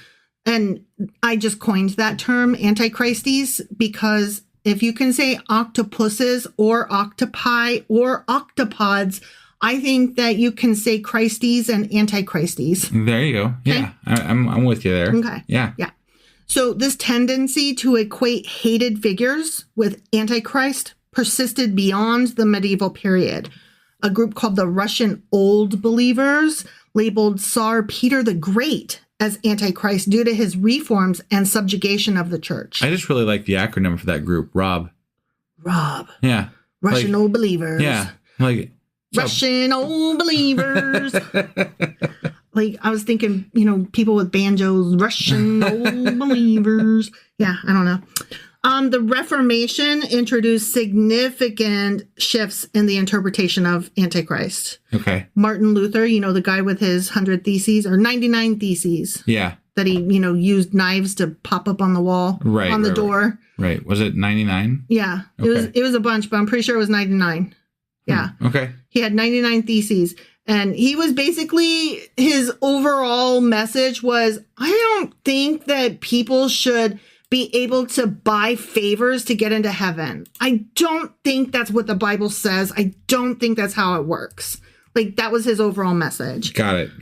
And I just coined that term, antichristes, because if you can say octopuses or octopi or octopods, I think that you can say Christies and antichristes. There you go. Yeah, okay. I'm with you there. Okay. Yeah. So this tendency to equate hated figures with Antichrist persisted beyond the medieval period. A group called the Russian Old Believers labeled Tsar Peter the Great as Antichrist due to his reforms and subjugation of the church. I just really like the acronym for that group, ROB. Yeah. Russian Old Believers. Yeah. Russian Old Believers. Like, I was thinking, people with banjos, Russian Old Believers. Yeah, I don't know. The Reformation introduced significant shifts in the interpretation of Antichrist. Okay. Martin Luther, the guy with his 100 theses or 99 theses. Yeah. That he, used knives to pop up on the wall, on the door. Right. Was it 99? Yeah. Okay. It was a bunch, but I'm pretty sure it was 99. Yeah. Okay. He had 99 theses. And he was basically, his overall message was, I don't think that people should be able to buy favors to get into heaven. I don't think that's what the Bible says. I don't think that's how it works. Like, that was his overall message. Got it.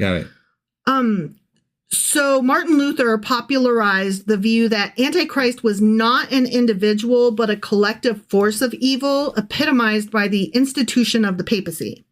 So Martin Luther popularized the view that Antichrist was not an individual, but a collective force of evil, epitomized by the institution of the papacy.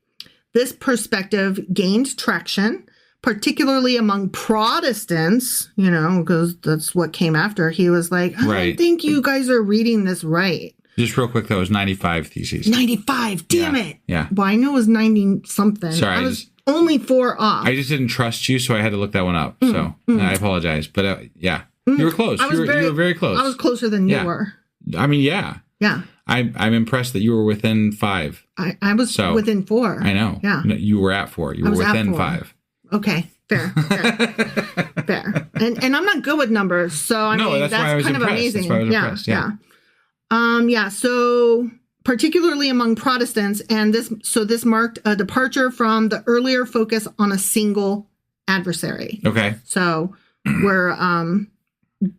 This perspective gained traction, particularly among Protestants, because that's what came after. He was like, I don't think you guys are reading this right. Just real quick, that was 95 theses. 95, damn it. Yeah. Well, I knew it was 90 something. Sorry. I was only 4 off. I just didn't trust you, so I had to look that one up. So I apologize. But yeah, you were close. You were very close. I was closer than you were. I mean, yeah. Yeah. I'm impressed that you were within 5. I was within 4. I know. Yeah. No, you were at 4. You were within 5. Okay, fair. And I'm not good with numbers, so I mean that's why I was kind impressed. of amazing. That's why I was impressed. So particularly among Protestants, and this marked a departure from the earlier focus on a single adversary. Okay. So we're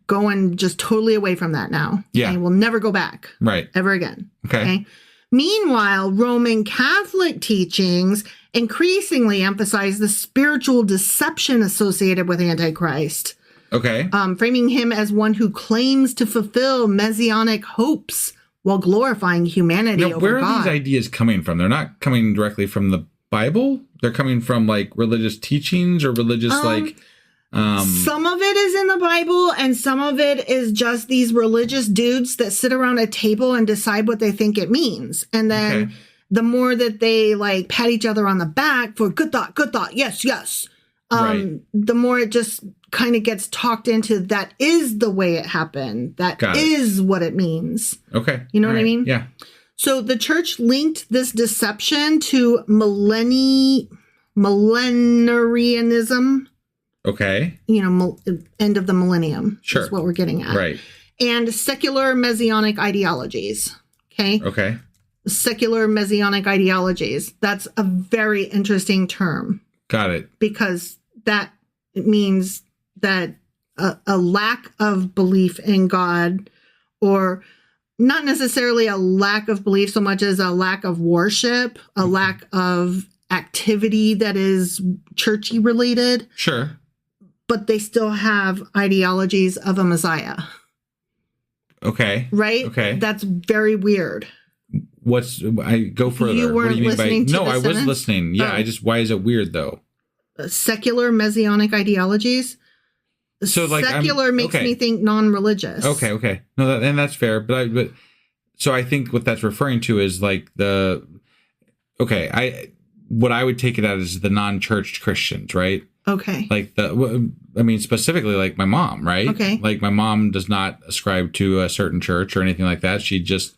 going just totally away from that now. Yeah. And we'll never go back. Right. Ever again. Okay. Meanwhile, Roman Catholic teachings increasingly emphasize the spiritual deception associated with Antichrist. Okay. Framing him as one who claims to fulfill messianic hopes while glorifying humanity over God. Where are these ideas coming from? They're not coming directly from the Bible? They're coming from, religious teachings or religious, Some of it is in the Bible, and some of it is just these religious dudes that sit around a table and decide what they think it means. And then the more that they pat each other on the back for good thought, yes, the more it just kind of gets talked into that is the way it happened. That is what it means. Okay. You know what I mean? Yeah. So the church linked this deception to millenarianism. Okay. End of the millennium. Sure. That's what we're getting at. Right. And secular messianic ideologies. Okay. Okay. secular messianic ideologies. That's a very interesting term. Got it. Because that means that a lack of belief in God, or not necessarily a lack of belief so much as a lack of worship, a lack of activity that is churchy related. Sure. But they still have ideologies of a Messiah. Okay. Right? Okay. That's very weird. I go further. You weren't what do you mean listening by to no? the I was sentence? listening. Yeah. Oh. Why is it weird though? Secular messianic ideologies. So like secular makes me think non-religious. Okay. No, and that's fair. But so I think what that's referring to is like what I would take it as is the non-church Christians, right? Okay. Like specifically like my mom, right? Okay. Like my mom does not ascribe to a certain church or anything like that. She just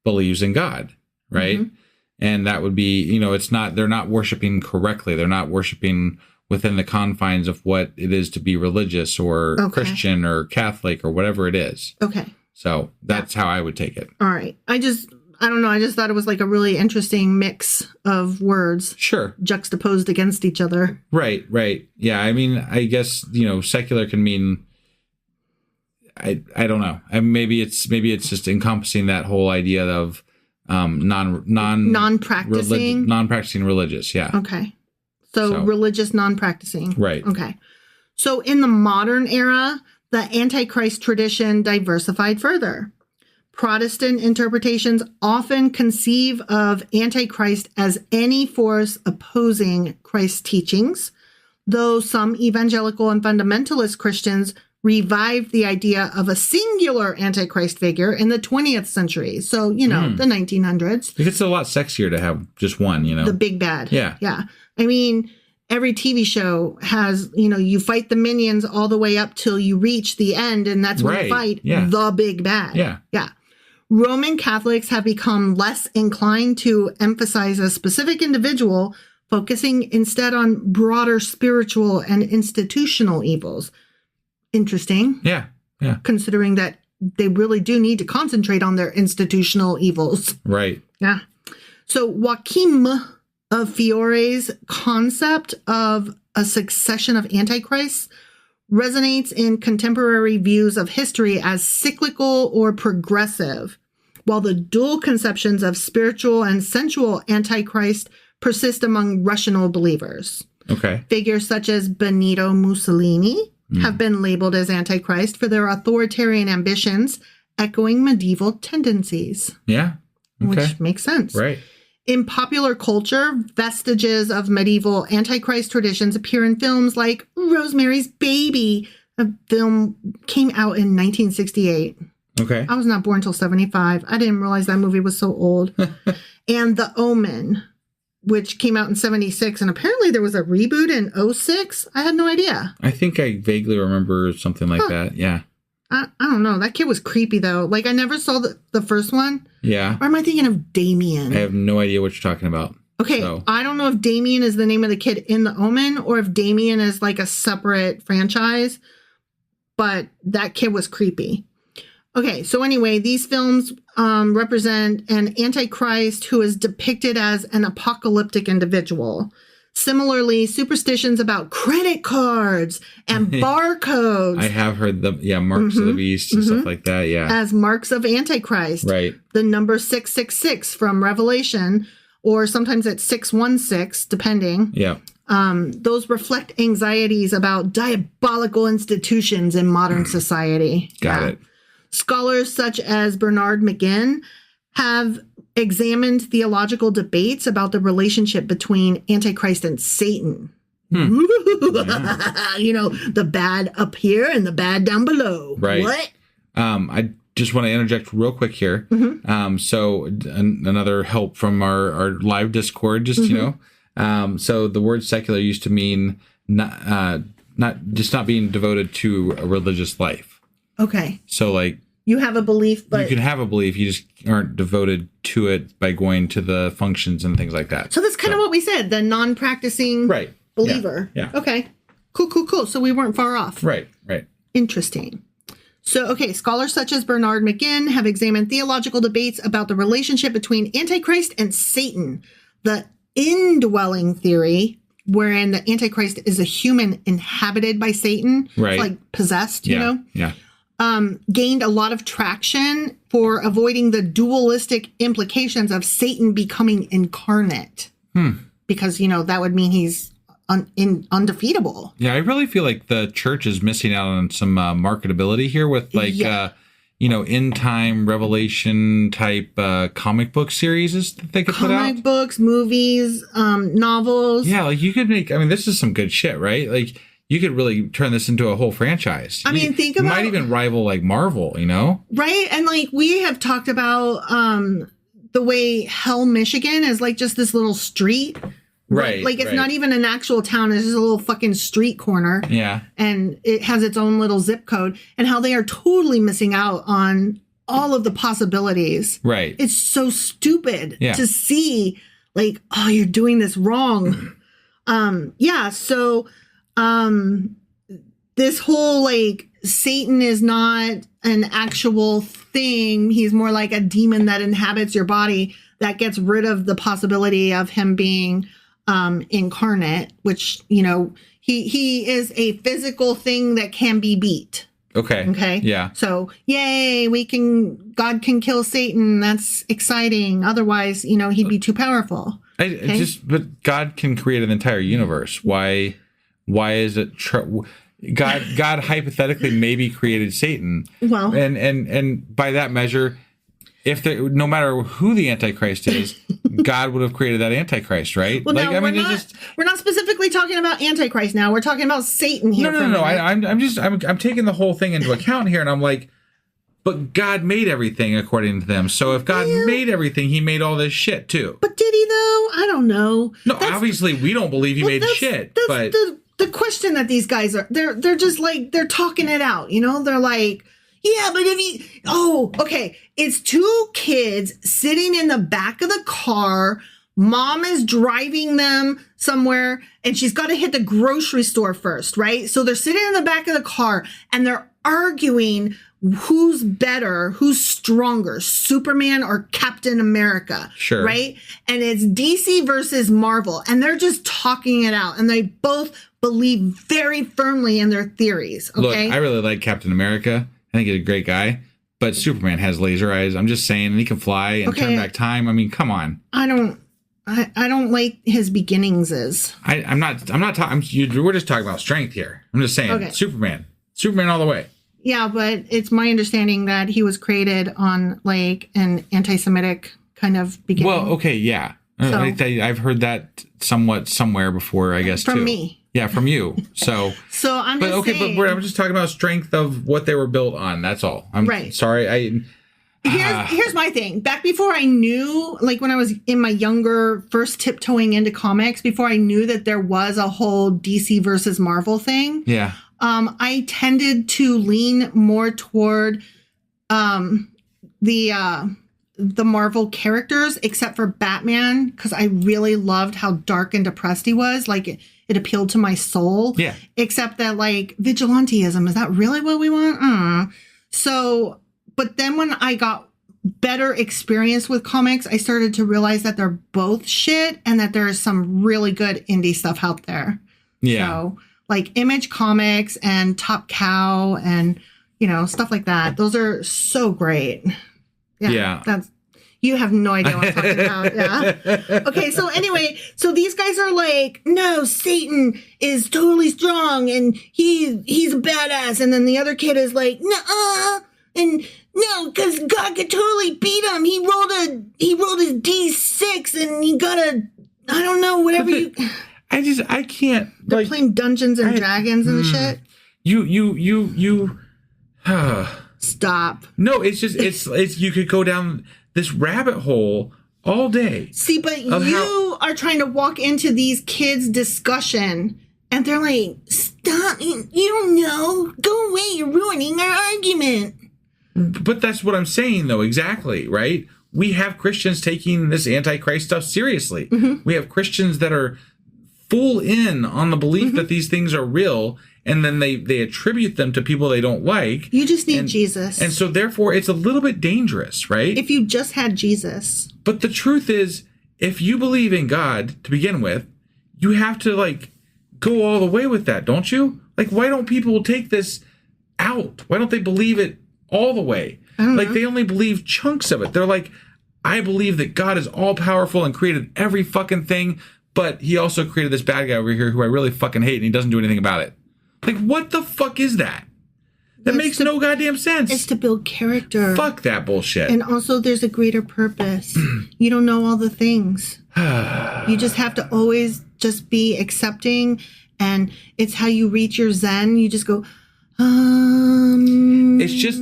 believes in God, right? Mm-hmm. And that would be, they're not worshiping correctly. They're not worshiping within the confines of what it is to be religious or Christian or Catholic or whatever it is. Okay. So that's how I would take it. All right. I don't know. I just thought it was like a really interesting mix of words. Sure. Juxtaposed against each other. Right. Yeah. I mean, I guess, secular can mean, I don't know. Maybe it's just encompassing that whole idea of non-practicing religious. Yeah. Okay. So religious non-practicing. Right. Okay. So in the modern era, the Antichrist tradition diversified further. Protestant interpretations often conceive of Antichrist as any force opposing Christ's teachings, though some evangelical and fundamentalist Christians revived the idea of a singular Antichrist figure in the 20th century. So, the 1900s. It's a lot sexier to have just one, The big bad. Yeah. Yeah. I mean, every TV show has, you fight the minions all the way up till you reach the end, and that's when you fight the big bad. Yeah. Yeah. Roman Catholics have become less inclined to emphasize a specific individual, focusing instead on broader spiritual and institutional evils. Interesting. Yeah. Considering that they really do need to concentrate on their institutional evils. Right. Yeah. So Joachim of Fiore's concept of a succession of antichrists resonates in contemporary views of history as cyclical or progressive, while the dual conceptions of spiritual and sensual antichrist persist among rational believers. Okay. Figures such as Benito Mussolini have been labeled as antichrist for their authoritarian ambitions, echoing medieval tendencies. Yeah. Okay. Which makes sense. Right. In popular culture, vestiges of medieval antichrist traditions appear in films like Rosemary's Baby. A film came out in 1968. Okay. I was not born until 75. I didn't realize that movie was so old. And The Omen, which came out in 76. And apparently there was a reboot in 06. I had no idea. I think I vaguely remember something like that. Yeah. I don't know. That kid was creepy, though. Like, I never saw the first one. Yeah. Or am I thinking of Damien? I have no idea what you're talking about. Okay, so. I don't know if Damien is the name of the kid in The Omen or if Damien is like a separate franchise, but that kid was creepy. Okay, so anyway, these films represent an antichrist who is depicted as an apocalyptic individual. Similarly, superstitions about credit cards and barcodes. I have heard marks of the beast and stuff like that, yeah. As marks of Antichrist. Right. The number 666 from Revelation, or sometimes it's 616, depending. Yeah. Those reflect anxieties about diabolical institutions in modern society. Got it. Scholars such as Bernard McGinn have examined theological debates about the relationship between Antichrist and Satan. Yeah. The bad up here and the bad down below. Right. What? I just want to interject real quick here. So another help from our live Discord, just, so the word secular used to mean not being devoted to a religious life. Okay. So like, you have a belief, but... You can have a belief, you just aren't devoted to it by going to the functions and things like that. So that's kind of what we said, the non-practicing believer. Yeah. Okay. Cool. So we weren't far off. Right. Interesting. So, okay, scholars such as Bernard McGinn have examined theological debates about the relationship between Antichrist and Satan. The indwelling theory, wherein the Antichrist is a human inhabited by Satan, right? Like possessed, you know? Yeah. Gained a lot of traction for avoiding the dualistic implications of Satan becoming incarnate. Because, that would mean he's undefeatable. Yeah, I really feel like the church is missing out on some marketability here with end time revelation type comic book series that they could put out. Comic books, movies, novels. Yeah, like you could make, this is some good shit, right? Like you could really turn this into a whole franchise. Think about, might even rival like Marvel, Right. And like we have talked about the way Hell, Michigan is like just this little street. Right. Like it's not even an actual town. It's just a little fucking street corner. Yeah. And it has its own little zip code, and how they are totally missing out on all of the possibilities. Right. It's so stupid to see like, oh, you're doing this wrong. So this whole like Satan is not an actual thing. He's more like a demon that inhabits your body that gets rid of the possibility of him being incarnate, which, he is a physical thing that can be beat. Okay. Yeah. So, yay, God can kill Satan. That's exciting. Otherwise, he'd be too powerful. But God can create an entire universe. Why is it God hypothetically maybe created Satan? Well, and by that measure, no matter who the Antichrist is, God would have created that Antichrist, right? Well, we're not specifically talking about Antichrist now. We're talking about Satan here. No. I'm taking the whole thing into account here, and I'm like, but God made everything according to them. So if God made everything, He made all this shit too. But did He though? I don't know. No, obviously we don't believe He made shit. But the question that these guys are, they're just like, they're talking it out. They're like, yeah, but it's two kids sitting in the back of the car. Mom is driving them somewhere and she's got to hit the grocery store first, right? So they're sitting in the back of the car and they're arguing who's better, who's stronger, Superman or Captain America. Sure. Right? And it's DC versus Marvel. And they're just talking it out. And they both believe very firmly in their theories. Okay. Look, I really like Captain America. I think he's a great guy. But Superman has laser eyes. I'm just saying, and he can fly and turn back time. Come on. I don't like his beginnings. I'm not talking. We're just talking about strength here. I'm just saying, Superman all the way. Yeah, but it's my understanding that he was created on like an anti-Semitic kind of beginning. Well, okay, yeah. So, I've heard that somewhere before, I guess, from too. me. Yeah, from you. So I'm just saying. But I'm just talking about strength of what they were built on. That's all. I'm right. Sorry. Here's my thing. Back before I knew, like when I was in my younger, first tiptoeing into comics, before I knew that there was a whole DC versus Marvel thing. Yeah. I tended to lean more toward the Marvel characters, except for Batman, because I really loved how dark and depressed he was. Like it appealed to my soul. Yeah. Except that like vigilantism, is that really what we want? So, but then when I got better experience with comics, I started to realize that they're both shit and that there is some really good indie stuff out there. Yeah. So like Image Comics and Top Cow and, stuff like that. Those are so great. Yeah. You have no idea what I'm talking about. Yeah. Okay. So anyway, these guys are like, no, Satan is totally strong and he's a badass. And then the other kid is like, nuh-uh. And no, because God could totally beat him. He rolled his D6 and he got I don't know, whatever I can't. They're playing Dungeons and Dragons and shit. You. Stop. No, it's just, it's you could go down this rabbit hole all day. See, but you are trying to walk into these kids' discussion and they're like, stop, you don't know, go away, you're ruining our argument. But that's what I'm saying, though, exactly, right? We have Christians taking this Antichrist stuff seriously. Mm-hmm. We have Christians that are full in on the belief that these things are real, and then they attribute them to people they don't like. You just need Jesus. And so therefore it's a little bit dangerous, right? If you just had Jesus. But the truth is, if you believe in God to begin with, you have to like go all the way with that, don't you? Like, why don't people take this out? Why don't they believe it all the way? Like, they only believe chunks of it. They're like, I believe that God is all powerful and created every fucking thing, but he also created this bad guy over here who I really fucking hate and he doesn't do anything about it. Like, what the fuck is that? That makes no goddamn sense. It's to build character. Fuck that bullshit. And also there's a greater purpose. You don't know all the things. You just have to always just be accepting, and it's how you reach your Zen. You just go, It's just,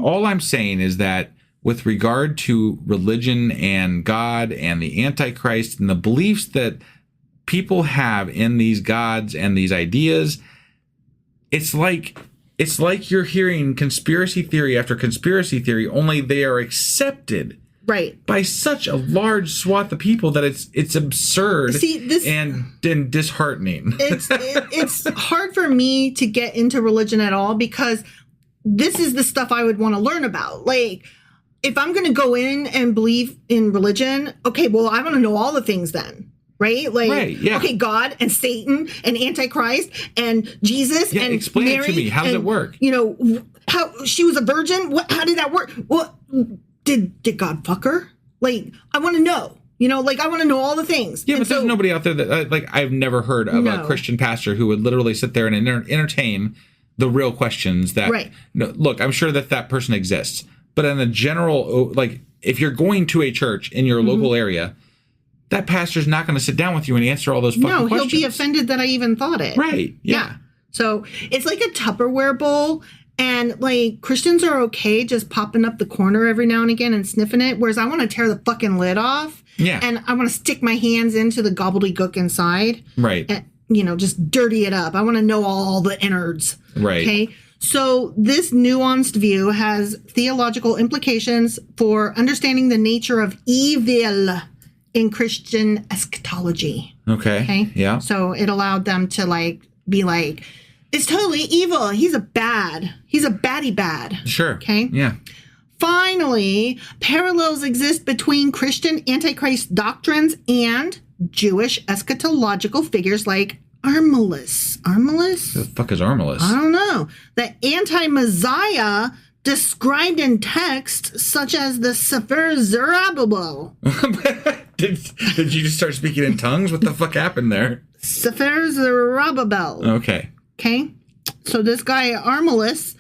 all I'm saying is that with regard to religion and God and the Antichrist and the beliefs that people have in these gods and these ideas, it's like you're hearing conspiracy theory after conspiracy theory, only they are accepted by such a large swath of people that it's absurd and disheartening. It's hard for me to get into religion at all because this is the stuff I would want to learn about. Like, if I'm going to go in and believe in religion, okay, well, I want to know all the things then. Right? Like, okay, God and Satan and Antichrist and Jesus and explain Mary. It to me. How does it work? You know, how she was a virgin? How did that work? What did God fuck her? Like, I want to know. You know, like, I want to know all the things. Yeah, but there's nobody out there that, like, I've never heard of a Christian pastor who would literally sit there and entertain the real questions that, look, I'm sure that person exists. But in a general, like, if you're going to a church in your local area, that pastor's not going to sit down with you and answer all those fucking questions. He'll be offended that I even thought it. Right. Yeah. So it's like a Tupperware bowl. And like Christians are okay just popping up the corner every now and again and sniffing it. Whereas I want to tear the fucking lid off. Yeah. And I want to stick my hands into the gobbledygook inside. Right. And, just dirty it up. I want to know all the innards. Right. Okay. So this nuanced view has theological implications for understanding the nature of evil in Christian eschatology. Okay. Yeah. So it allowed them to be like, it's totally evil. He's a baddie bad. Sure. Okay. Yeah. Finally, parallels exist between Christian Antichrist doctrines and Jewish eschatological figures like Armilus. Armilus? The fuck is Armilus? I don't know. The anti-Messiah described in text such as the Sefer Zerubbabel. Did you just start speaking in tongues? What the fuck happened there? Sefer Zerubbabel. Okay. Okay. So this guy, Armilus,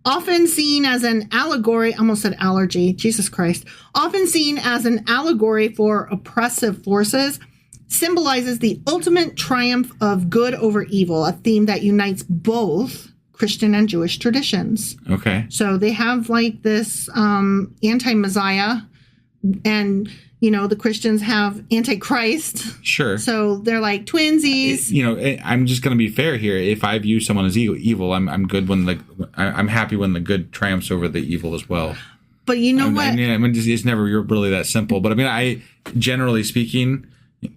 often seen as an allegory, almost said allergy, Jesus Christ, often seen as an allegory for oppressive forces, symbolizes the ultimate triumph of good over evil, a theme that unites both Christian and Jewish traditions. Okay. So they have like this anti-Messiah, and the Christians have Antichrist. Sure. So they're like twinsies. I'm just going to be fair here. If I view someone as evil, I'm good when I'm happy when the good triumphs over the evil as well. But you know what? It's never really that simple. But I generally speaking,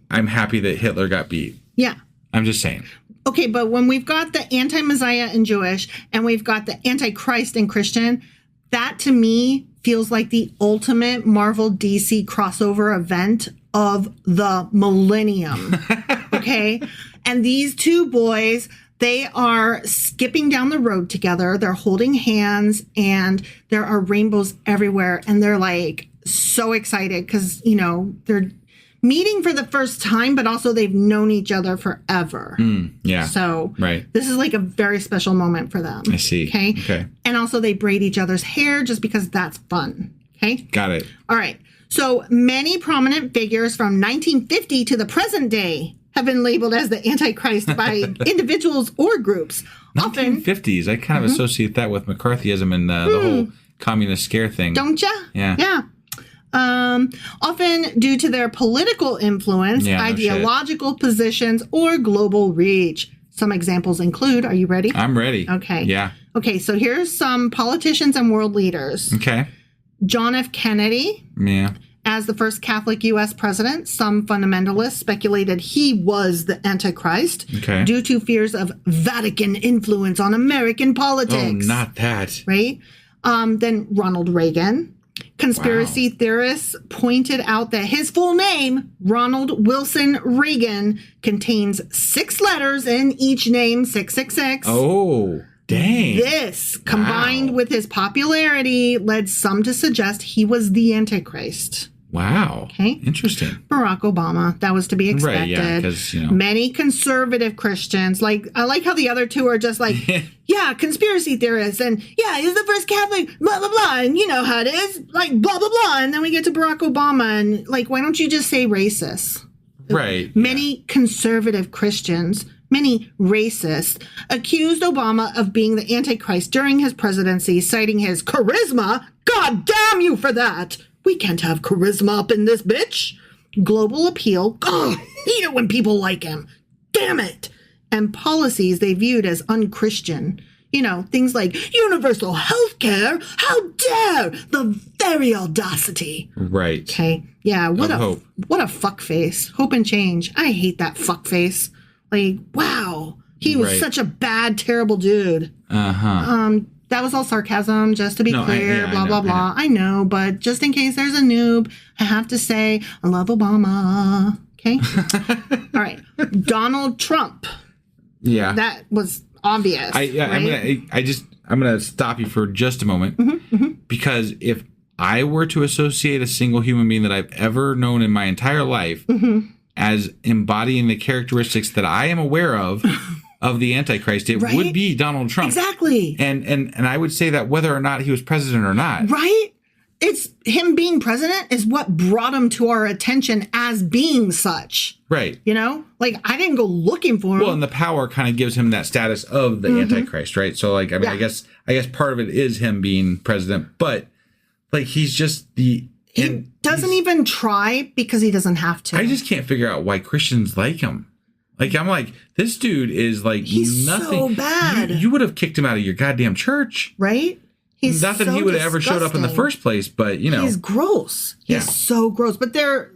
I'm happy that Hitler got beat. Yeah. I'm just saying. Okay, but when we've got the anti-Messiah in Jewish and we've got the Antichrist in Christian, that to me feels like the ultimate Marvel DC crossover event of the millennium. Okay? And these two boys, they are skipping down the road together. They're holding hands and there are rainbows everywhere. And they're like so excited because, they're meeting for the first time, but also they've known each other forever. Yeah. So right. This is like a very special moment for them. I see. Okay. And also they braid each other's hair just because that's fun. Okay. Got it. All right. So many prominent figures from 1950 to the present day have been labeled as the Antichrist by individuals or groups. 1950s. I kind of associate that with McCarthyism and the whole communist scare thing. Don't ya? Yeah. Yeah. Often due to their political influence, ideological positions, or global reach. Some examples include, are you ready? I'm ready. Okay. Yeah. Okay, so here's some politicians and world leaders. Okay. John F. Kennedy. Yeah. as the first Catholic U.S. president. Some fundamentalists speculated he was the Antichrist due to fears of Vatican influence on American politics. Oh, not that. Right? Then Ronald Reagan. Conspiracy theorists pointed out that his full name, Ronald Wilson Reagan, contains 6 letters in each name, 666. Oh, dang. This, combined with his popularity, led some to suggest he was the Antichrist. Wow. Okay. Interesting. Barack Obama. That was to be expected. Right, yeah, because, Many conservative Christians, I like how the other two are just like, yeah, conspiracy theorists, and yeah, he's the first Catholic, blah, blah, blah, and you know how it is, like, blah, blah, blah, and then we get to Barack Obama, and, like, why don't you just say racist? Right. Many conservative Christians, many racists, accused Obama of being the Antichrist during his presidency, citing his charisma. God damn you for that! We can't have charisma up in this bitch. Global appeal. Oh, I hate it when people like him. Damn it. And policies they viewed as unchristian. Things like universal health care. How dare the very audacity. Right. Okay. Yeah. What a fuck face. Hope and change. I hate that fuck face. Like, wow. He was such a bad, terrible dude. Uh-huh. That was all sarcasm, just to be clear, blah, blah, blah. I know, but just in case there's a noob, I have to say, I love Obama. Okay? All right. Donald Trump. Yeah. That was obvious. I'm going to stop you for just a moment. Because if I were to associate a single human being that I've ever known in my entire life as embodying the characteristics that I am aware of the Antichrist, it would be Donald Trump. Exactly. And I would say that whether or not he was president or not. Right? It's him being president is what brought him to our attention as being such. Right. Like, I didn't go looking for him. Well, and the power kind of gives him that status of the Antichrist, right? So, like, I guess part of it is him being president, but like, he's just he doesn't even try because he doesn't have to. I just can't figure out why Christians like him. Like, I'm like, this dude is like he's nothing. So bad. You would have kicked him out of your goddamn church. Right? He's not that he would have ever showed up in the first place, but He's gross. He's so gross. But the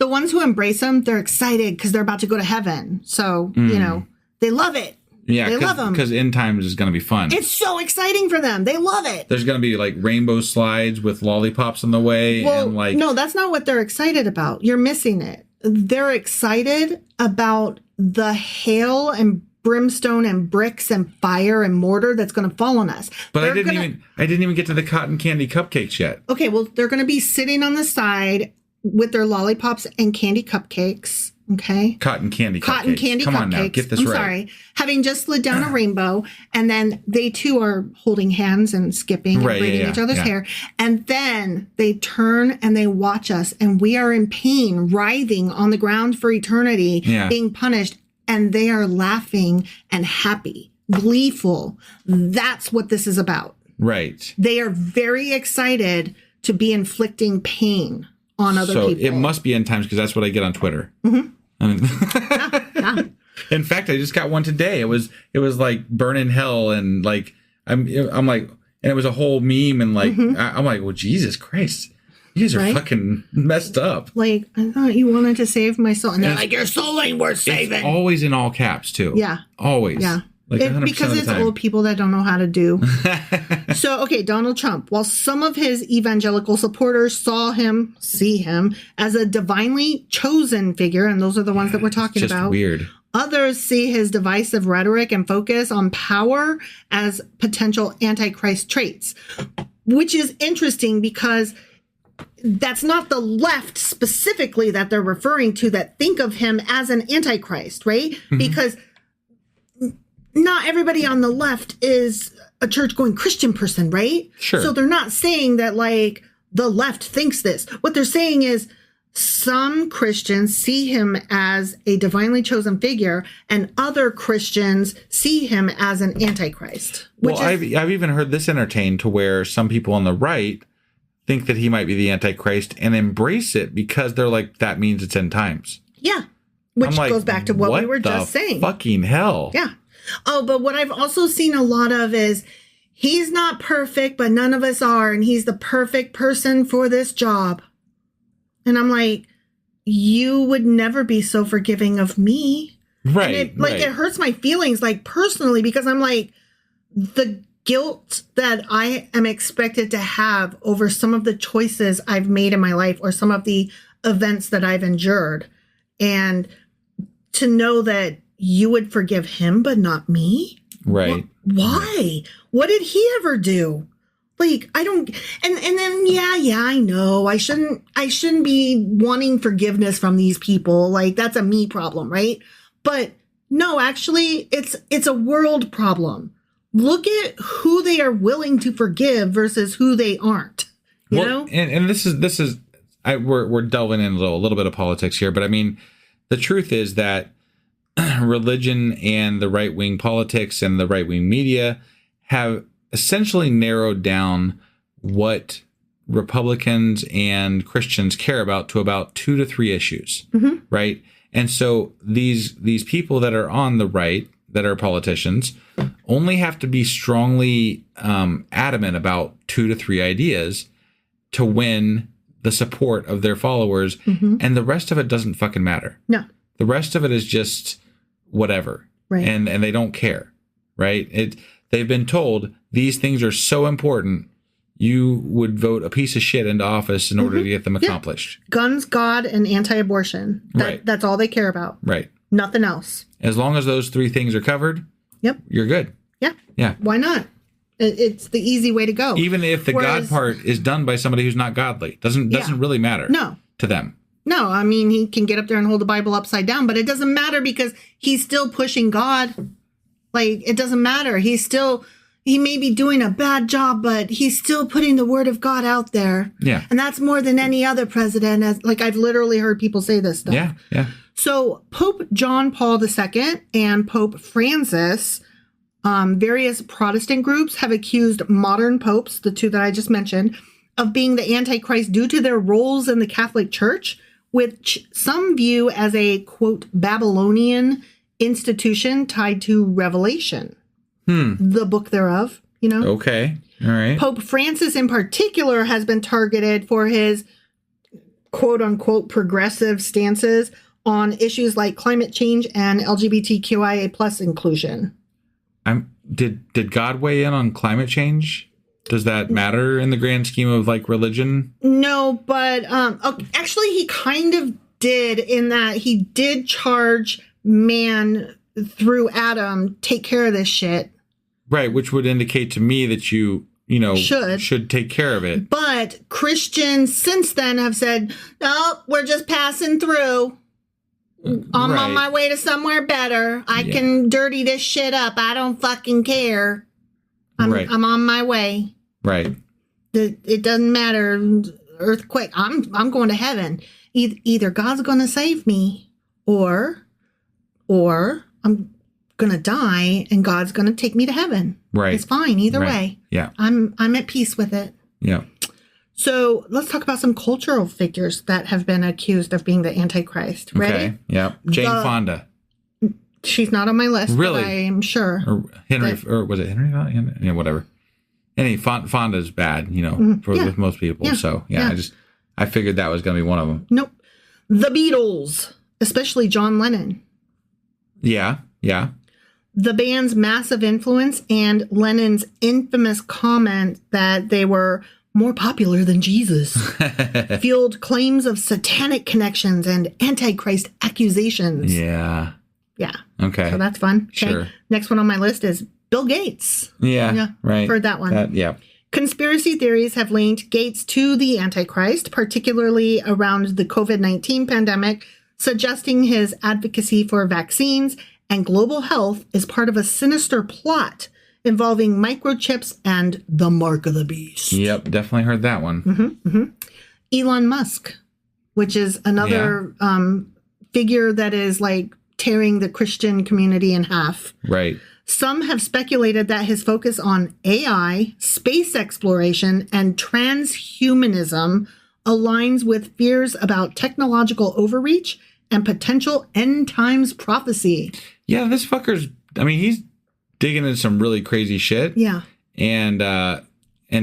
ones who embrace him, they're excited because they're about to go to heaven. So, they love it. Yeah, they love him. Because end times is going to be fun. It's so exciting for them. They love it. There's going to be like rainbow slides with lollipops on the way. Well, and like, no, that's not what they're excited about. You're missing it. They're excited about the hail and brimstone and bricks and fire and mortar that's going to fall on us. But I didn't even get to the cotton candy cupcakes yet. Okay, well, they're going to be sitting on the side with their lollipops and candy cupcakes. Okay. Cotton candy cupcakes. Come on now, get this right. I'm sorry. Having just slid down a rainbow, and then they too are holding hands and skipping and braiding each other's hair. And then they turn and they watch us, and we are in pain, writhing on the ground for eternity, being punished, and they are laughing and happy, gleeful. That's what this is about. Right. They are very excited to be inflicting pain on other people. So it must be end times because that's what I get on Twitter. In fact, I just got one today. It was like burn in hell, and like I'm like, and it was a whole meme, and like I'm like, well, Jesus Christ, you guys are fucking messed up. Like, I thought you wanted to save my soul, and they're like, your soul ain't worth saving. It's always in all caps too. Yeah, always. Yeah. Like because it's old people that don't know how to do. So, okay, Donald Trump. While some of his evangelical supporters see him as a divinely chosen figure, and those are the ones that we're talking about. Weird. Others see his divisive rhetoric and focus on power as potential Antichrist traits, which is interesting because that's not the left specifically that they're referring to that think of him as an Antichrist, right? Mm-hmm. Because not everybody on the left is a church-going Christian person, right? Sure. So they're not saying that, like, the left thinks this. What they're saying is some Christians see him as a divinely chosen figure, and other Christians see him as an Antichrist. I've even heard this entertained to where some people on the right think that he might be the Antichrist and embrace it because they're like, that means it's end times. Yeah. Which goes back to what we were just saying. Fucking hell. Yeah. Oh, but what I've also seen a lot of is he's not perfect, but none of us are, and he's the perfect person for this job. And I'm like, you would never be so forgiving of me. Right. And it hurts my feelings, like, personally, because I'm like, the guilt that I am expected to have over some of the choices I've made in my life or some of the events that I've endured. And to know that you would forgive him, but not me. Right. Why? What did he ever do? Like, I don't, and then, I know I shouldn't be wanting forgiveness from these people. Like, that's a me problem, right? But no, actually, it's a world problem. Look at who they are willing to forgive versus who they aren't. You know? And this is we're delving in a little bit of politics here, but I mean, the truth is that religion and the right-wing politics and the right-wing media have essentially narrowed down what Republicans and Christians care about to about 2 to 3 issues, right? And so these people that are on the right, that are politicians, only have to be strongly adamant about 2 to 3 ideas to win the support of their followers, and the rest of it doesn't fucking matter. No. The rest of it is just whatever, right? And they don't care, right? They've been told these things are so important, you would vote a piece of shit into office in order to get them accomplished. Yeah. Guns, God, and anti-abortion. Right. That's all they care about. Right. Nothing else. As long as those 3 things are covered, you're good. Yeah. Yeah. Why not? It's the easy way to go. Even if the God part is done by somebody who's not godly, doesn't really matter. No. To them. No, I mean, he can get up there and hold the Bible upside down, but it doesn't matter because he's still pushing God. Like, it doesn't matter. He may be doing a bad job, but he's still putting the word of God out there. Yeah. And that's more than any other president. Like, I've literally heard people say this stuff. Yeah, yeah. So Pope John Paul II and Pope Francis, various Protestant groups have accused modern popes, the 2 that I just mentioned, of being the Antichrist due to their roles in the Catholic Church, which some view as a, quote, Babylonian institution tied to Revelation, the book thereof, you know? Okay. All right. Pope Francis in particular has been targeted for his, quote unquote, progressive stances on issues like climate change and LGBTQIA plus inclusion. Did God weigh in on climate change? Does that matter in the grand scheme of like religion? No, but actually he kind of did, in that he did charge man through Adam take care of this shit. Right, which would indicate to me that you should take care of it. But Christians since then have said, no, we're just passing through. I'm on my way to somewhere better. I can dirty this shit up. I don't fucking care. I'm on my way. Right. It doesn't matter. Earthquake. I'm going to heaven. Either God's going to save me, or I'm going to die and God's going to take me to heaven. Right. It's fine either way. Yeah. I'm at peace with it. Yeah. So let's talk about some cultural figures that have been accused of being the Antichrist. Ready? Okay. Yeah. Jane Fonda. She's not on my list. Really? But I am sure. Or Henry, or was it Henry? Yeah, whatever. Any Fonda's bad, with most people. Yeah. So I figured that was going to be one of them. Nope. The Beatles, especially John Lennon. Yeah. Yeah. The band's massive influence and Lennon's infamous comment that they were more popular than Jesus fueled claims of satanic connections and Antichrist accusations. Yeah. Yeah. Okay. So that's fun. Okay. Sure. Next one on my list is Bill Gates. Yeah. Right. Heard that one. Yeah. Conspiracy theories have linked Gates to the Antichrist, particularly around the COVID-19 pandemic, suggesting his advocacy for vaccines and global health is part of a sinister plot involving microchips and the mark of the beast. Yep, definitely heard that one. Elon Musk, which is another figure that is like tearing the Christian community in half. Right. Some have speculated that his focus on AI, space exploration, and transhumanism aligns with fears about technological overreach and potential end times prophecy. Yeah, this fucker's, he's digging into some really crazy shit. Yeah. And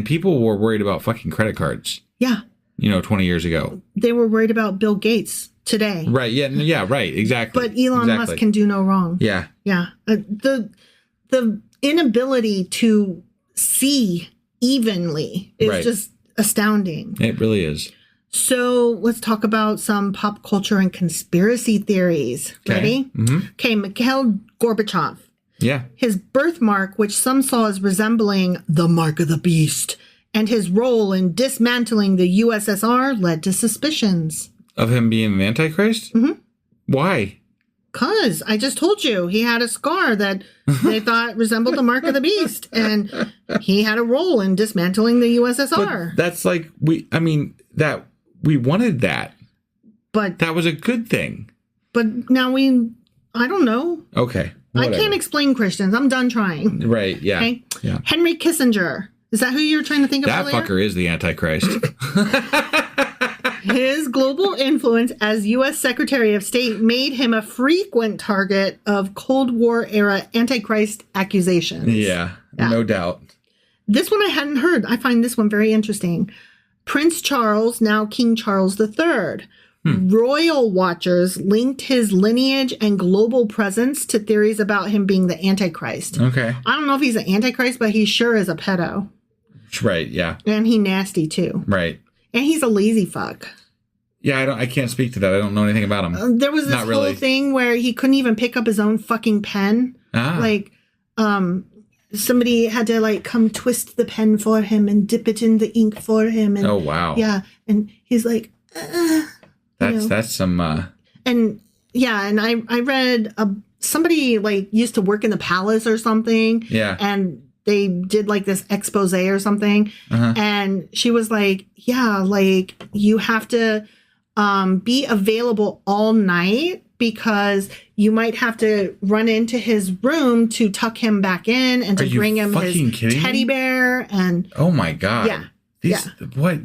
people were worried about fucking credit cards. Yeah. 20 years ago. They were worried about Bill Gates today. Right. Yeah. Right. Exactly. But Elon Musk can do no wrong. Yeah. Yeah. The inability to see evenly is just astounding. It really is. So let's talk about some pop culture and conspiracy theories. Okay. Ready? Mm-hmm. Okay, Mikhail Gorbachev. Yeah. His birthmark, which some saw as resembling the mark of the beast, and his role in dismantling the USSR led to suspicions. Of him being an Antichrist? Mm-hmm. Why? Because I just told you he had a scar that they thought resembled the mark of the beast, and he had a role in dismantling the USSR. But that's like, we wanted that. But that was a good thing. But now I don't know. Okay. Whatever. I can't explain Christians. I'm done trying. Right, yeah. Okay? Yeah. Henry Kissinger. Is that who you were trying to think of that earlier? That fucker is the Antichrist. His global influence as U.S. Secretary of State made him a frequent target of Cold War-era Antichrist accusations. Yeah, no doubt. This one I hadn't heard. I find this one very interesting. Prince Charles, now King Charles III. Royal watchers linked his lineage and global presence to theories about him being the Antichrist. Okay. I don't know if he's an Antichrist, but he sure is a pedo. Right, yeah. And he nasty, too. Right. And he's a lazy fuck. Yeah, I can't speak to that. I don't know anything about him. There was this whole thing where he couldn't even pick up his own fucking pen. Like, somebody had to, come twist the pen for him and dip it in the ink for him. And, oh, wow. Yeah, and he's like... That's some... And, yeah, and I read somebody, used to work in the palace or something. Yeah. And they did, this expose or something. Uh-huh. And she was like, yeah, you have to be available all night because you might have to run into his room to tuck him back in and to bring him his teddy bear. And oh, my God. Yeah. What?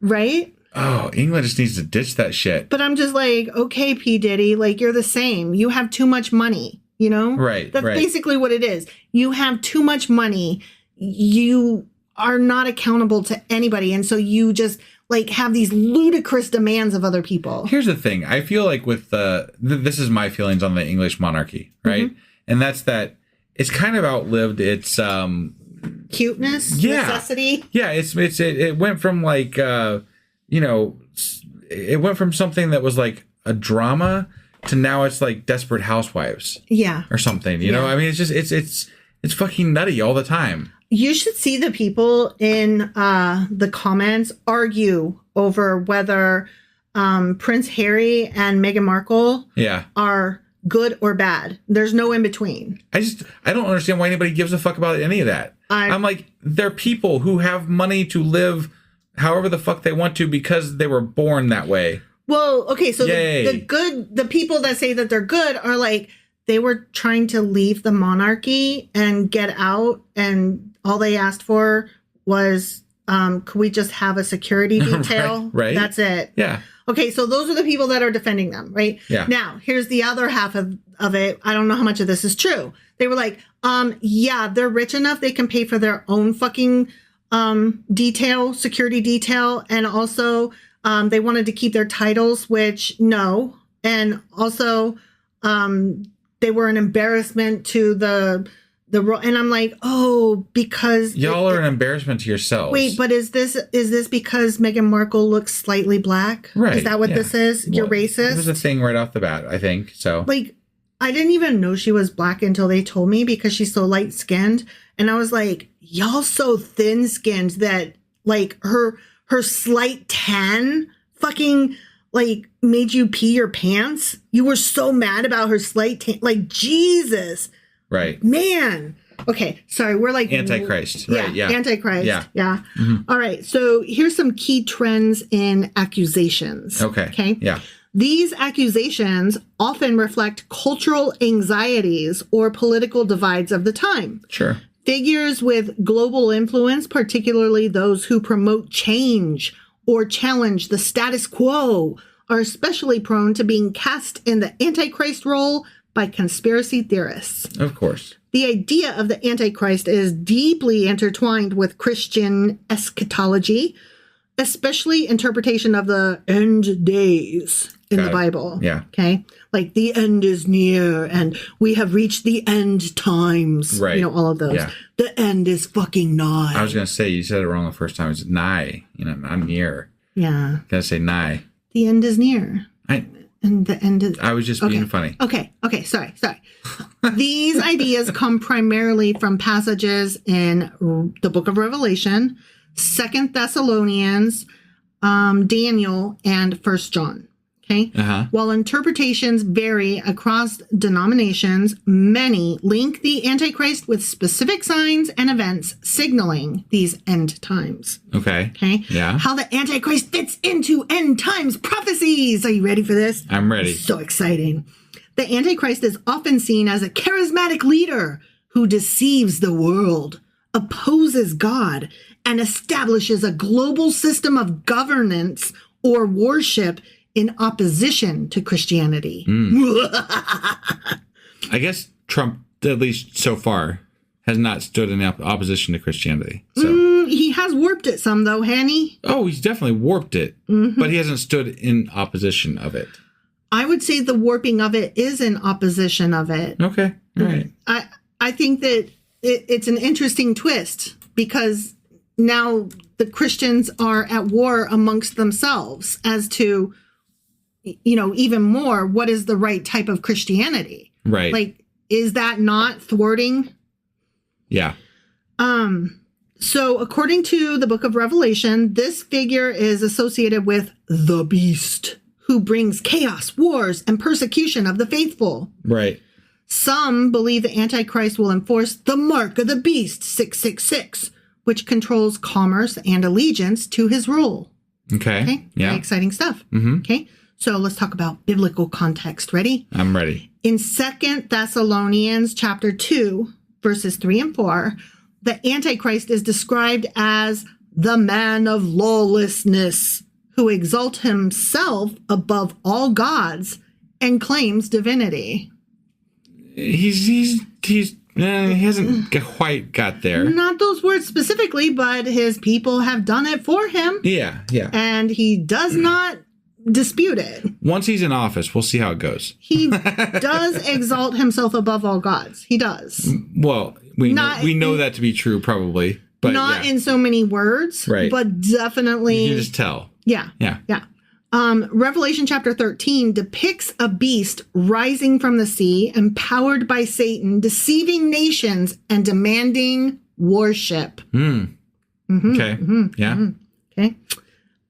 Right? Oh, England just needs to ditch that shit. But I'm just like, okay, P. Diddy, you're the same. You have too much money, you know? Right. That's basically what it is. You have too much money. You are not accountable to anybody. And so you just have these ludicrous demands of other people. Here's the thing. I feel like with this is my feelings on the English monarchy, right? Mm-hmm. And that's that it's kind of outlived its cuteness, necessity. Yeah, it went from it went from something that was a drama to now it's Desperate Housewives. Yeah. Or something. You know, I mean, it's just, it's fucking nutty all the time. You should see the people in the comments argue over whether Prince Harry and Meghan Markle are good or bad. There's no in between. I don't understand why anybody gives a fuck about any of that. I'm like, they're people who have money to live however the fuck they want to because they were born that way. Well, okay, so the people that say that they're good are they were trying to leave the monarchy and get out, and all they asked for was, could we just have a security detail? Right. That's it. Yeah. Okay, so those are the people that are defending them, right? Yeah. Now, here's the other half of it. I don't know how much of this is true. They were like, they're rich enough they can pay for their own fucking security detail, and also they wanted to keep their titles, which no, and also they were an embarrassment to the and I'm like, oh, because y'all are an embarrassment to yourselves. Wait, but is this because Meghan Markle looks slightly black? Right. Is that what this is? You're racist? It was a thing right off the bat, I think. So I didn't even know she was black until they told me because she's so light skinned, and I was like, y'all so thin skinned that her slight tan fucking made you pee your pants. You were so mad about her slight tan. Jesus. Right. Man. Okay. Sorry. We're Antichrist. Right. Yeah. Antichrist. Yeah. Yeah. Mm-hmm. All right. So here's some key trends in accusations. Okay. Yeah. These accusations often reflect cultural anxieties or political divides of the time. Sure. Figures with global influence, particularly those who promote change or challenge the status quo, are especially prone to being cast in the Antichrist role by conspiracy theorists. Of course. The idea of the Antichrist is deeply intertwined with Christian eschatology, especially interpretation of the end days in the Bible. Yeah. Okay. Like the end is near and we have reached the end times. Right. You know, all of those. Yeah. The end is fucking nigh. I was going to say, you said it wrong the first time. It's nigh, not near. Yeah. Got to say nigh. The end is near. And the end is... I was just being funny. Okay. Sorry. These ideas come primarily from passages in the book of Revelation, 2 Thessalonians, Daniel, and 1 John. Okay. While interpretations vary across denominations, many link the Antichrist with specific signs and events signaling these end times. Okay. Yeah. How the Antichrist fits into end times prophecies. Are you ready for this? I'm ready. So exciting. The Antichrist is often seen as a charismatic leader who deceives the world, opposes God, and establishes a global system of governance or worship in opposition to Christianity. I guess Trump, at least so far, has not stood in opposition to Christianity. So. He has warped it some, though, hasn't he? Oh, he's definitely warped it, but he hasn't stood in opposition of it. I would say the warping of it is in opposition of it. Okay, all right. I think that it's an interesting twist because now the Christians are at war amongst themselves as to, even more, what is the right type of Christianity? Right. Like, is that not thwarting? Yeah. So according to the book of Revelation, this figure is associated with the beast who brings chaos, wars, and persecution of the faithful. Right. Some believe the Antichrist will enforce the mark of the beast, 666, which controls commerce and allegiance to his rule. Okay. Yeah. Very exciting stuff. Okay. So let's talk about biblical context. Ready? I'm ready. In 2 Thessalonians chapter 2, verses 3 and 4, the Antichrist is described as the man of lawlessness who exalts himself above all gods and claims divinity. He hasn't quite got there. Not those words specifically, but his people have done it for him. Yeah. And he does not dispute it. Once he's in office, we'll see how it goes. He does exalt himself above all gods. He does. Well, we know that to be true, probably. But not in so many words, right? But definitely. You can just tell. Yeah. Revelation chapter 13 depicts a beast rising from the sea, empowered by Satan, deceiving nations and demanding worship. Okay. Okay.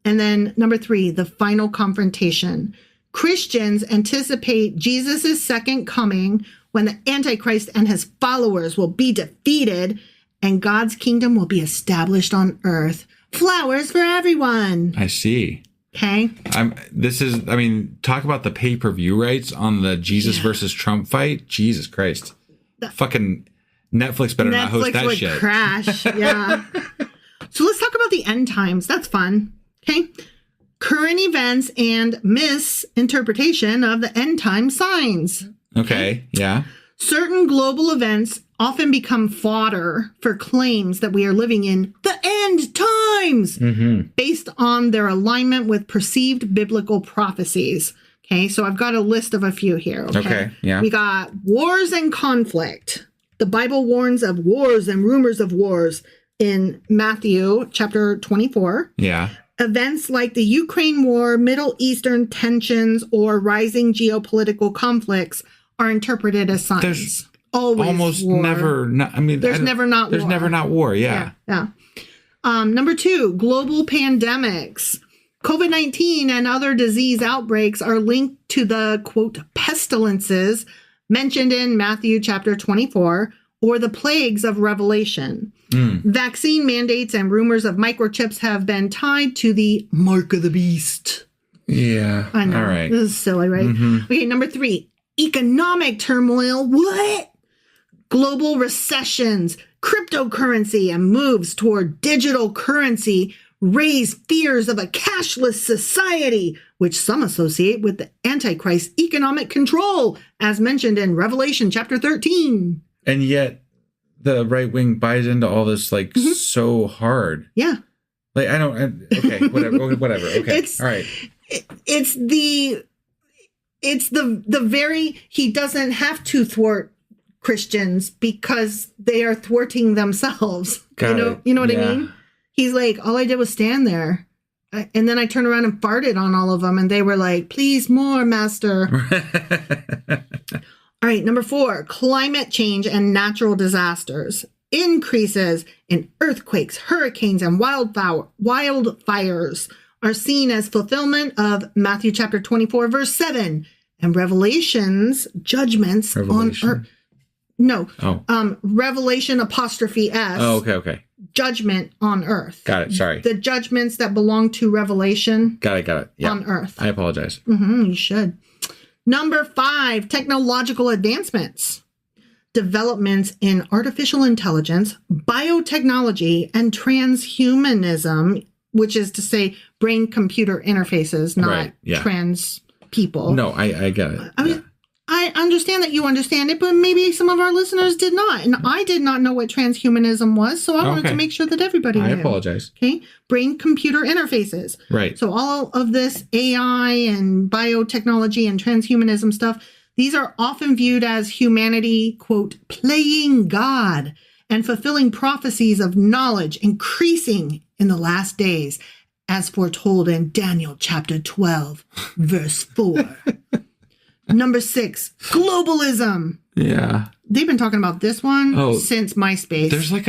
And then number 3, the final confrontation. Christians anticipate Jesus' second coming when the Antichrist and his followers will be defeated and God's kingdom will be established on earth. Flowers for everyone. I see. Okay. Talk about the pay-per-view rights on the Jesus versus Trump fight. Jesus Christ. Fucking Netflix better not host that shit. Netflix would crash. Yeah. So let's talk about the end times. That's fun. Okay. Current events and misinterpretation of the end time signs. Okay. Yeah. Certain global events often become fodder for claims that we are living in the end times based on their alignment with perceived biblical prophecies. Okay, so I've got a list of a few here. Okay, yeah. We got wars and conflict. The Bible warns of wars and rumors of wars in Matthew chapter 24. Yeah. Events like the Ukraine war, Middle Eastern tensions, or rising geopolitical conflicts are interpreted as signs. There's always almost war. never not, there's never not there's war. never not war. Yeah. Number 2, global pandemics. COVID-19 and other disease outbreaks are linked to the, quote, pestilences mentioned in Matthew chapter 24 or the plagues of Revelation. Vaccine mandates and rumors of microchips have been tied to the mark of the beast. Yeah. I know. All right. This is silly, right? Okay, number 3, economic turmoil. What? Global recessions, cryptocurrency, and moves toward digital currency raise fears of a cashless society, which some associate with the Antichrist economic control, as mentioned in Revelation chapter 13. And yet the right wing buys into all this so hard. Yeah. Like, okay, whatever. Okay. All right. It's the very, he doesn't have to thwart Christians because they are thwarting themselves. You know what I mean? He's like, all I did was stand there. And then I turned around and farted on all of them. And they were like, please more, master. All right. Number 4, climate change and natural disasters. Increases in earthquakes, hurricanes, and wildfires are seen as fulfillment of Matthew chapter 24, verse 7, and Revelation's judgments on earth. No. Revelation apostrophe S. Oh, okay. Judgment on earth. Got it. Sorry. The judgments that belong to Revelation. Got it. Yeah. On earth. I apologize. You should. Number 5, technological advancements. Developments in artificial intelligence, biotechnology, and transhumanism, which is to say brain-computer interfaces, not trans people. No, I get it. I understand that you understand it, but maybe some of our listeners did not. And I did not know what transhumanism was, so I wanted to make sure that everybody knew. I apologize. Okay. Brain-computer interfaces. Right. So all of this AI and biotechnology and transhumanism stuff, these are often viewed as humanity, quote, playing God and fulfilling prophecies of knowledge increasing in the last days, as foretold in Daniel chapter 12, verse 4. Number 6, globalism. Yeah. They've been talking about this one since MySpace. There's like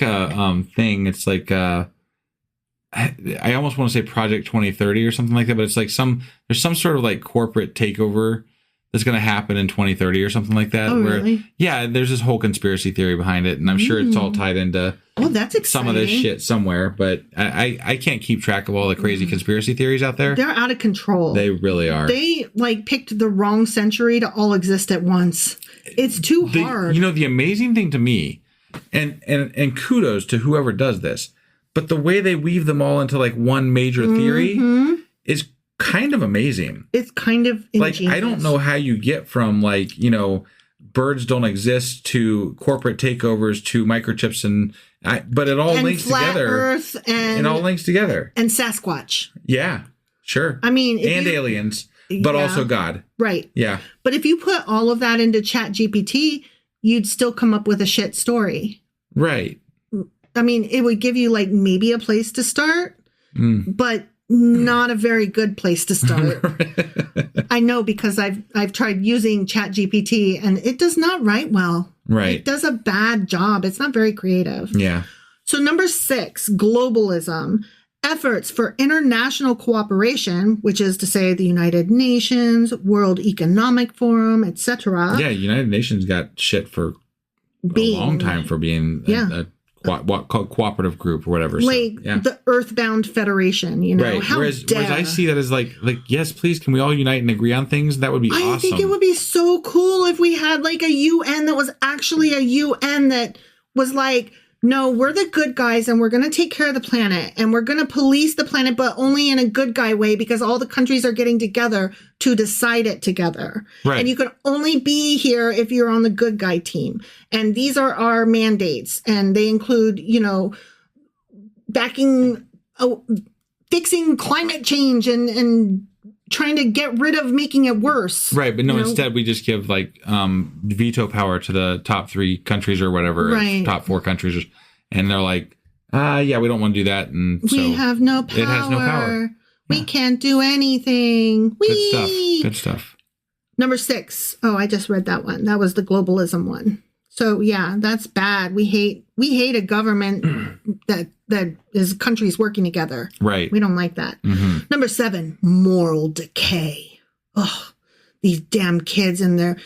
a thing. It's like I almost want to say Project 2030 or something like that, but it's like there's some sort of like corporate takeover that's going to happen in 2030 or something like that. Oh, really? Yeah, there's this whole conspiracy theory behind it, and I'm sure it's all tied into that's exciting. Some of this shit somewhere, but I can't keep track of all the crazy conspiracy theories out there. They're out of control. They really are. They picked the wrong century to all exist at once. It's too hard. The amazing thing to me, and kudos to whoever does this, but the way they weave them all into like one major theory is kind of amazing. It's kind of ingenious. Like, I don't know how you get from birds don't exist to corporate takeovers to microchips but it all links flat together. Earth and it all links together. And Sasquatch. Yeah, sure. I mean, aliens, but also God. Right. Yeah. But if you put all of that into ChatGPT, you'd still come up with a shit story. Right. I mean, it would give you maybe a place to start, but not a very good place to start. I know, because I've tried using ChatGPT and it does not write well. Right. It does a bad job. It's not very creative. Yeah. So number 6, globalism. Efforts for international cooperation, which is to say the United Nations, World Economic Forum, etc. Yeah, United Nations got shit for a long time for being a cooperative group or whatever. The Earthbound Federation, right. How whereas I see that as like, yes, please, can we all unite and agree on things? That would be awesome. I think it would be so cool if we had a UN that was actually a UN that was like, no, we're the good guys and we're going to take care of the planet and we're going to police the planet, but only in a good guy way, because all the countries are getting together to decide it together. Right. And you can only be here if you're on the good guy team. And these are our mandates. And they include, fixing climate change and trying to get rid of making it worse. Right. But no, instead we just give veto power to the top 3 countries or whatever, right. Top 4 countries. And they're like, yeah, we don't want to do that. And we have no power. It has no power. We can't do anything. Good stuff. Number 6. Oh, I just read that one. That was the globalism one. So yeah, that's bad. We hate a government that is countries working together. Right. We don't like that. Mm-hmm. Number 7, moral decay. Oh, these damn kids and they're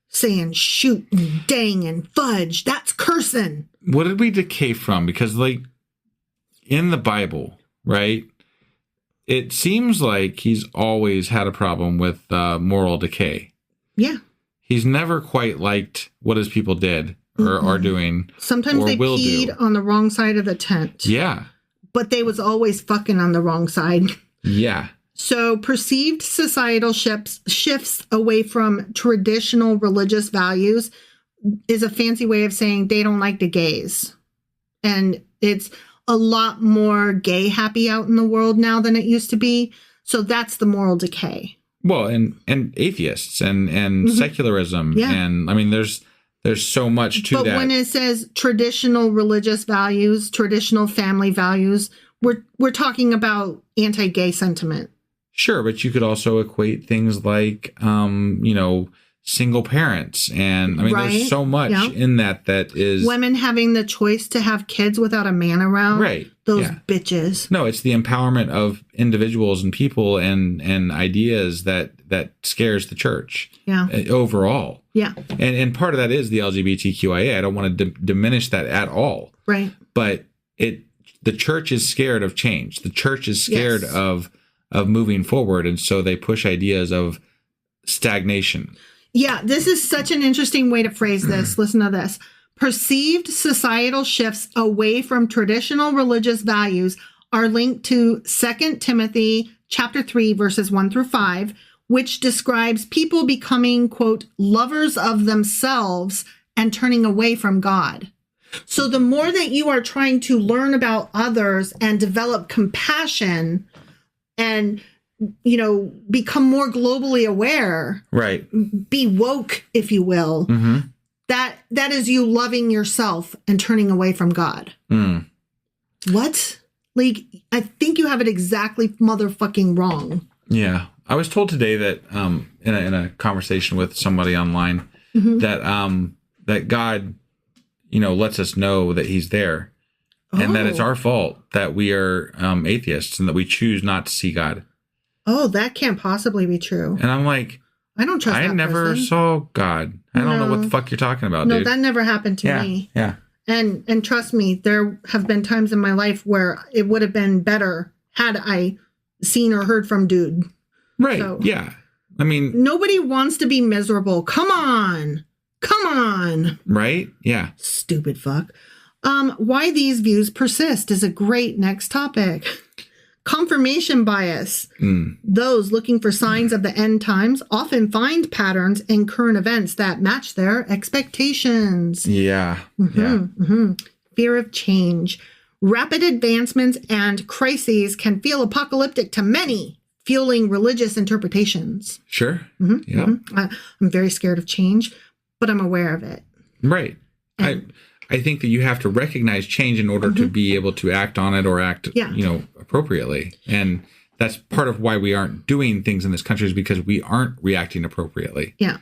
saying shoot and dang and fudge. That's cursing. What did we decay from? Because in the Bible, right? It seems like he's always had a problem with moral decay. Yeah. He's never quite liked what his people did or are doing. Sometimes they peed on the wrong side of the tent. Yeah. But they was always fucking on the wrong side. Yeah. So perceived societal shifts away from traditional religious values is a fancy way of saying they don't like the gays. And it's a lot more gay happy out in the world now than it used to be. So that's the moral decay. Well, and atheists and secularism. Yeah. And I mean, there's so much to that. But when it says traditional religious values, traditional family values, we're talking about anti-gay sentiment. Sure, but you could also equate things like, single parents. And I mean, there's so much in that is... Women having the choice to have kids without a man around. Right. Those bitches. No, it's the empowerment of individuals and people and ideas that scares the church. Yeah. Overall. Yeah. And part of that is the LGBTQIA. I don't want to diminish that at all. Right. But the church is scared of change. The church is scared of moving forward. And so they push ideas of stagnation. Yeah, this is such an interesting way to phrase this. Listen to this. Perceived societal shifts away from traditional religious values are linked to 2 Timothy chapter 3, verses 1 through 5, which describes people becoming, quote, lovers of themselves and turning away from God. So the more that you are trying to learn about others and develop compassion and become more globally aware. Right. Be woke, if you will. Mm-hmm. That is you loving yourself and turning away from God. Mm. What? Like, I think you have it exactly motherfucking wrong. Yeah. I was told today that in a conversation with somebody online that God, lets us know that he's there and that it's our fault that we are atheists and that we choose not to see God. Oh, that can't possibly be true. And I'm like, I don't trust that I never person. saw God. I don't know what the fuck you're talking about, dude. No, that never happened to me. Yeah. And trust me, there have been times in my life where it would have been better had I seen or heard from dude. Right. So, yeah. I mean, nobody wants to be miserable. Come on. Right? Yeah. Stupid fuck. Why these views persist is a great next topic. Confirmation bias. Those looking for signs of the end times often find patterns in current events that match their expectations. Yeah. Fear of change. Rapid advancements and crises can feel apocalyptic to many, fueling religious interpretations. Sure. Yeah. I'm very scared of change, but I'm aware of it. Right. I think that you have to recognize change in order to be able to act on it or act, appropriately. And that's part of why we aren't doing things in this country is because we aren't reacting appropriately. Yeah.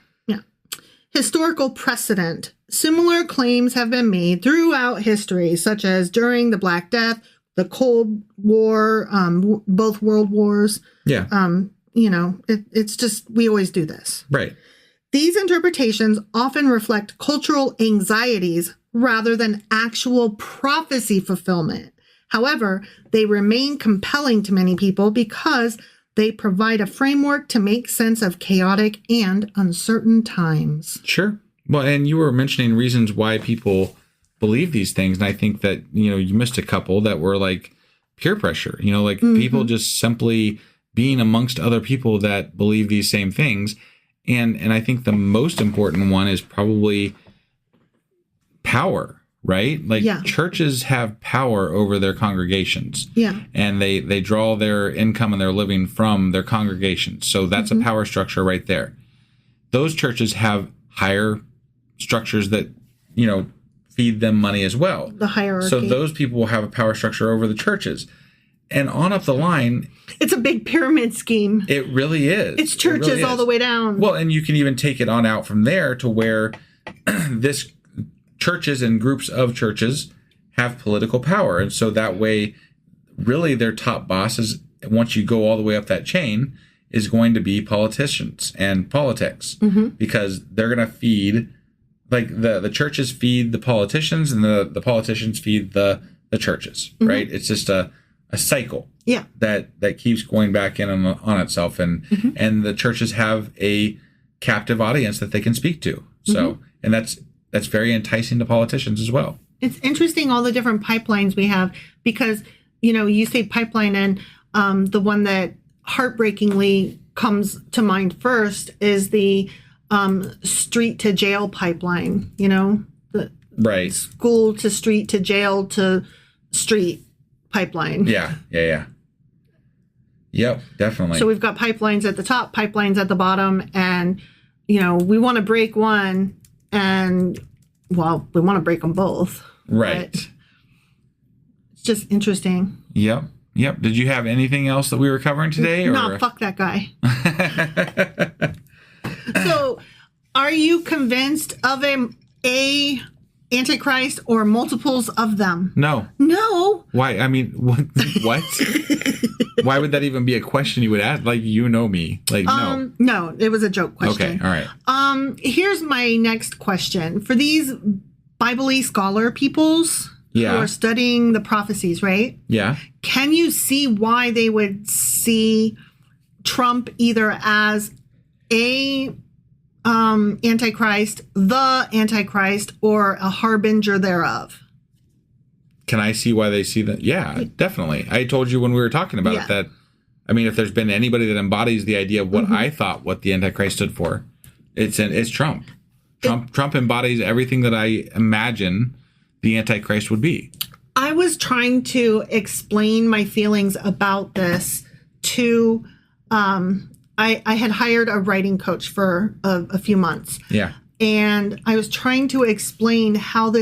Historical precedent. Similar claims have been made throughout history, such as during the Black Death, the Cold War, both world wars. Yeah. It's just, we always do this. Right. These interpretations often reflect cultural anxieties rather than actual prophecy fulfillment. However, they remain compelling to many people because they provide a framework to make sense of chaotic and uncertain times. Sure. Well, and you were mentioning reasons why people believe these things. And I think that, you missed a couple that were like peer pressure, people just simply being amongst other people that believe these same things. And I think the most important one is probably power, right? Like churches have power over their congregations. Yeah. And they draw their income and their living from their congregations. So that's a power structure right there. Those churches have higher structures that, feed them money as well. The hierarchy. So those people will have a power structure over the churches. And on up the line, it's a big pyramid scheme. It really is. It's churches really all the way down. Well, and you can even take it on out from there to where this churches and groups of churches have political power. And so that way, really their top bosses, once you go all the way up that chain, is going to be politicians and politics because they're going to feed, like the churches feed the politicians and the politicians feed the churches, right? It's just a cycle that keeps going back in on itself, and the churches have a captive audience that they can speak to. So and that's very enticing to politicians as well. It's interesting all the different pipelines we have because you say pipeline and the one that heartbreakingly comes to mind first is the street to jail pipeline, the right school to street to jail to street. pipeline. Yeah. Yep, definitely. So we've got pipelines at the top, pipelines at the bottom, and, we want to break one, and, well, we want to break them both. Right. It's just interesting. Yep. Did you have anything else that we were covering today? No, fuck that guy. So, are you convinced of a Antichrist or multiples of them? No. Why? I mean, what? Why would that even be a question you would ask? Like, me. Like, no. No, it was a joke question. Okay, all right. Here's my next question. For these Bible-y scholar peoples who are studying the prophecies, right? Yeah. Can you see why they would see Trump either as a Antichrist, the Antichrist, or a harbinger thereof? Can I see why they see that? Yeah, definitely. I told you when we were talking about it that, I mean, if there's been anybody that embodies the idea of what I thought what the Antichrist stood for, it's Trump. Trump embodies everything that I imagine the Antichrist would be. I was trying to explain my feelings about this to, I had hired a writing coach for a few months. Yeah. And I was trying to explain how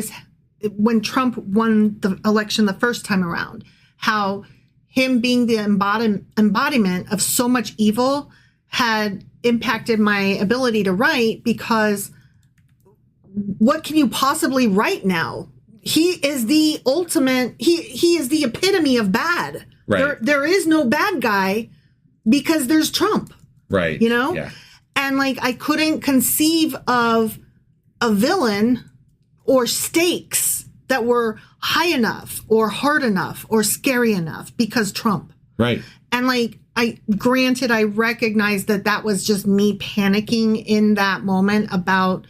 when Trump won the election the first time around, how him being the embodiment of so much evil had impacted my ability to write, because what can you possibly write now? He is the ultimate, he is the epitome of bad. Right. There is no bad guy because there's Trump. Right. Yeah. And I couldn't conceive of a villain or stakes that were high enough or hard enough or scary enough because Trump. Right. And I recognized that was just me panicking in that moment about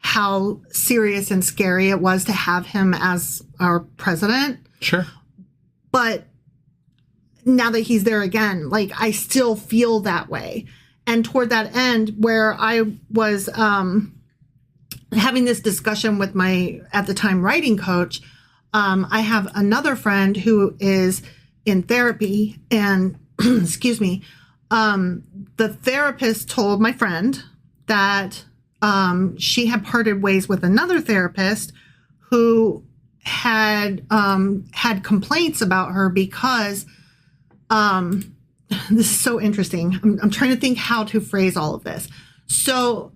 how serious and scary it was to have him as our president. Sure. But now that he's there again, I still feel that way. And toward that end, where I was having this discussion with my, at the time, writing coach, I have another friend who is in therapy, and excuse me, the therapist told my friend that she had parted ways with another therapist who had complaints about her because this is so interesting. I'm trying to think how to phrase all of this. So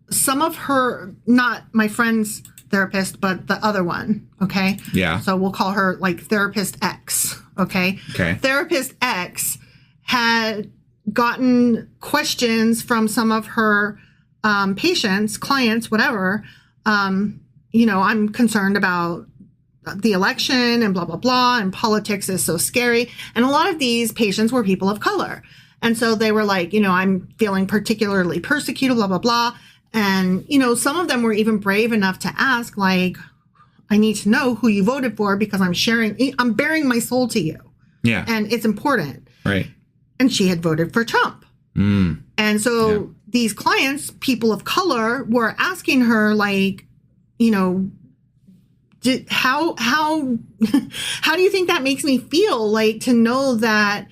some of her, not my friend's therapist, but the other one, okay? Yeah. So we'll call her Therapist X, okay? Okay. Therapist X had gotten questions from some of her patients, clients, whatever. I'm concerned about the election and blah, blah, blah, and politics is so scary. And a lot of these patients were people of color. And so they were I'm feeling particularly persecuted, blah, blah, blah. And, some of them were even brave enough to ask, I need to know who you voted for because I'm bearing my soul to you. Yeah. And it's important. Right. And she had voted for Trump. Mm. And so these clients, people of color, were asking her, how do you think that makes me feel? To know that,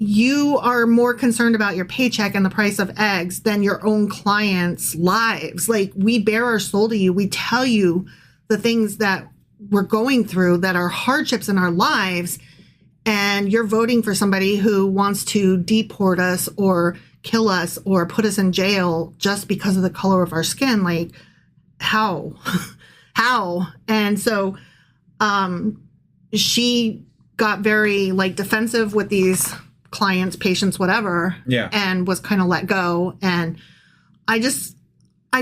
you are more concerned about your paycheck and the price of eggs than your own clients' lives. We bare our soul to you. We tell you the things that we're going through that are hardships in our lives. And you're voting for somebody who wants to deport us or kill us or put us in jail just because of the color of our skin. How? How? And so she got very defensive with these clients, patients, whatever. Yeah. And was kind of let go. And I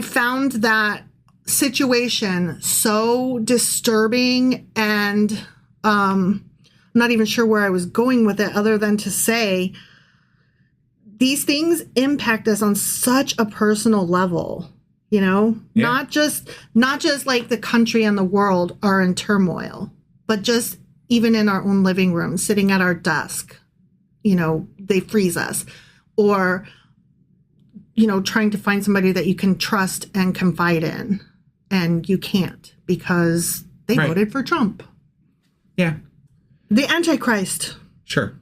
found that situation so disturbing, and I'm not even sure where I was going with it other than to say these things impact us on such a personal level, not just the country and the world are in turmoil, but just even in our own living room, sitting at our desk, they freeze us, or, trying to find somebody that you can trust and confide in, and you can't because They Right. voted for Trump. Yeah. The Antichrist. Sure.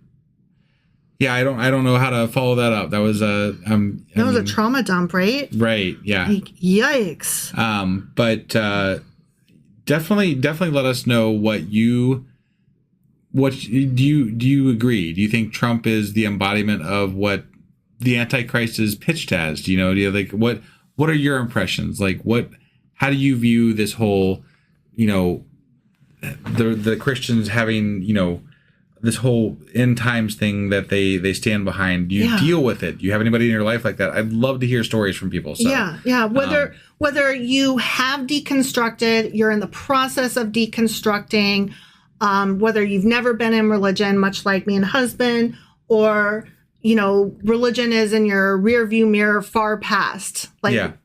Yeah, I don't know how to follow that up. That was a a trauma dump, right? Right. Yeah. Like, yikes. But definitely let us know what do you agree? Do you think Trump is the embodiment of what the Antichrist is pitched as? Do you like what are your impressions? Like how do you view this whole, the Christians having, this whole end times thing that they stand behind? Do you deal with it? Do you have anybody in your life like that? I'd love to hear stories from people. So, yeah. Whether you have deconstructed, you're in the process of deconstructing, whether you've never been in religion, much like me and husband, or religion is in your rear view mirror far past,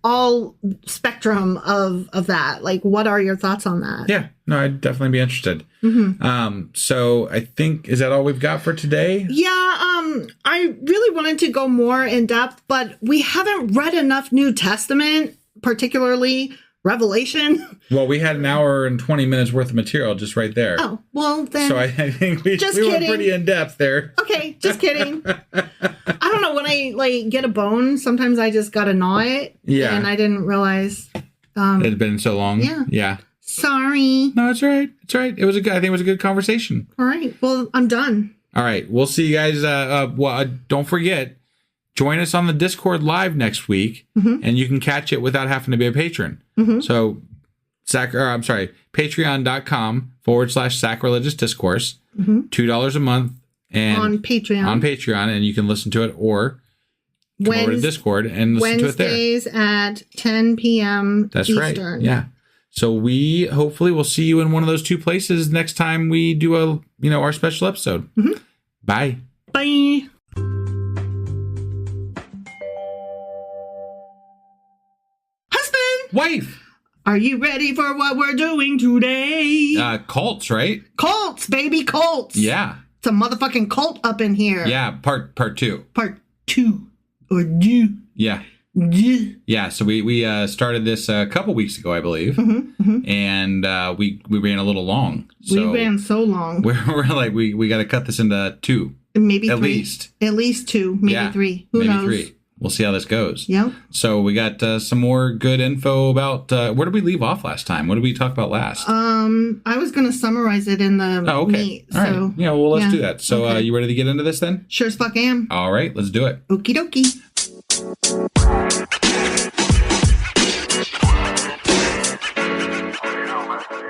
all spectrum of that. Like, what are your thoughts on that? Yeah, no, I'd definitely be interested. Mm-hmm. So I think, is that all we've got for today? Yeah, I really wanted to go more in depth, but we haven't read enough New Testament, particularly Revelation. Well, we had an hour and 20 minutes worth of material just right there. Oh, well then. So I think we went pretty in depth there. Okay, just kidding. I don't know, when I get a bone, sometimes I just gotta gnaw it. Yeah. And I didn't realize. It had been so long. Yeah. Sorry. No, it's all right. It's all right. I think it was a good conversation. All right. Well, I'm done. All right. We'll see you guys. Don't forget, join us on the Discord live next week, and you can catch it without having to be a patron. So, patreon.com/sacrilegious discourse, $2 a month, and on Patreon, and you can listen to it or come over to Discord and listen to it there. Wednesdays at 10 p.m. That's Eastern. right. Yeah. So we hopefully will see you in one of those two places next time we do our special episode. Bye. Bye. Husband! Wife! Are you ready for what we're doing today? Cults, right? Cults, baby, cults. Yeah. It's a motherfucking cult up in here. Yeah, part two. Part two. Or do. Yeah. Yeah, so we started this a couple weeks ago, I believe, and we ran a little long. So we ran so long. We're like, we got to cut this into two. Maybe at three. Least. At least two, maybe three. Who knows? Three. We'll see how this goes. Yep. So we got some more good info about, where did we leave off last time? What did we talk about last? I was going to summarize it in the meat. All right. Yeah, well, let's do that. So you ready to get into this then? Sure as fuck am. All right, let's do it. Okie dokie.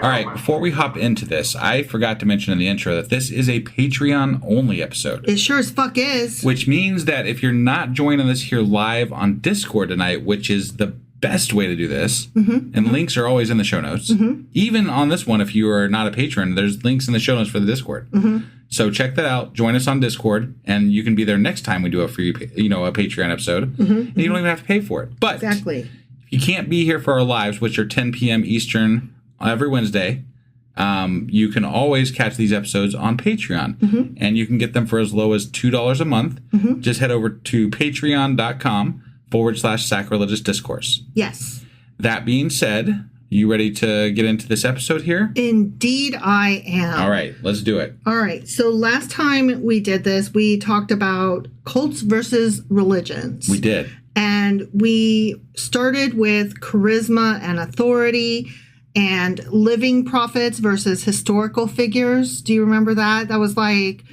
All right, before we hop into this, I forgot to mention in the intro that this is a Patreon-only episode. It sure as fuck is. Which means that if you're not joining us here live on Discord tonight, which is the best way to do this, and links are always in the show notes. Even on this one, if you are not a patron, there's links in the show notes for the Discord. So check that out. Join us on Discord, and you can be there next time we do a free, a Patreon episode, and you don't even have to pay for it. But exactly, if you can't be here for our lives, which are 10 p.m. Eastern every Wednesday, you can always catch these episodes on Patreon, and you can get them for as low as $2 a month. Just head over to patreon.com/sacrilegious discourse. Yes. That being said, you ready to get into this episode here? Indeed, I am. All right, let's do it. All right. So last time we did this, we talked about cults versus religions. We did. And we started with charisma and authority and living prophets versus historical figures. Do you remember that? That was like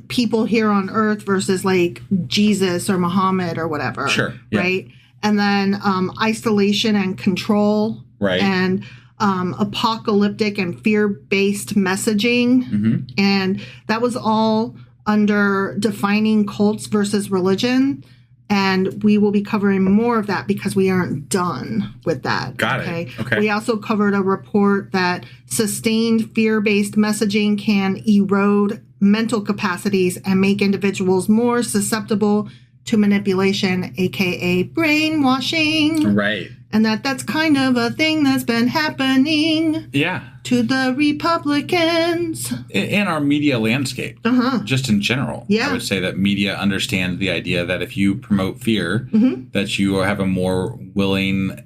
people here on earth versus like Jesus or Muhammad or whatever. Sure. Yeah. Right? And then isolation and control. Right. And apocalyptic and fear-based messaging. And that was all under defining cults versus religion. And we will be covering more of that because we aren't done with that. Got it. Okay. We also covered a report that sustained fear-based messaging can erode mental capacities and make individuals more susceptible to manipulation, aka brainwashing. Right. And that's kind of a thing that's been happening. Yeah. To the Republicans. In our media landscape. Just in general. Yeah. I would say that media understands the idea that if you promote fear, that you have a more willing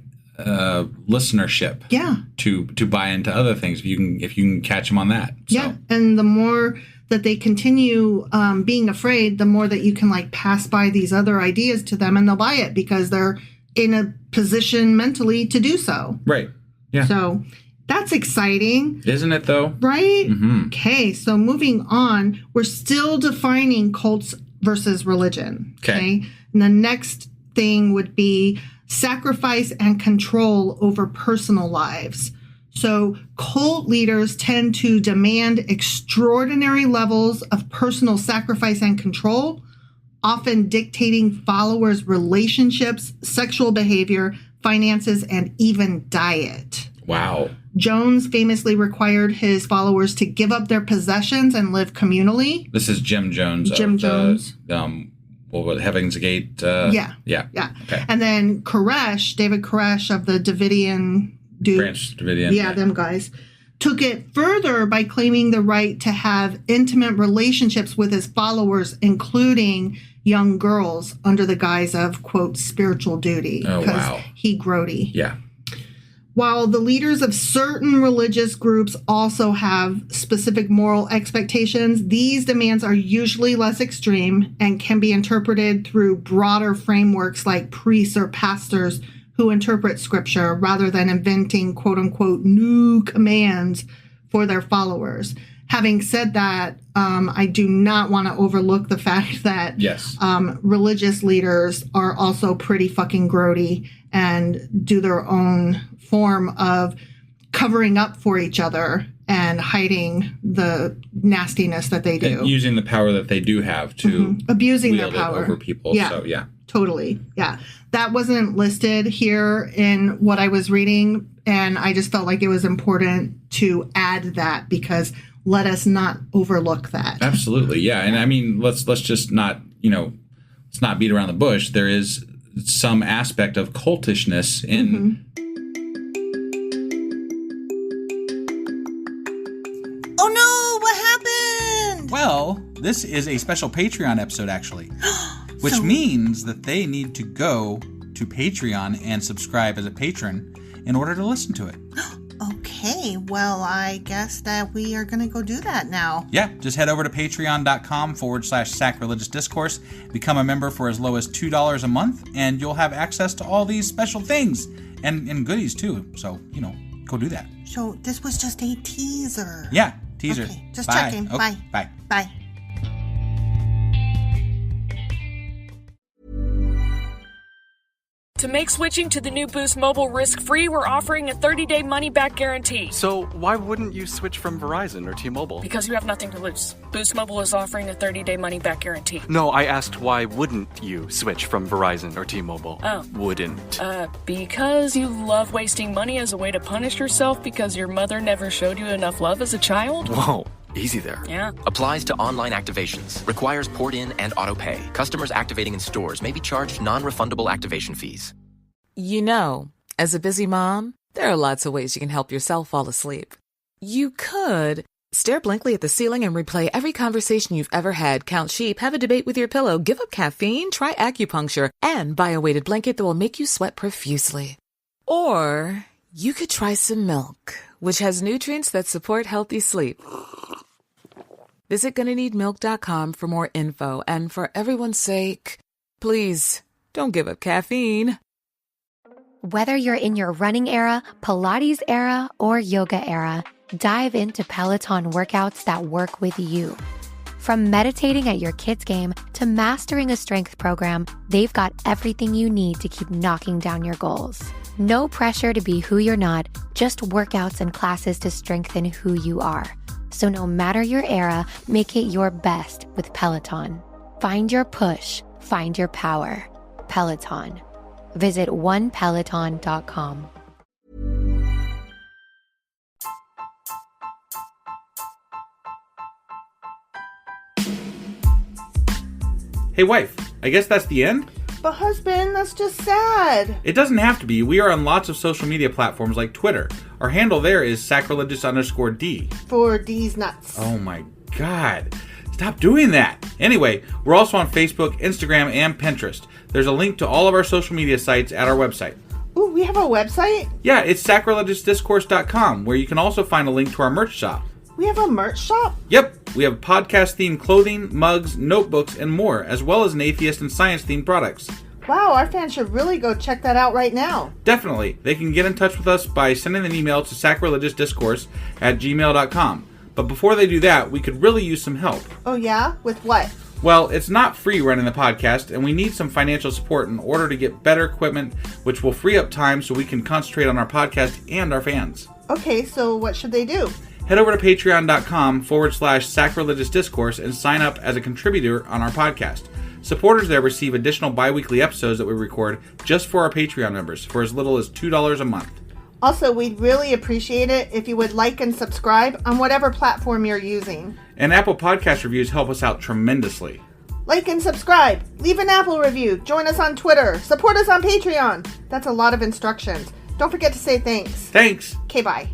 listenership. Yeah. To buy into other things if you can catch them on that. So. Yeah, and the more that they continue being afraid, the more that you can like pass by these other ideas to them, and they'll buy it because they're in a position mentally to do so. Right. Yeah. So that's exciting. Isn't it, though? Right? Mm-hmm. Okay, so moving on, we're still defining cults versus religion. Okay. And the next thing would be sacrifice and control over personal lives. So cult leaders tend to demand extraordinary levels of personal sacrifice and control, often dictating followers' relationships, sexual behavior, finances, and even diet. Wow. Jones famously required his followers to give up their possessions and live communally. This is Jim Jones. Jones. Heaven's Gate. Yeah. Okay. And then David Koresh of the Davidian dude. Branch Davidian. Yeah, them guys. Took it further by claiming the right to have intimate relationships with his followers, including young girls, under the guise of, quote, spiritual duty. Oh, wow. He grody. Yeah. While the leaders of certain religious groups also have specific moral expectations, these demands are usually less extreme and can be interpreted through broader frameworks like priests or pastors who interpret scripture rather than inventing, quote unquote, new commands for their followers. Having said that, I do not want to overlook the fact that religious leaders are also pretty fucking grody and do their own form of covering up for each other and hiding the nastiness that they do. And using the power that they do have to abusing their power over people. Yeah. So, yeah. Totally. Yeah. That wasn't listed here in what I was reading, and I just felt like it was important to add that because let us not overlook that. Absolutely. Yeah. And I mean, let's just not, let's not beat around the bush. There is some aspect of cultishness in Oh no, what happened? Well, this is a special Patreon episode, actually, which means that they need to go to Patreon and subscribe as a patron in order to listen to it. Okay, well, I guess that we are going to go do that now. Yeah, just head over to patreon.com/sacrilegious discourse, become a member for as low as $2 a month, and you'll have access to all these special things and goodies too. So, go do that. So this was just a teaser. Yeah, teaser. Okay, just Bye. checking. Okay, Bye. Bye. Bye. To make switching to the new Boost Mobile risk-free, we're offering a 30-day money-back guarantee. So why wouldn't you switch from Verizon or T-Mobile? Because you have nothing to lose. Boost Mobile is offering a 30-day money-back guarantee. No, I asked why wouldn't you switch from Verizon or T-Mobile? Oh. Wouldn't. Because you love wasting money as a way to punish yourself because your mother never showed you enough love as a child? Whoa. Easy there. Yeah. Applies to online activations. Requires port in and auto pay. Customers activating in stores may be charged non-refundable activation fees. As a busy mom, there are lots of ways you can help yourself fall asleep. You could stare blankly at the ceiling and replay every conversation you've ever had, count sheep, have a debate with your pillow, give up caffeine, try acupuncture, and buy a weighted blanket that will make you sweat profusely. Or you could try some milk, which has nutrients that support healthy sleep. Visit GonnaNeedMilk.com for more info, and for everyone's sake, please don't give up caffeine. Whether you're in your running era, Pilates era, or yoga era, dive into Peloton workouts that work with you. From meditating at your kids' game to mastering a strength program, they've got everything you need to keep knocking down your goals. No pressure to be who you're not, just workouts and classes to strengthen who you are. So no matter your era, make it your best with Peloton. Find your push, find your power. Peloton. Visit onepeloton.com. Hey, wife, I guess that's the end? But husband, that's just sad. It doesn't have to be. We are on lots of social media platforms like Twitter. Our handle there is sacrilegious_D. For D's nuts. Oh my God. Stop doing that. Anyway, we're also on Facebook, Instagram, and Pinterest. There's a link to all of our social media sites at our website. Ooh, we have a website? Yeah, it's sacrilegiousdiscourse.com, where you can also find a link to our merch shop. We have a merch shop? Yep, we have podcast-themed clothing, mugs, notebooks, and more, as well as an atheist and science-themed products. Wow, our fans should really go check that out right now. Definitely. They can get in touch with us by sending an email to sacrilegiousdiscourse@gmail.com. But before they do that, we could really use some help. Oh yeah? With what? Well, it's not free running the podcast, and we need some financial support in order to get better equipment, which will free up time so we can concentrate on our podcast and our fans. Okay, so what should they do? Head over to patreon.com/sacrilegious discourse and sign up as a contributor on our podcast. Supporters there receive additional bi-weekly episodes that we record just for our Patreon members for as little as $2 a month. Also, we'd really appreciate it if you would like and subscribe on whatever platform you're using. And Apple Podcast reviews help us out tremendously. Like and subscribe, leave an Apple review, join us on Twitter, support us on Patreon. That's a lot of instructions. Don't forget to say thanks. Thanks. Okay, bye.